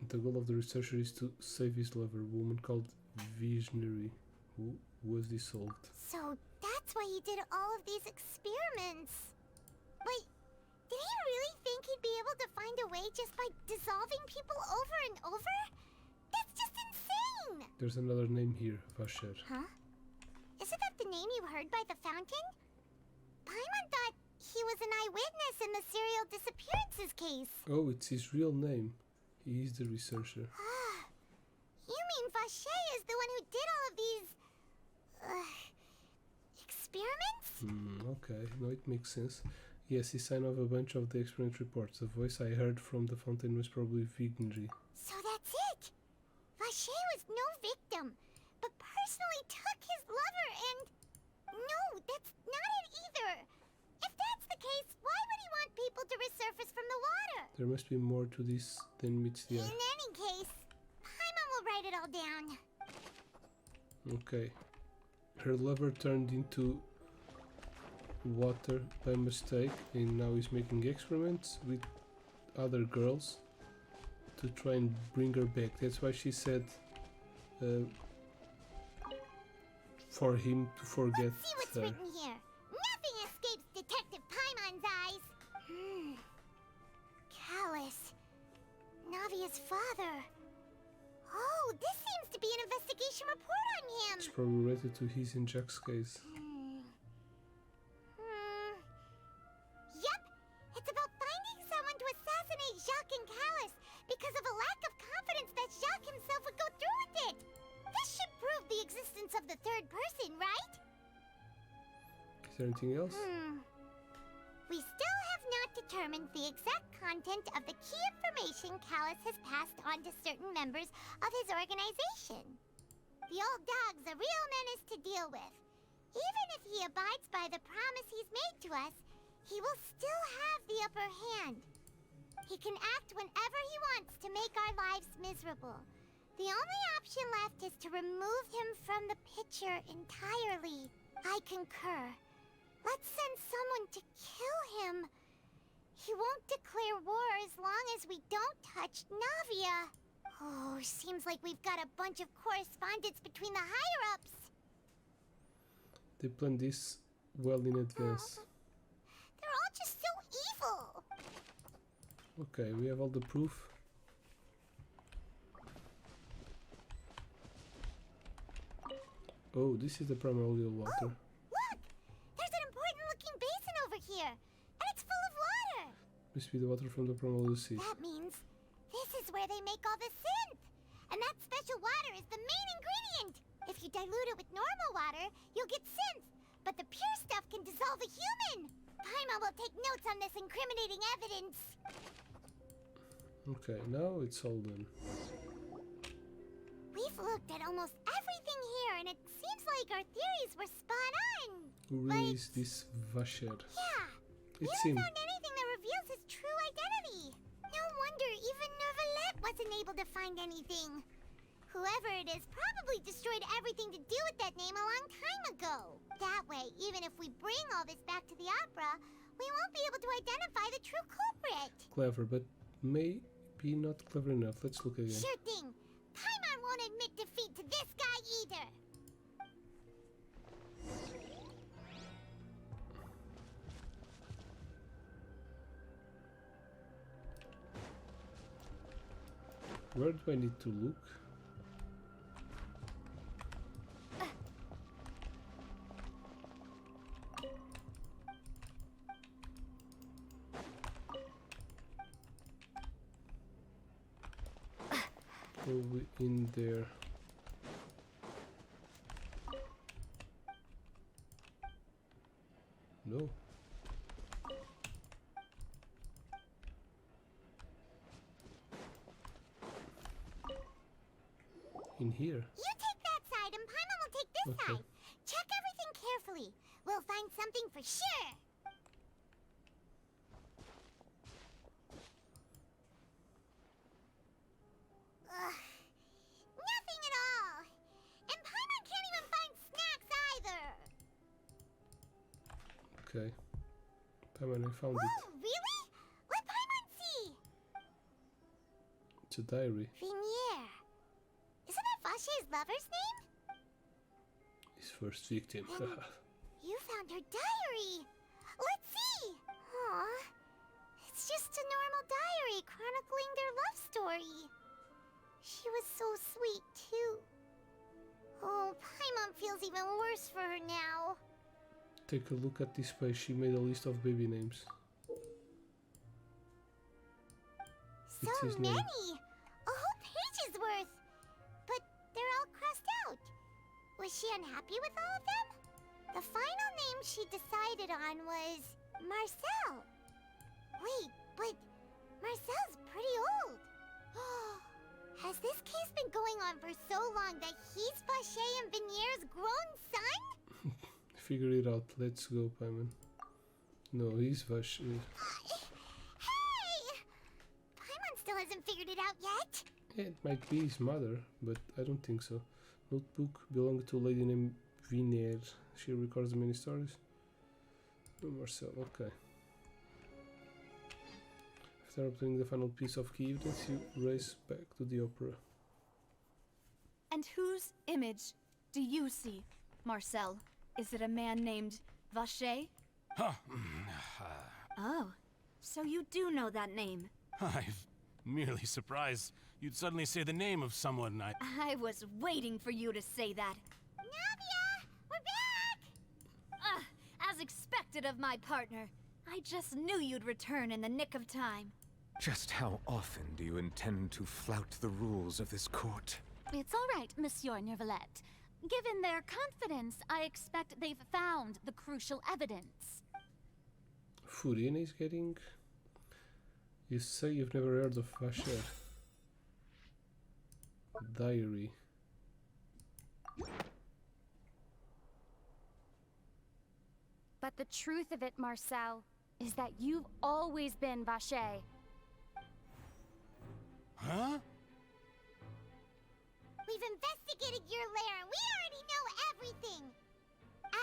The goal of the researcher is to save his lover, a woman called Visionary, who was dissolved. So that's why he did all of these experiments. Wait, did he really think he'd be able to find a way just by dissolving people over and over? That's just insane! There's another name here, Vasher. Huh? Isn't that the name you heard by the fountain? Paimon thought he was an eyewitness in the serial disappearances case. Oh, it's his real name. He is the researcher. You mean Vache is the one who did all of these... experiments? Okay, no, it makes sense. Yes, he signed off a bunch of the experiment reports. The voice I heard from the fountain was probably Vignry. So that's it! Vache was no victim, but personally took his lover and... No, that's not it either! If that's the case, why would he want people to resurface from the water? There must be more to this than meets the eye. In any case, Paimon will write it all down. Okay. Her lover turned into water by mistake and now is making experiments with other girls to try and bring her back. That's why she said for him to forget Let's see what's her. written here. Nothing escapes Detective Paimon's eyes. Callus. Navia's father. Oh, this seems to be an investigation report on him. It's probably related to his and Jack's case. Yep, it's about finding someone to assassinate Jacques and Callus because of a lack of confidence that Jacques himself would go through with it. This should prove the existence of the third person, right? Is there anything else? We still have not determined the exact content of the key information Callus has passed on to certain members of his organization. The old dog's a real menace to deal with. Even if he abides by the promise he's made to us, he will still have the upper hand. He can act whenever he wants to make our lives miserable. The only option left is to remove him from the picture entirely. I concur. Let's send someone to kill him. He won't declare war as long as we don't touch Navia. Oh, seems like we've got a bunch of correspondence between the higher-ups. They planned this well in advance. They're all just so evil. Okay, we have all the proof. Oh, this is the primordial water. Look! There's an important-looking basin over here, and it's full of water. Must be the water from the primordial sea. That means this is where they make all the synth. And that special water is the main ingredient. If you dilute it with normal water, you'll get synth. But the pure stuff can dissolve a human. Paimon will take notes on this incriminating evidence. Okay, now it's all done. We've looked at almost everything here, and it seems like our theories were spot on. Who really is this Vasher? Yeah. It's You him. found anything that reveals his true identity. No wonder even Nervalette wasn't able to find anything. Whoever it is probably destroyed everything to do with that name a long time ago. That way, even if we bring all this back to the opera, we won't be able to identify the true culprit. Clever, but maybe not clever enough. Let's look again. Sure thing. Paimon won't admit defeat to this guy either. Where do I need to look? Probably in there. No. In here. You take that side and Paimon will take this side. Check everything carefully. We'll find something for sure. Ugh. Nothing at all. And Paimon can't even find snacks either. Okay. Paimon, I found Oh, really? Let Paimon see. it. It's a diary. Vinier. Isn't that Vache's lover's name? His first victim. You found her diary. Let's see. Aw. It's just a normal diary chronicling their love story. She was so sweet, too. Oh, Paimon feels even worse for her now. Take a look at this page. She made a list of baby names. So It's his many. name. A whole page's worth. But they're all crossed out. Was she unhappy with all of them? The final name she decided on was Marcel. Wait, but Marcel's pretty old. Has this case been going on for so long that he's Vache and Vinier's grown son? Figure it out. Let's go, Paimon. No, he's Vache. Hey! Paimon still hasn't figured it out yet. Yeah, it might be his mother, but I don't think so. Notebook belonging to a lady named Vinier. She records many stories. Oh, Marcel, okay. After obtaining the final piece of key evidence, you race back to the opera. And whose image do you see, Marcel? Is it a man named Vache? Oh, so you do know that name. I'm merely surprised you'd suddenly say the name of someone I was waiting for you to say that. Navia! We're back! As expected of my partner. I just knew you'd return in the nick of time. Just how often do you intend to flout the rules of this court? It's all right, Monsieur Nervalette. Given their confidence, I expect they've found the crucial evidence. Furina is getting... You say you've never heard of Vache. Diary. But the truth of it, Marcel, is that you've always been Vache. Huh? We've investigated your lair and we already know everything.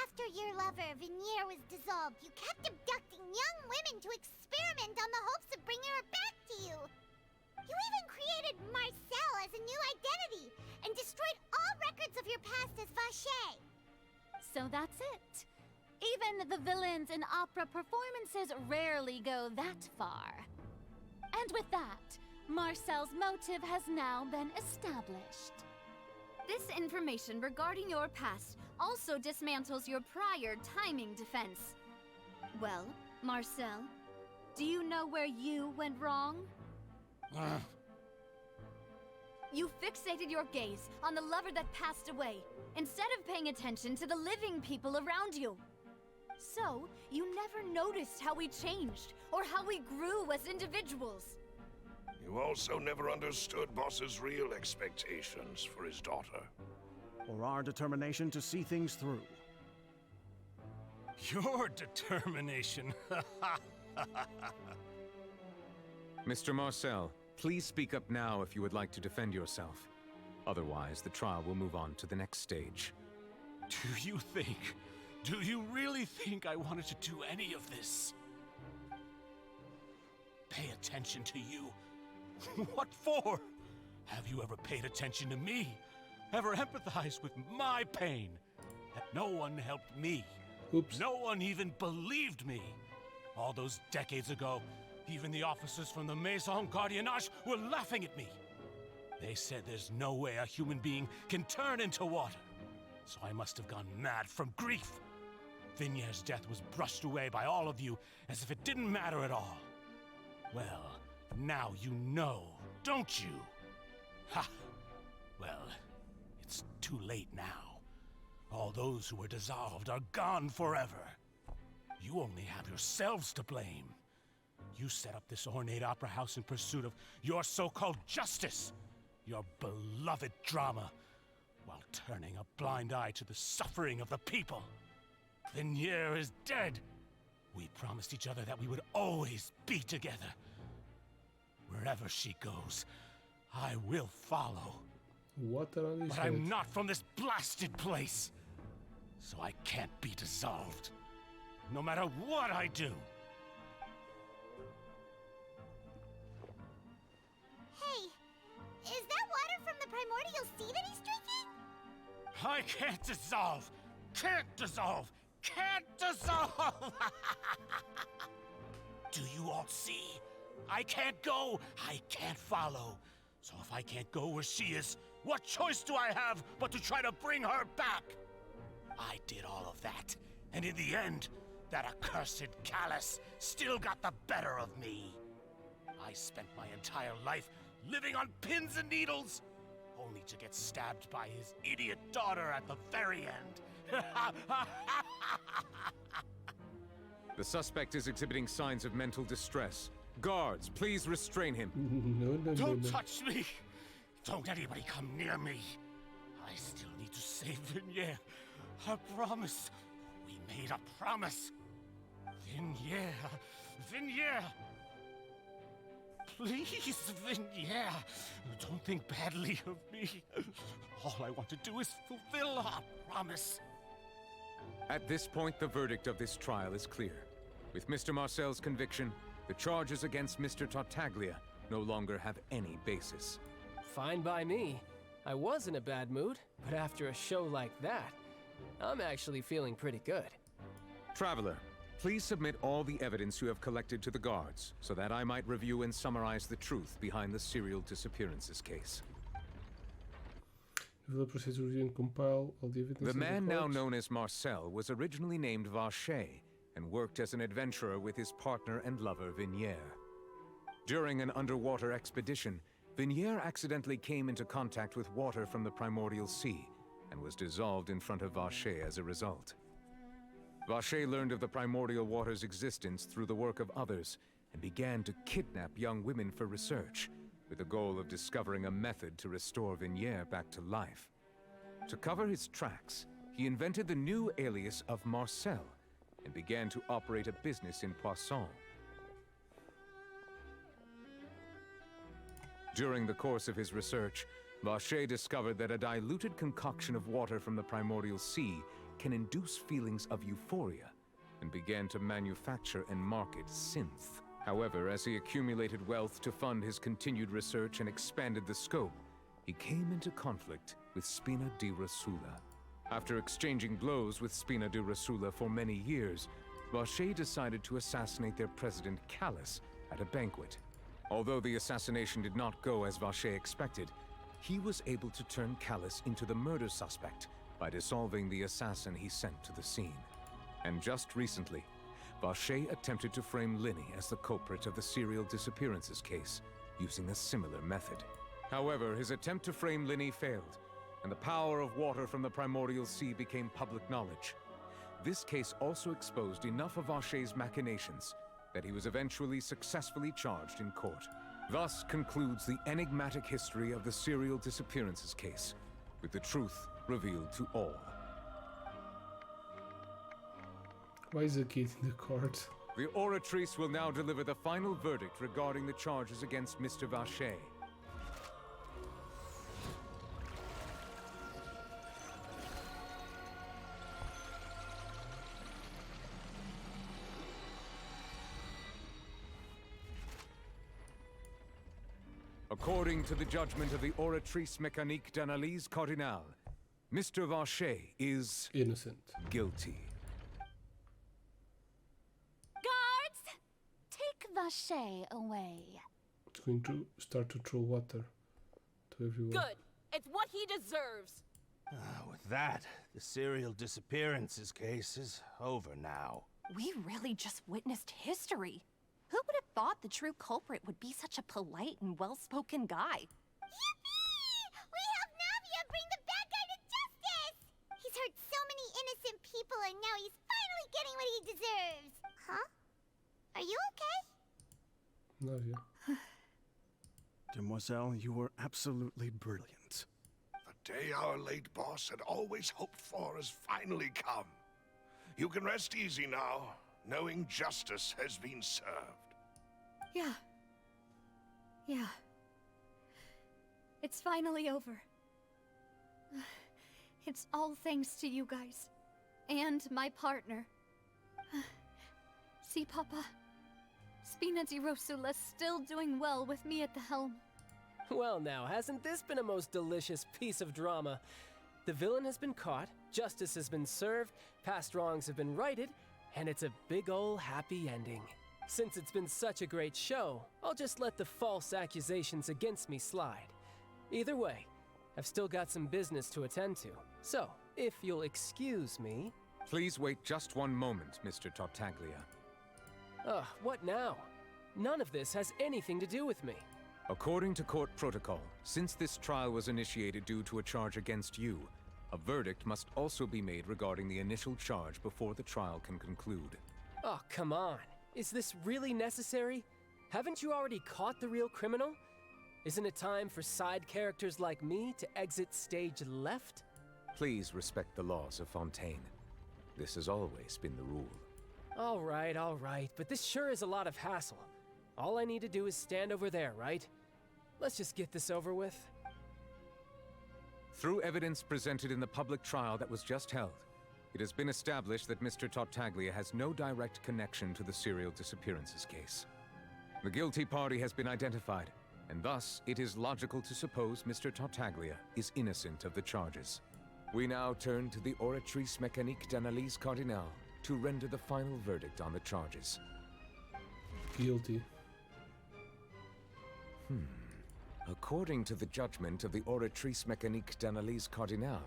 After your lover, Vinier, was dissolved, you kept abducting young women to experiment on the hopes of bringing her back to you. You even created Marcel as a new identity and destroyed all records of your past as Vache. So that's it. Even the villains in opera performances rarely go that far. And with that, Marcel's motive has now been established. This information regarding your past also dismantles your prior timing defense. Well, Marcel, do you know where you went wrong? You fixated your gaze on the lover that passed away, instead of paying attention to the living people around you. So, you never noticed how we changed, or how we grew as individuals. You also never understood Boss's real expectations for his daughter. Or our determination to see things through. Your determination. Mr. Marcel, please speak up now if you would like to defend yourself. Otherwise, the trial will move on to the next stage. Do you really think I wanted to do any of this? Pay attention to you. What for? Have you ever paid attention to me? Ever empathized with my pain? That no one helped me. Oops. No one even believed me. All those decades ago, even the officers from the Maison Gardiennage were laughing at me. They said there's no way a human being can turn into water. So I must have gone mad from grief. Vignier's death was brushed away by all of you as if it didn't matter at all. Well, now you know, don't you? Ha! Well, it's too late now. All those who were dissolved are gone forever. You only have yourselves to blame. You set up this ornate opera house in pursuit of your so-called justice, your beloved drama, while turning a blind eye to the suffering of the people. Vignier is dead. We promised each other that we would always be together. Wherever she goes, I will follow. Water on his But head. I'm not from this blasted place, so I can't be dissolved, no matter what I do. Hey, is that water from the primordial sea that he's drinking? I can't dissolve! Can't dissolve! Can't dissolve! Do you all see? I can't go! I can't follow! So if I can't go where she is, what choice do I have but to try to bring her back? I did all of that, and in the end, that accursed Callus still got the better of me. I spent my entire life living on pins and needles, only to get stabbed by his idiot daughter at the very end. The suspect is exhibiting signs of mental distress. Guards, please restrain him. Don't touch me! Don't anybody come near me! I still need to save Vignier. I promise. We made a promise. Vignier. Vignier! Please, Vignier. Don't think badly of me. All I want to do is fulfill our promise. At this point, the verdict of this trial is clear. With Mr. Marcel's conviction, the charges against Mr. Tartaglia no longer have any basis. Fine by me. I was in a bad mood, but after a show like that, I'm actually feeling pretty good. Traveler, please submit all the evidence you have collected to the guards, so that I might review and summarize the truth behind the serial disappearances case. The procedure and compile all the evidence. The man now court. known as Marcel was originally named Vacher and worked as an adventurer with his partner and lover Vignier. During an underwater expedition, Vignier accidentally came into contact with water from the primordial sea and was dissolved in front of Vacher as a result. Vacher learned of the primordial water's existence through the work of others and began to kidnap young women for research, with the goal of discovering a method to restore Vignier back to life. To cover his tracks, he invented the new alias of Marcel and began to operate a business in Poisson. During the course of his research, Vacher discovered that a diluted concoction of water from the primordial sea can induce feelings of euphoria, and began to manufacture and market synth. However, as he accumulated wealth to fund his continued research and expanded the scope, he came into conflict with Spina di Rosula. After exchanging blows with Spina di Rosula for many years, Vacher decided to assassinate their president Callus at a banquet. Although the assassination did not go as Vacher expected, he was able to turn Callus into the murder suspect by dissolving the assassin he sent to the scene. And just recently, Vacher attempted to frame Linny as the culprit of the serial disappearances case, using a similar method. However, his attempt to frame Linny failed, and the power of water from the primordial sea became public knowledge. This case also exposed enough of Vacher's machinations that he was eventually successfully charged in court. Thus concludes the enigmatic history of the serial disappearances case, with the truth revealed to all. Why is the kid in the court? The oratrice will now deliver the final verdict regarding the charges against Mr. Vacher. According to the judgment of the Oratrice Mécanique d'Analyse Cardinale, Mr. Vacher is... innocent. Guilty. Guards! Take Vacher away. It's going to start to throw water to everyone. Good. It's what he deserves. With that, the serial disappearances case is over now. We really just witnessed history. Who would have thought the true culprit would be such a polite and well-spoken guy? Yippee! We helped Navia bring the bad guy to justice! He's hurt so many innocent people and now he's finally getting what he deserves. Huh? Are you okay? Navia. Demoiselle, you were absolutely brilliant. The day our late boss had always hoped for has finally come. You can rest easy now, knowing justice has been served. Yeah. Yeah. It's finally over. It's all thanks to you guys. And my partner. See, Papa? Spina di Rosula's still doing well with me at the helm. Well now, hasn't this been a most delicious piece of drama? The villain has been caught, justice has been served, past wrongs have been righted, and it's a big ol' happy ending. Since it's been such a great show, I'll just let the false accusations against me slide. Either way, I've still got some business to attend to. So, if you'll excuse me... Please wait just one moment, Mr. Tartaglia. Ugh, what now? None of this has anything to do with me. According to court protocol, since this trial was initiated due to a charge against you, a verdict must also be made regarding the initial charge before the trial can conclude. Oh, come on. Is this really necessary? Haven't you already caught the real criminal? Isn't it time for side characters like me to exit stage left? Please respect the laws of Fontaine. This has always been the rule. All right, but this sure is a lot of hassle. All I need to do is stand over there, right? Let's just get this over with. Through evidence presented in the public trial that was just held, it has been established that Mr. Tartaglia has no direct connection to the serial disappearances case. The guilty party has been identified, and thus it is logical to suppose Mr. Tartaglia is innocent of the charges. We now turn to the Oratrice Mécanique d'Analyse Cardinale to render the final verdict on the charges. Guilty. According to the judgment of the Oratrice Mécanique d'Analyse Cardinale,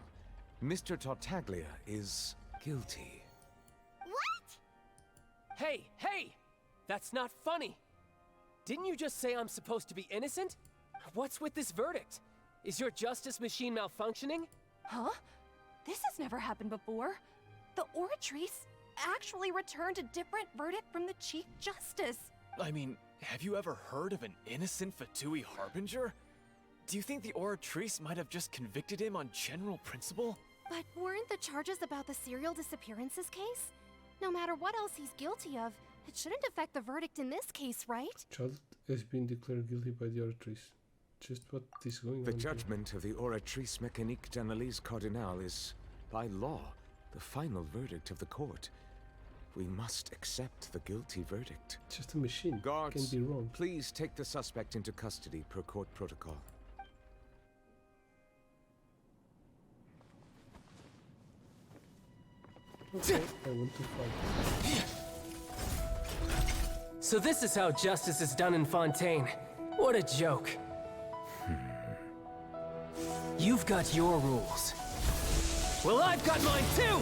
Mr. Tartaglia is guilty. What? Hey! That's not funny! Didn't you just say I'm supposed to be innocent? What's with this verdict? Is your justice machine malfunctioning? Huh? This has never happened before. The Oratrice actually returned a different verdict from the Chief Justice. I mean, have you ever heard of an innocent Fatui Harbinger? Do you think the Oratrice might have just convicted him on general principle? But weren't the charges about the serial disappearances case? No matter what else he's guilty of, it shouldn't affect the verdict in this case, right? Child has been declared guilty by the Oratrice. Just what is going on The here? judgment of the Oratrice Mécanique d'Analyse Cardinale is, by law, the final verdict of the court. We must accept the guilty verdict. Just a machine. Guards, Can be wrong. please take the suspect into custody per court protocol. Okay, I want to fight. So this is how justice is done in Fontaine. What a joke. You've got your rules. Well, I've got mine too!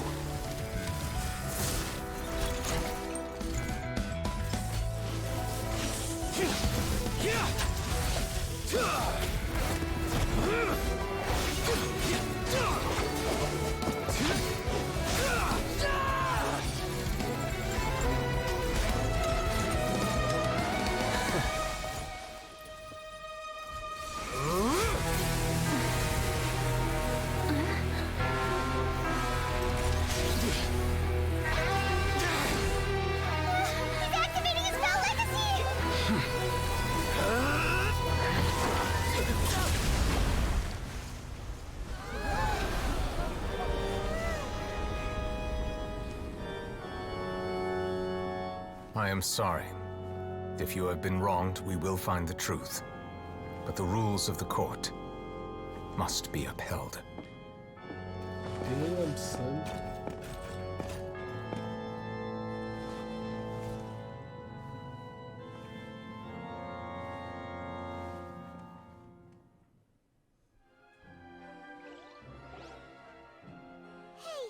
He's activating his spell legacy! I am sorry. If you have been wronged, we will find the truth. but the rules of the court must be upheld. Damn, son. Hey,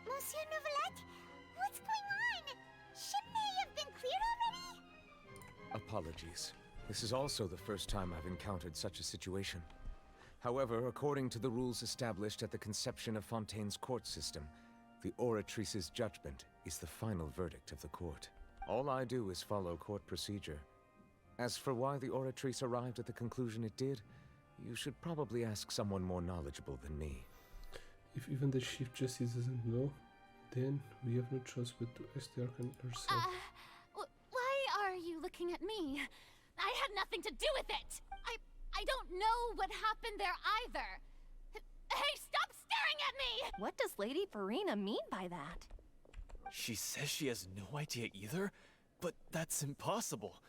Monsieur Nouvelette, what's going on? Shouldn't they have been cleared already? Apologies. This is also the first time I've encountered such a situation. However, according to the rules established at the conception of Fontaine's court system, the Oratrice's judgment is the final verdict of the court. All I do is follow court procedure. As for why the Oratrice arrived at the conclusion it did, you should probably ask someone more knowledgeable than me. If even the Chief Justice doesn't know, then we have no choice but to ask the Archon herself. Why are you looking at me? I had nothing to do with it! I don't know what happened there either! Hey, stop staring at me! What does Lady Farina mean by that? She says she has no idea either, but that's impossible.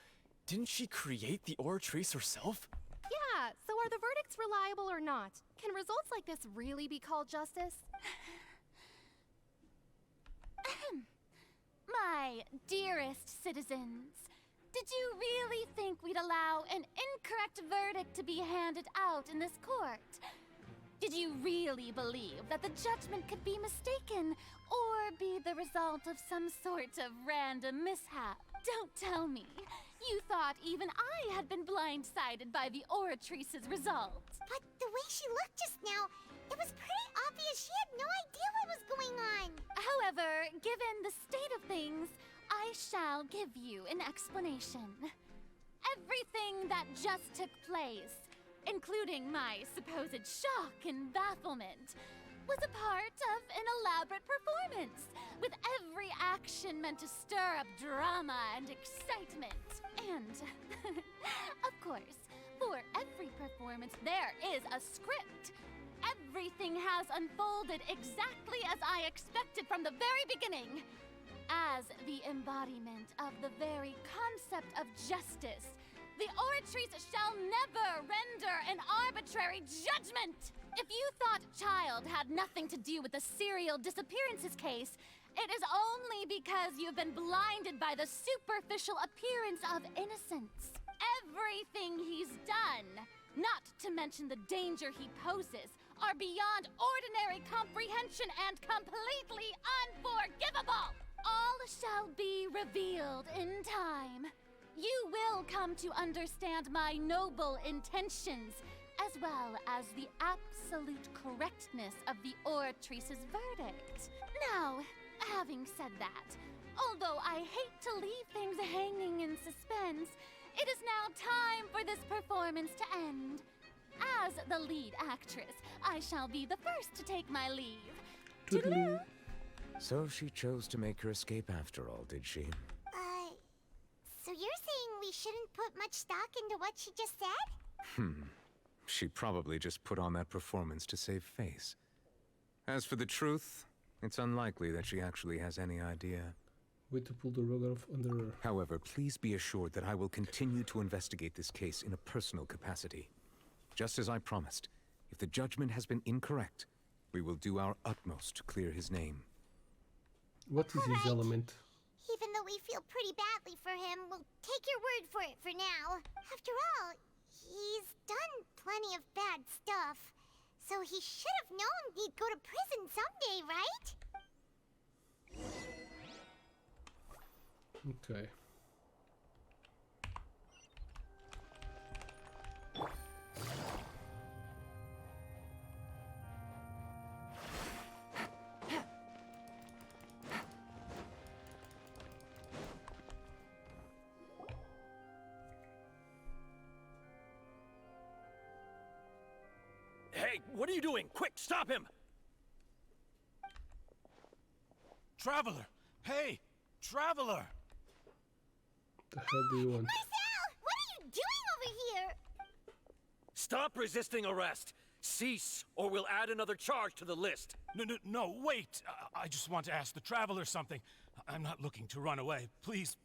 Didn't she create the Oratrice herself? Yeah, so are the verdicts reliable or not? Can results like this really be called justice? My dearest citizens, did you really think we'd allow an incorrect verdict to be handed out in this court? Did you really believe that the judgment could be mistaken or be the result of some sort of random mishap? Don't tell me. You thought even I had been blindsided by the Oratrice's result. But the way she looked just now, it was pretty obvious she had no idea what was going on. However, given the state of things, I shall give you an explanation. Everything that just took place, including my supposed shock and bafflement, was a part of an elaborate performance, with every action meant to stir up drama and excitement. And, of course, for every performance there is a script. Everything has unfolded exactly as I expected from the very beginning. As the embodiment of the very concept of justice, the Oratrice shall never render an arbitrary judgment! If you thought Child had nothing to do with the serial disappearances case, it is only because you've been blinded by the superficial appearance of innocence. Everything he's done, not to mention the danger he poses, are beyond ordinary comprehension and completely unforgivable! All shall be revealed in time. You will come to understand my noble intentions, as well as the absolute correctness of the Oratrice's verdict. Now, having said that, although I hate to leave things hanging in suspense, it is now time for this performance to end. As the lead actress, I shall be the first to take my leave. Toodaloo. So she chose to make her escape after all, did she? So you're saying we shouldn't put much stock into what she just said? She probably just put on that performance to save face. As for the truth, it's unlikely that she actually has any idea. Way to pull the rug off under her. However, please be assured that I will continue to investigate this case in a personal capacity. Just as I promised, if the judgment has been incorrect, we will do our utmost to clear his name. What is his element? Even though we feel pretty badly for him, we'll take your word for it for now. After all, he's done plenty of bad stuff. So he should have known he'd go to prison someday, right? Okay. Hey, what are you doing? Quick, stop him! Traveler! Hey! Traveler! The hell do you want? Marcel! What are you doing over here? Stop resisting arrest! Cease, or we'll add another charge to the list. No, wait! I just want to ask the Traveler something. I'm not looking to run away. Please,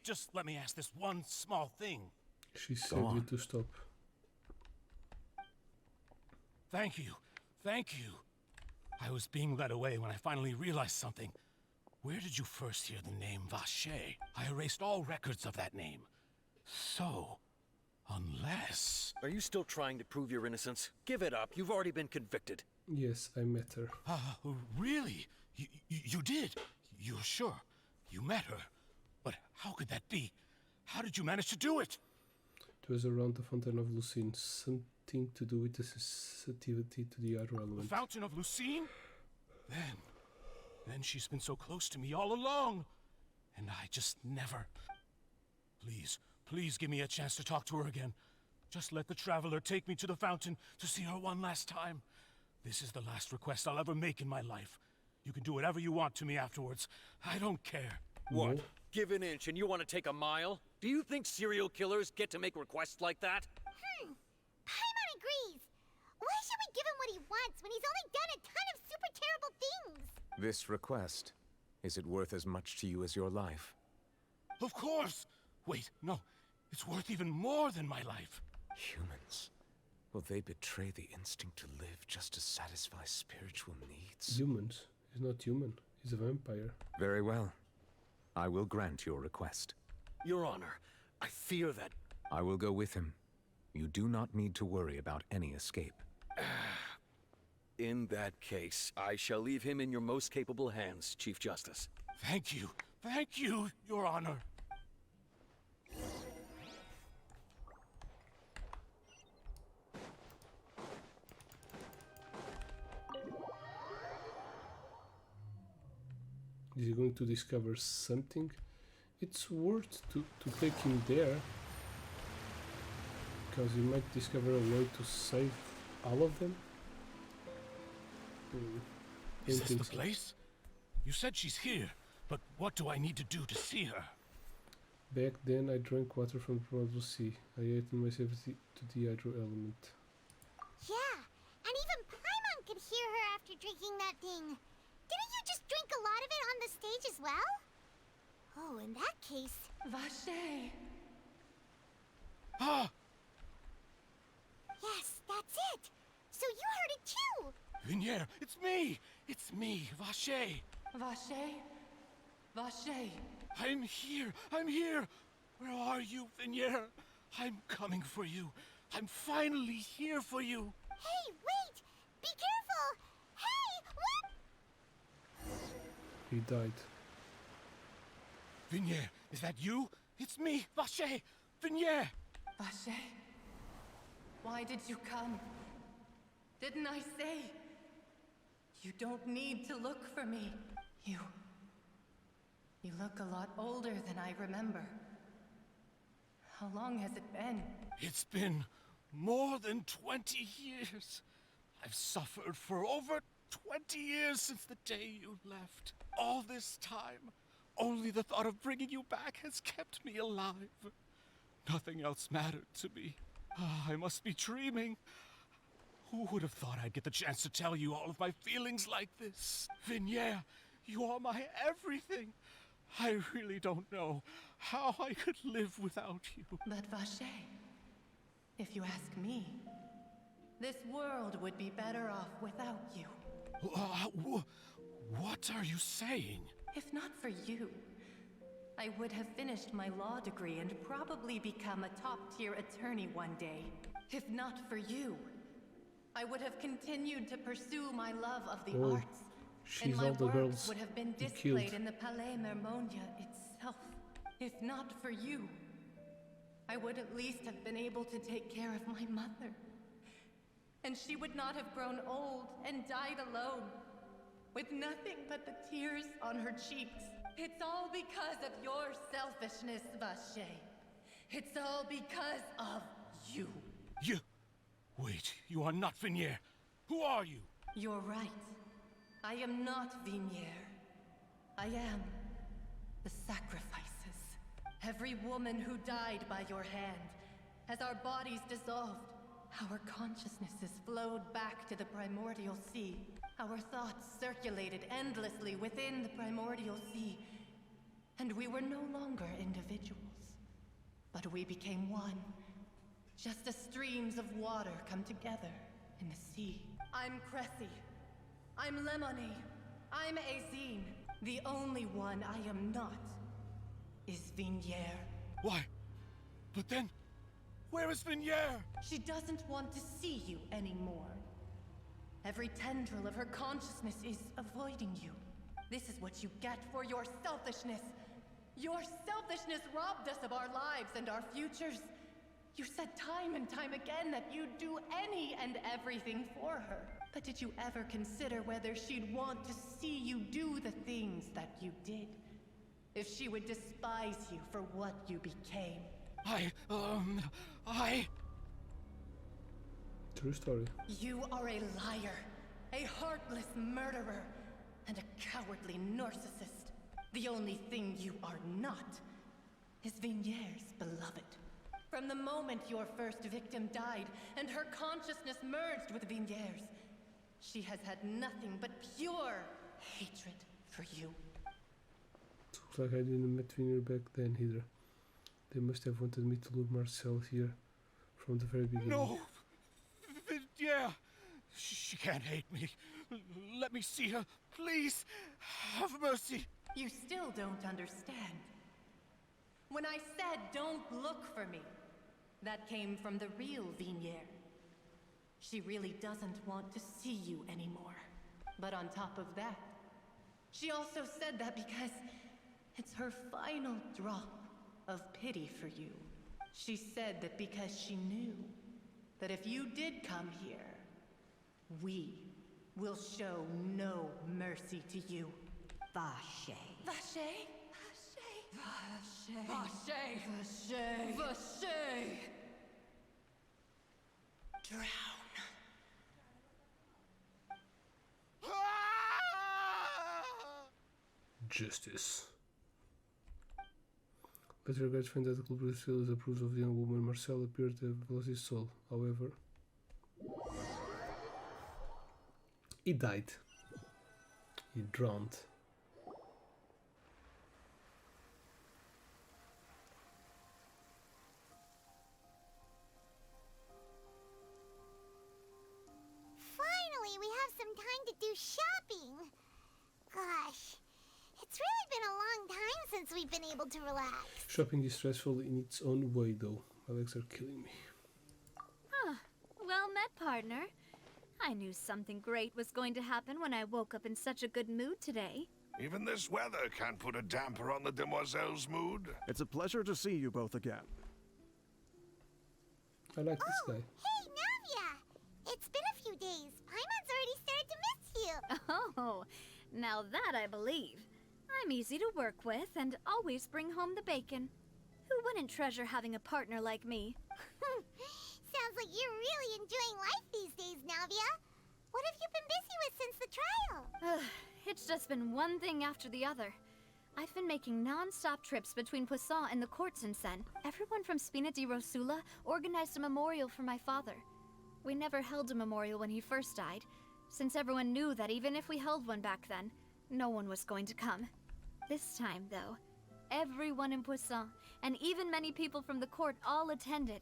just let me ask this one small thing. She said you to stop. Thank you. Thank you. I was being led away when I finally realized something. Where did you first hear the name Vache? I erased all records of that name. So, unless... Are you still trying to prove your innocence? Give it up. You've already been convicted. Yes, I met her. Really? You did? You're sure? You met her? But how could that be? How did you manage to do it? It was around the Fountain of Lucine, something to do with the sensitivity to the other element. The Fountain of Lucine? Then she's been so close to me all along. And I just never... Please give me a chance to talk to her again. Just let the Traveler take me to the fountain to see her one last time. This is the last request I'll ever make in my life. You can do whatever you want to me afterwards. I don't care. What? Give an inch and you want to take a mile? Do you think serial killers get to make requests like that? Paimon agrees. Why should we give him what he wants when he's only done a ton of super terrible things? This request, is it worth as much to you as your life? Of course! Wait, no. It's worth even more than my life. Humans. Will they betray the instinct to live just to satisfy spiritual needs? Humans? He's not human. He's a vampire. Very well. I will grant your request. Your Honor, I fear that... I will go with him. You do not need to worry about any escape. In that case, I shall leave him in your most capable hands, Chief Justice. Thank you, Your Honor. Is he going to discover something? It's worth to take him there, because he might discover a way to save all of them. Is this the place? You said she's here, but what do I need to do to see her? Back then I drank water from the Primordial Sea. I ate myself to the hydro element. Yeah, and even Paimon could hear her after drinking that thing. Didn't you just drink a lot of it on the stage as well? Oh, in that case... Vache! Ah! Yes, that's it! So you heard it too! Vinier, it's me! It's me, Vache! Vache? Vache! I'm here! Where are you, Vinier? I'm coming for you. I'm finally here for you. Hey, wait! Be careful! Hey, what? He died. Vinier, is that you? It's me, Vache! Vinier! Vache? Why did you come? Didn't I say? You don't need to look for me. You look a lot older than I remember. How long has it been? It's been more than 20 years. I've suffered for over 20 years since the day you left. All this time, only the thought of bringing you back has kept me alive. Nothing else mattered to me. I must be dreaming. Who would have thought I'd get the chance to tell you all of my feelings like this? Vinier, you are my everything. I really don't know how I could live without you. But Vache, if you ask me, this world would be better off without you. What are you saying? If not for you, I would have finished my law degree and probably become a top-tier attorney one day. If not for you, I would have continued to pursue my love of the arts, and my works would have been displayed in the Palais Mermonia itself. If not for you, I would at least have been able to take care of my mother. And she would not have grown old and died alone, with nothing but the tears on her cheeks. It's all because of your selfishness, Vache. It's all because of you. You... Wait, you are not Vinier. Who are you? You're right. I am not Vinier. I am the sacrifices. Every woman who died by your hand. As our bodies dissolved, our consciousnesses flowed back to the primordial sea. Our thoughts circulated endlessly within the primordial sea. And we were no longer individuals. But we became one. Just as streams of water come together. in the sea. I'm Cressy. I'm Lemony. I'm Azine. The only one I am not is Vignier. Why? But then, where is Vignier? She doesn't want to see you anymore. Every tendril of her consciousness is avoiding you. This is what you get for your selfishness. Your selfishness robbed us of our lives and our futures. You said time and time again that you'd do any and everything for her. But did you ever consider whether she'd want to see you do the things that you did? If she would despise you for what you became? True story. You are a liar, a heartless murderer, and a cowardly narcissist. The only thing you are not is Vignier's beloved. From the moment your first victim died and her consciousness merged with Vignier's, she has had nothing but pure hatred for you. Looks like I didn't meet Vineyard back then either. They must have wanted me to lure Marcel here from the very beginning. No! Yeah! She can't hate me. Let me see her, please! Have mercy! You still don't understand. When I said don't look for me, that came from the real Vignier. She really doesn't want to see you anymore. But on top of that, she also said that because it's her final drop of pity for you. She said that because she knew that if you did come here, we will show no mercy to you. Vache. Vache? Vache. Vache. Vache. Vache. Drown. Justice. Better guards find that the culprit still approves of the young woman. Marcel appeared to have lost his soul. However, he died. He drowned. Finally, we have some time to do shopping. Gosh, it's really been a long time since we've been able to relax. Shopping is stressful in its own way, though. My legs are killing me. Huh. Well met, partner. I knew something great was going to happen when I woke up in such a good mood today. Even this weather can't put a damper on the demoiselle's mood. It's a pleasure to see you both again. I like this guy. Hey, Navia! It's been a few days. Paimon's already started to miss you. Oh, now that I believe. I'm easy to work with and always bring home the bacon. Who wouldn't treasure having a partner like me? Sounds like you're really enjoying life these days, Navia. What have you been busy with since the trial? It's just been one thing after the other. I've been making non-stop trips between Poisson and the courts in Sen. Everyone from Spina di Rosula organized a memorial for my father. We never held a memorial when he first died, since everyone knew that even if we held one back then, no one was going to come. This time, though, everyone in Poisson, and even many people from the court, all attended.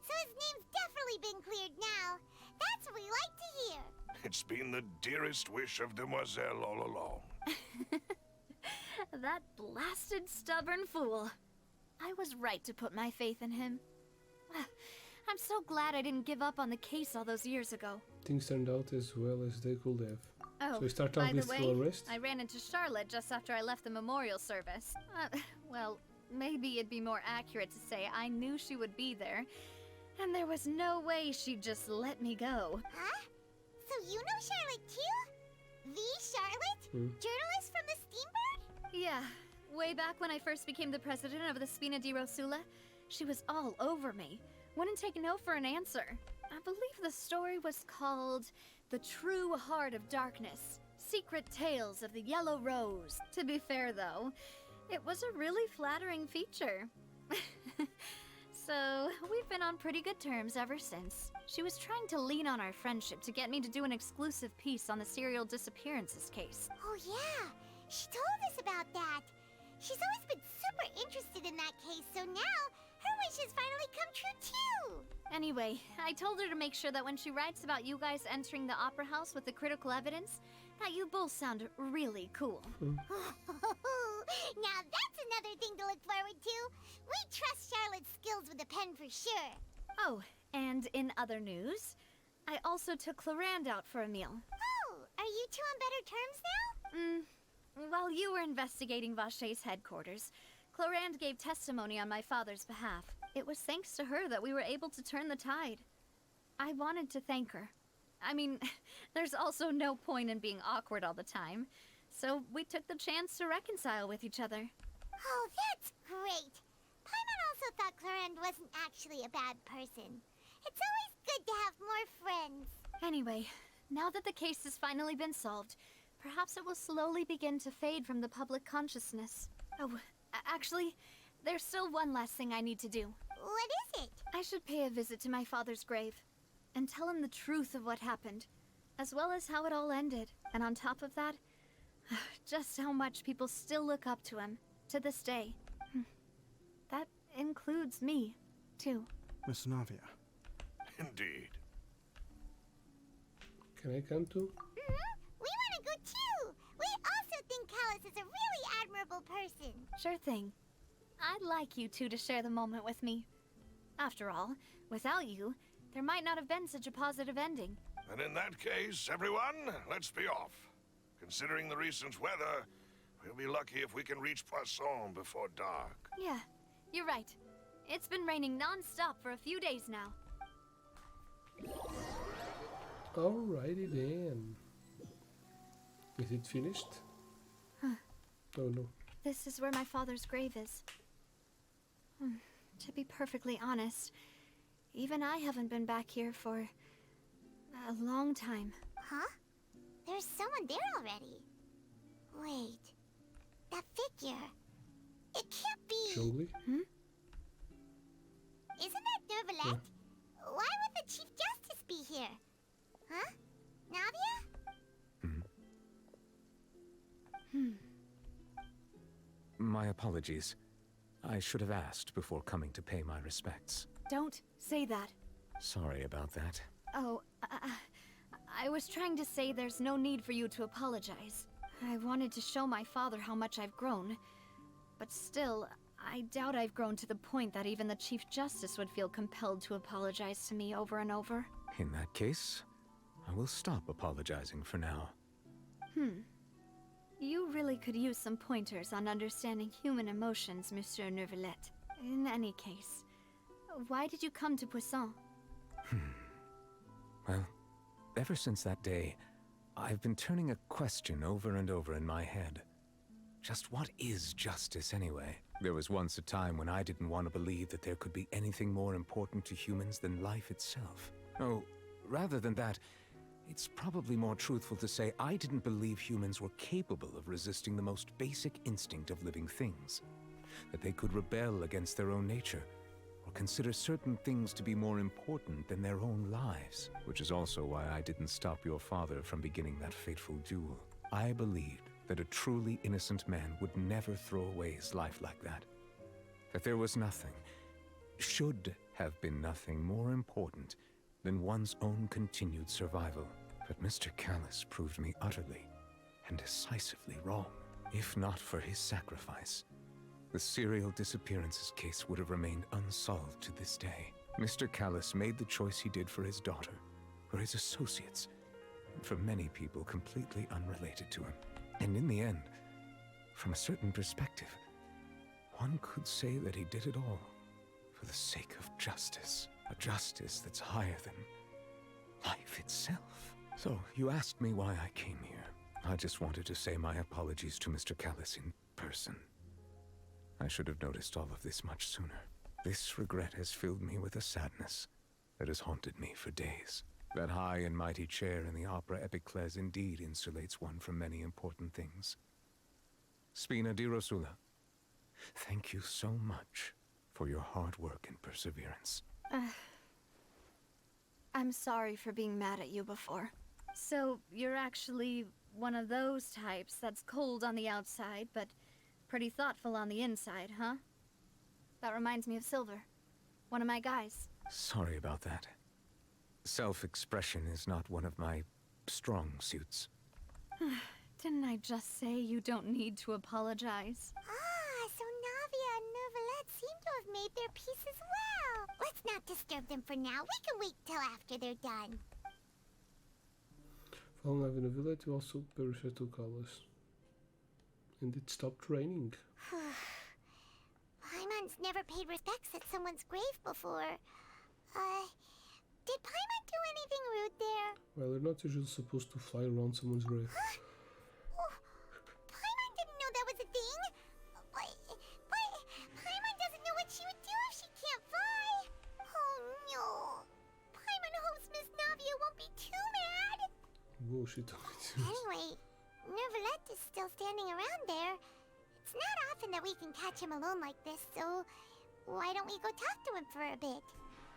So his name's definitely been cleared now. That's what we like to hear. It's been the dearest wish of Demoiselle all along. That blasted stubborn fool. I was right to put my faith in him. I'm so glad I didn't give up on the case all those years ago. Things turned out as well as they could have. Oh, so we start out by the with way, full arrest. I ran into Charlotte just after I left the memorial service. Well, maybe it'd be more accurate to say I knew she would be there, and there was no way she'd just let me go. Huh? So you know Charlotte too? The Charlotte? Journalist from the Steambird? Yeah, way back when I first became the president of the Spina di Rosula, she was all over me. Wouldn't take no for an answer. I believe the story was called The True Heart of Darkness, Secret Tales of the Yellow Rose. To be fair, though, it was a really flattering feature. So, we've been on pretty good terms ever since. She was trying to lean on our friendship to get me to do an exclusive piece on the serial disappearances case. Oh yeah, she told us about that. She's always been super interested in that case, so now her wish has finally come true too. Any Anyway, I told her to make sure that when she writes about you guys entering the opera house with the critical evidence, that you both sound really cool. Now that's another thing to look forward to. We trust Charlotte's skills with a pen for sure. Oh, and in other news, I also took Clarand out for a meal. Oh, are you two on better terms now? While you were investigating Vashay's headquarters, Clarand gave testimony on my father's behalf. It was thanks to her that we were able to turn the tide. I wanted to thank her. I mean, there's also no point in being awkward all the time, so we took the chance to reconcile with each other. Oh, that's great. Paimon also thought Clarand wasn't actually a bad person. It's always good to have more friends. Anyway, now that the case has finally been solved, perhaps it will slowly begin to fade from the public consciousness. Oh, actually, there's still one last thing I need to do. What is it? I should pay a visit to my father's grave and tell him the truth of what happened, as well as how it all ended. And on top of that, just how much people still look up to him to this day. That includes me, too. Miss Navia. Indeed. Can I come too? We want to go too. We also think Callus is a really admirable person. Sure thing. I'd like you two to share the moment with me. After all, without you, there might not have been such a positive ending. And in that case, everyone, let's be off. Considering the recent weather, we'll be lucky if we can reach Poisson before dark. Yeah, you're right. It's been raining non-stop for a few days now. Alrighty then. Is it finished? Huh. Oh no. This is where my father's grave is. To be perfectly honest, even I haven't been back here for a long time. Huh? There's someone there already. Wait. That figure. It can't be... Zhongli? Isn't that Nervalette? Yeah. Why would the Chief Justice be here? Huh? Navia? My apologies. I should have asked before coming to pay my respects. Don't say that. Sorry about that. Oh, I was trying to say there's no need for you to apologize. I wanted to show my father how much I've grown. But still, I doubt I've grown to the point that even the Chief Justice would feel compelled to apologize to me over and over. In that case, I will stop apologizing for now. You really could use some pointers on understanding human emotions, Monsieur Nervalette. In any case, why did you come to Poisson? Well, ever since that day, I've been turning a question over and over in my head. Just what is justice anyway? There was once a time when I didn't want to believe that there could be anything more important to humans than life itself. Oh, rather than that, it's probably more truthful to say I didn't believe humans were capable of resisting the most basic instinct of living things. That they could rebel against their own nature, or consider certain things to be more important than their own lives. Which is also why I didn't stop your father from beginning that fateful duel. I believed that a truly innocent man would never throw away his life like that. That there was nothing, should have been nothing more important than one's own continued survival. But Mr. Callus proved me utterly and decisively wrong. If not for his sacrifice, the serial disappearances case would have remained unsolved to this day. Mr. Callus made the choice he did for his daughter, for his associates, and for many people completely unrelated to him. And in the end, from a certain perspective, one could say that he did it all for the sake of justice. A justice that's higher than life itself. So, you asked me why I came here. I just wanted to say my apologies to Mr. Callus in person. I should have noticed all of this much sooner. This regret has filled me with a sadness that has haunted me for days. That high and mighty chair in the Opera Epiclese indeed insulates one from many important things. Spina di Rosula, thank you so much for your hard work and perseverance. I'm sorry for being mad at you before. So, you're actually one of those types that's cold on the outside, but pretty thoughtful on the inside, huh? That reminds me of Silver. One of my guys. Sorry about that. Self-expression is not one of my strong suits. Didn't I just say you don't need to apologize? Ah, so Navia and Neuvillette seem to have made their peace as well. Let's not disturb them for now. We can wait till after they're done. Following having a village, you also perished to Calus. And it stopped raining. Paimon's never paid respects at someone's grave before. Did Paimon do anything rude there? Well, they're not usually supposed to fly around someone's grave. Paimon didn't know that was a thing. But Paimon doesn't know what she would do if she can't fly. Oh no. Paimon hopes Miss Navia won't be too mad. Whoa, she told me to. Anyway, Neuvillette is still standing around there. It's not often that we can catch him alone like this, so why don't we go talk to him for a bit?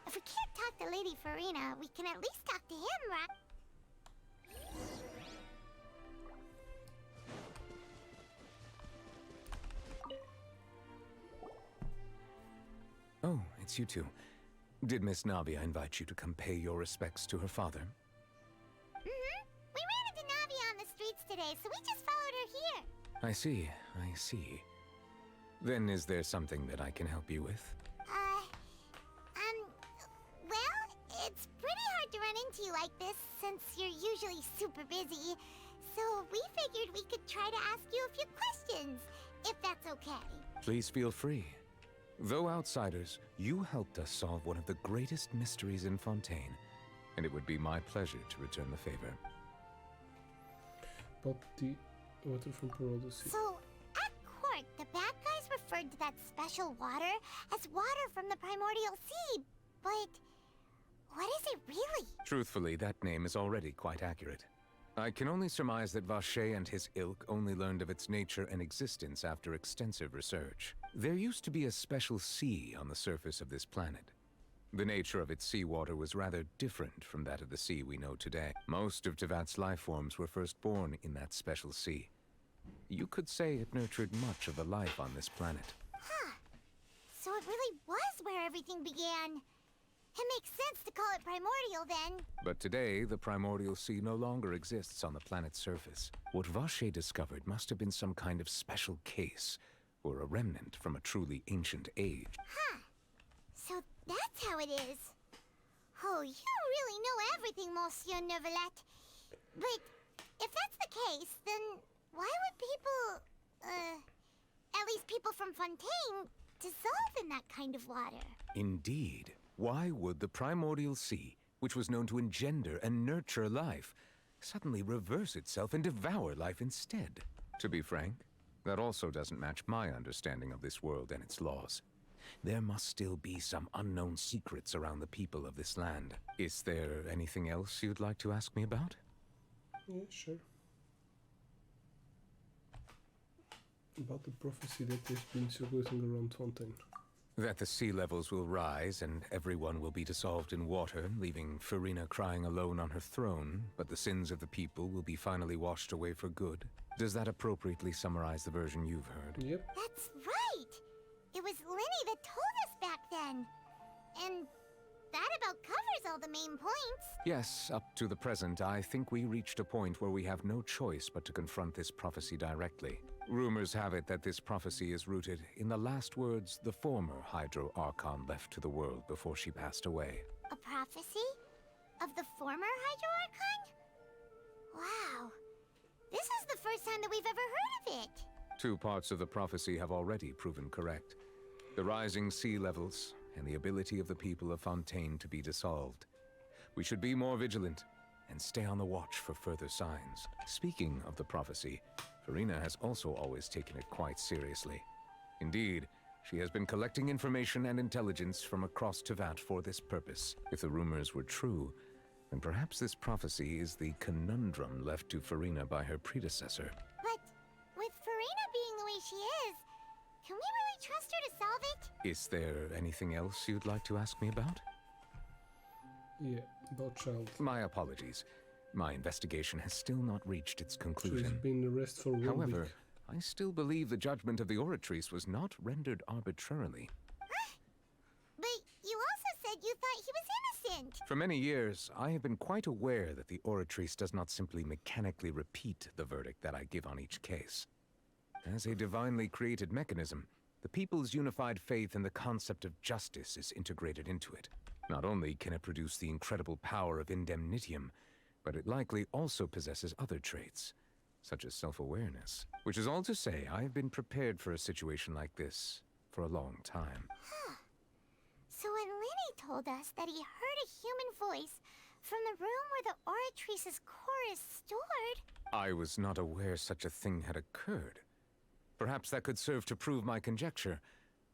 If we can't talk to Lady Farina, we can at least talk to him, right? Oh, it's you two. Did Miss Navia invite you to come pay your respects to her father? We ran into Navia on the streets today, so we just followed her here. I see, I see. Then is there something that I can help you with? Well, it's pretty hard to run into you like this, since you're usually super busy. So we figured we could try to ask you a few questions, if that's okay. Please feel free. Though outsiders, you helped us solve one of the greatest mysteries in Fontaine, and it would be my pleasure to return the favor. But the water from Pearl Sea. So, at court, the bad guys referred to that special water as water from the primordial sea, but what is it really? Truthfully, that name is already quite accurate. I can only surmise that Vacher and his ilk only learned of its nature and existence after extensive research. There used to be a special sea on the surface of this planet. The nature of its seawater was rather different from that of the sea we know today. Most of Tevat's life forms were first born in that special sea. You could say it nurtured much of the life on this planet. Huh. So it really was where everything began. It makes sense to call it primordial then. But today, the primordial sea no longer exists on the planet's surface. What Vacher discovered must have been some kind of special case, or a remnant from a truly ancient age. Huh. So that's how it is. Oh, you really know everything, Monsieur Neuvillette. But if that's the case, then why would people, at least people from Fontaine, dissolve in that kind of water? Indeed. Why would the primordial sea, which was known to engender and nurture life, suddenly reverse itself and devour life instead? To be frank, that also doesn't match my understanding of this world and its laws. There must still be some unknown secrets around the people of this land. Is there anything else you'd like to ask me about? Yeah, sure. About the prophecy that has been circulating around Fontaine. That the sea levels will rise and everyone will be dissolved in water, leaving Farina crying alone on her throne, but the sins of the people will be finally washed away for good. Does that appropriately summarize the version you've heard? Yep. That's right! It was Linny that told us back then. And that about covers all the main points. Yes, up to the present, I think we reached a point where we have no choice but to confront this prophecy directly. Rumors have it that this prophecy is rooted in the last words the former Hydro Archon left to the world before she passed away. A prophecy? Of the former Hydro Archon? Wow. This is the first time that we've ever heard of it. 2 parts of the prophecy have already proven correct. The rising sea levels and the ability of the people of Fontaine to be dissolved. We should be more vigilant and stay on the watch for further signs. Speaking of the prophecy, Farina has also always taken it quite seriously. Indeed, she has been collecting information and intelligence from across Tevat for this purpose. If the rumors were true, then perhaps this prophecy is the conundrum left to Farina by her predecessor. But with Farina being the way she is, can we really trust her to solve it? Is there anything else you'd like to ask me about? Yeah, about child. My apologies. My investigation has still not reached its conclusion. She's been arrested for 1 However, week. I still believe the judgment of the Oratrice was not rendered arbitrarily. But you said you thought he was innocent. For many years, I have been quite aware that the Oratrice does not simply mechanically repeat the verdict that I give on each case. As a divinely created mechanism, the people's unified faith in the concept of justice is integrated into it. Not only can it produce the incredible power of indemnitium, but it likely also possesses other traits, such as self-awareness. Which is all to say, I have been prepared for a situation like this for a long time. So when Lenny told us that he heard a human voice from the room where the Oratrice's core is stored... I was not aware such a thing had occurred. Perhaps that could serve to prove my conjecture.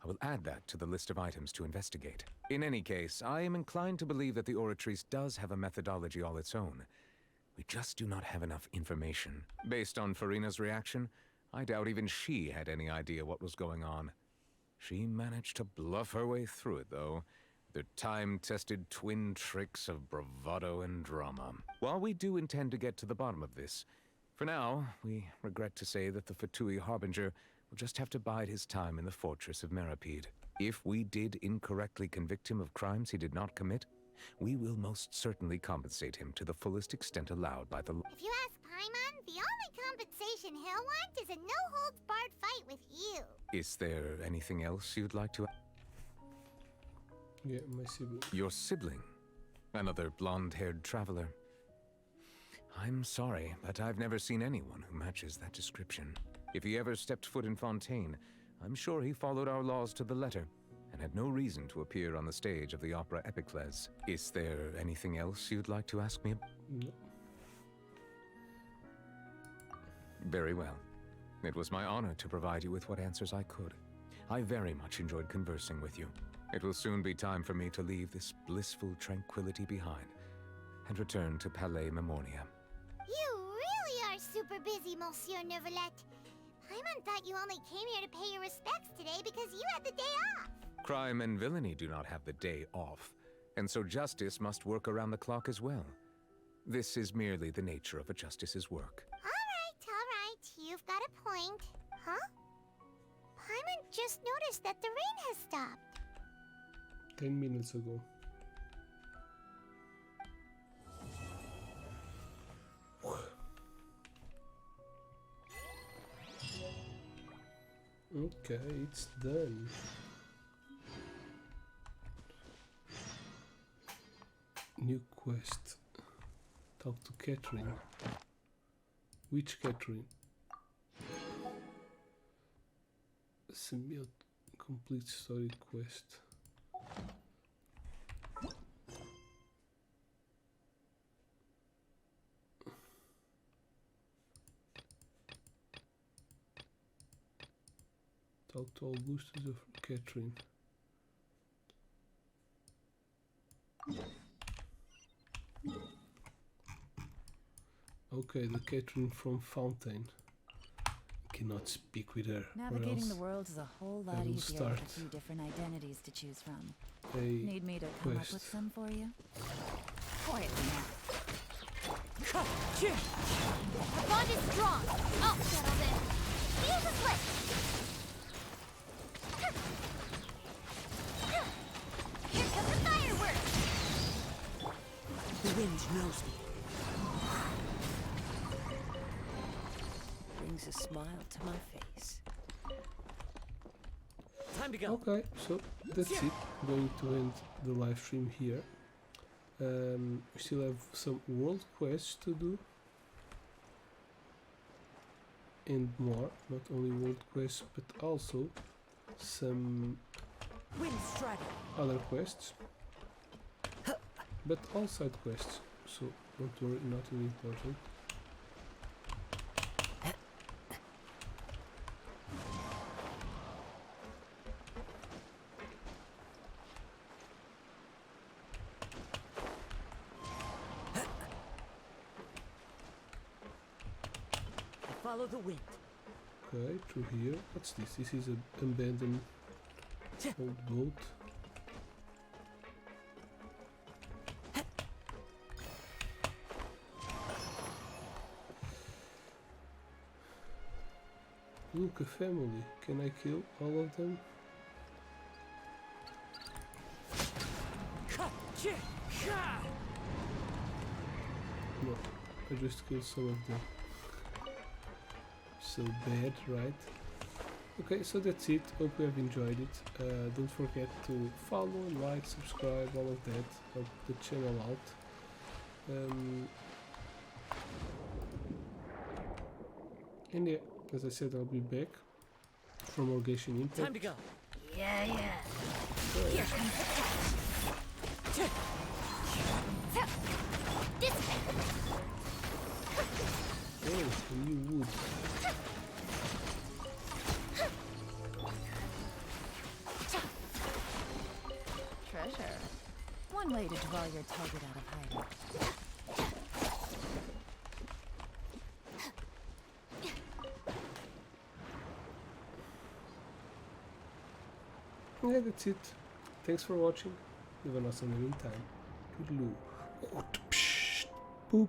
I will add that to the list of items to investigate. In any case, I am inclined to believe that the Oratrice does have a methodology all its own. We just do not have enough information. Based on Farina's reaction, I doubt even she had any idea what was going on. She managed to bluff her way through it, though, with her time-tested twin tricks of bravado and drama. While we do intend to get to the bottom of this, for now, we regret to say that the Fatui Harbinger will just have to bide his time in the fortress of Meripede. If we did incorrectly convict him of crimes he did not commit, we will most certainly compensate him to the fullest extent allowed by the law. If you ask Paimon, the only compensation he'll want is a no-holds-barred fight with you. Is there anything else you'd like to... Yeah, my sibling. Your sibling? Another blonde-haired traveler. I'm sorry, but I've never seen anyone who matches that description. If he ever stepped foot in Fontaine, I'm sure he followed our laws to the letter, and had no reason to appear on the stage of the opera Epicles. Is there anything else you'd like to ask me? No. Very well. It was my honor to provide you with what answers I could. I very much enjoyed conversing with you. It will soon be time for me to leave this blissful tranquility behind and return to Palais Memoria. You really are super busy, Monsieur Neuvillette. Paimon thought you only came here to pay your respects today because you had the day off. Crime and villainy do not have the day off, and so justice must work around the clock as well. This is merely the nature of a justice's work. All right. You've got a point. Huh? Paimon just noticed that the rain has stopped. 10 minutes ago. Okay, it's done. New quest. Talk to Catherine. Which Catherine? Symbiote complete story quest. Talk to Augustus of Catherine. Okay, the Catherine from Fountain. Cannot speak with her. Navigating the world is a whole lot easier with start. a few different identities to choose from. A Need me to come up quest. with some for you? Quietly now. The bond is strong. I'll settle this. Use a flip. Here comes the fireworks. The wind knows me. Brings a smile to my face. Time to go. Okay, so that's it. Going to end the live stream here. We still have some world quests to do. And more, not only world quests, but also some other quests. But all side quests, so don't worry, not really important. Follow the wind. Okay, through here. What's this? This is an abandoned old boat. Look, a family. Can I kill all of them? No, I just killed some of them. So bad, right? Okay, so that's it. Hope you have enjoyed it. Don't forget to follow, like, subscribe, all of that. Help the channel out. And yeah, as I said, I'll be back for more Genshin Impact. Time to go. Yeah, yeah. So, Here comes the catch. oh, a new wood. Treasure. One way to draw your target out of hiding. Yeah, that's it. Thanks for watching. Have an awesome meantime. Toodaloo. Boop.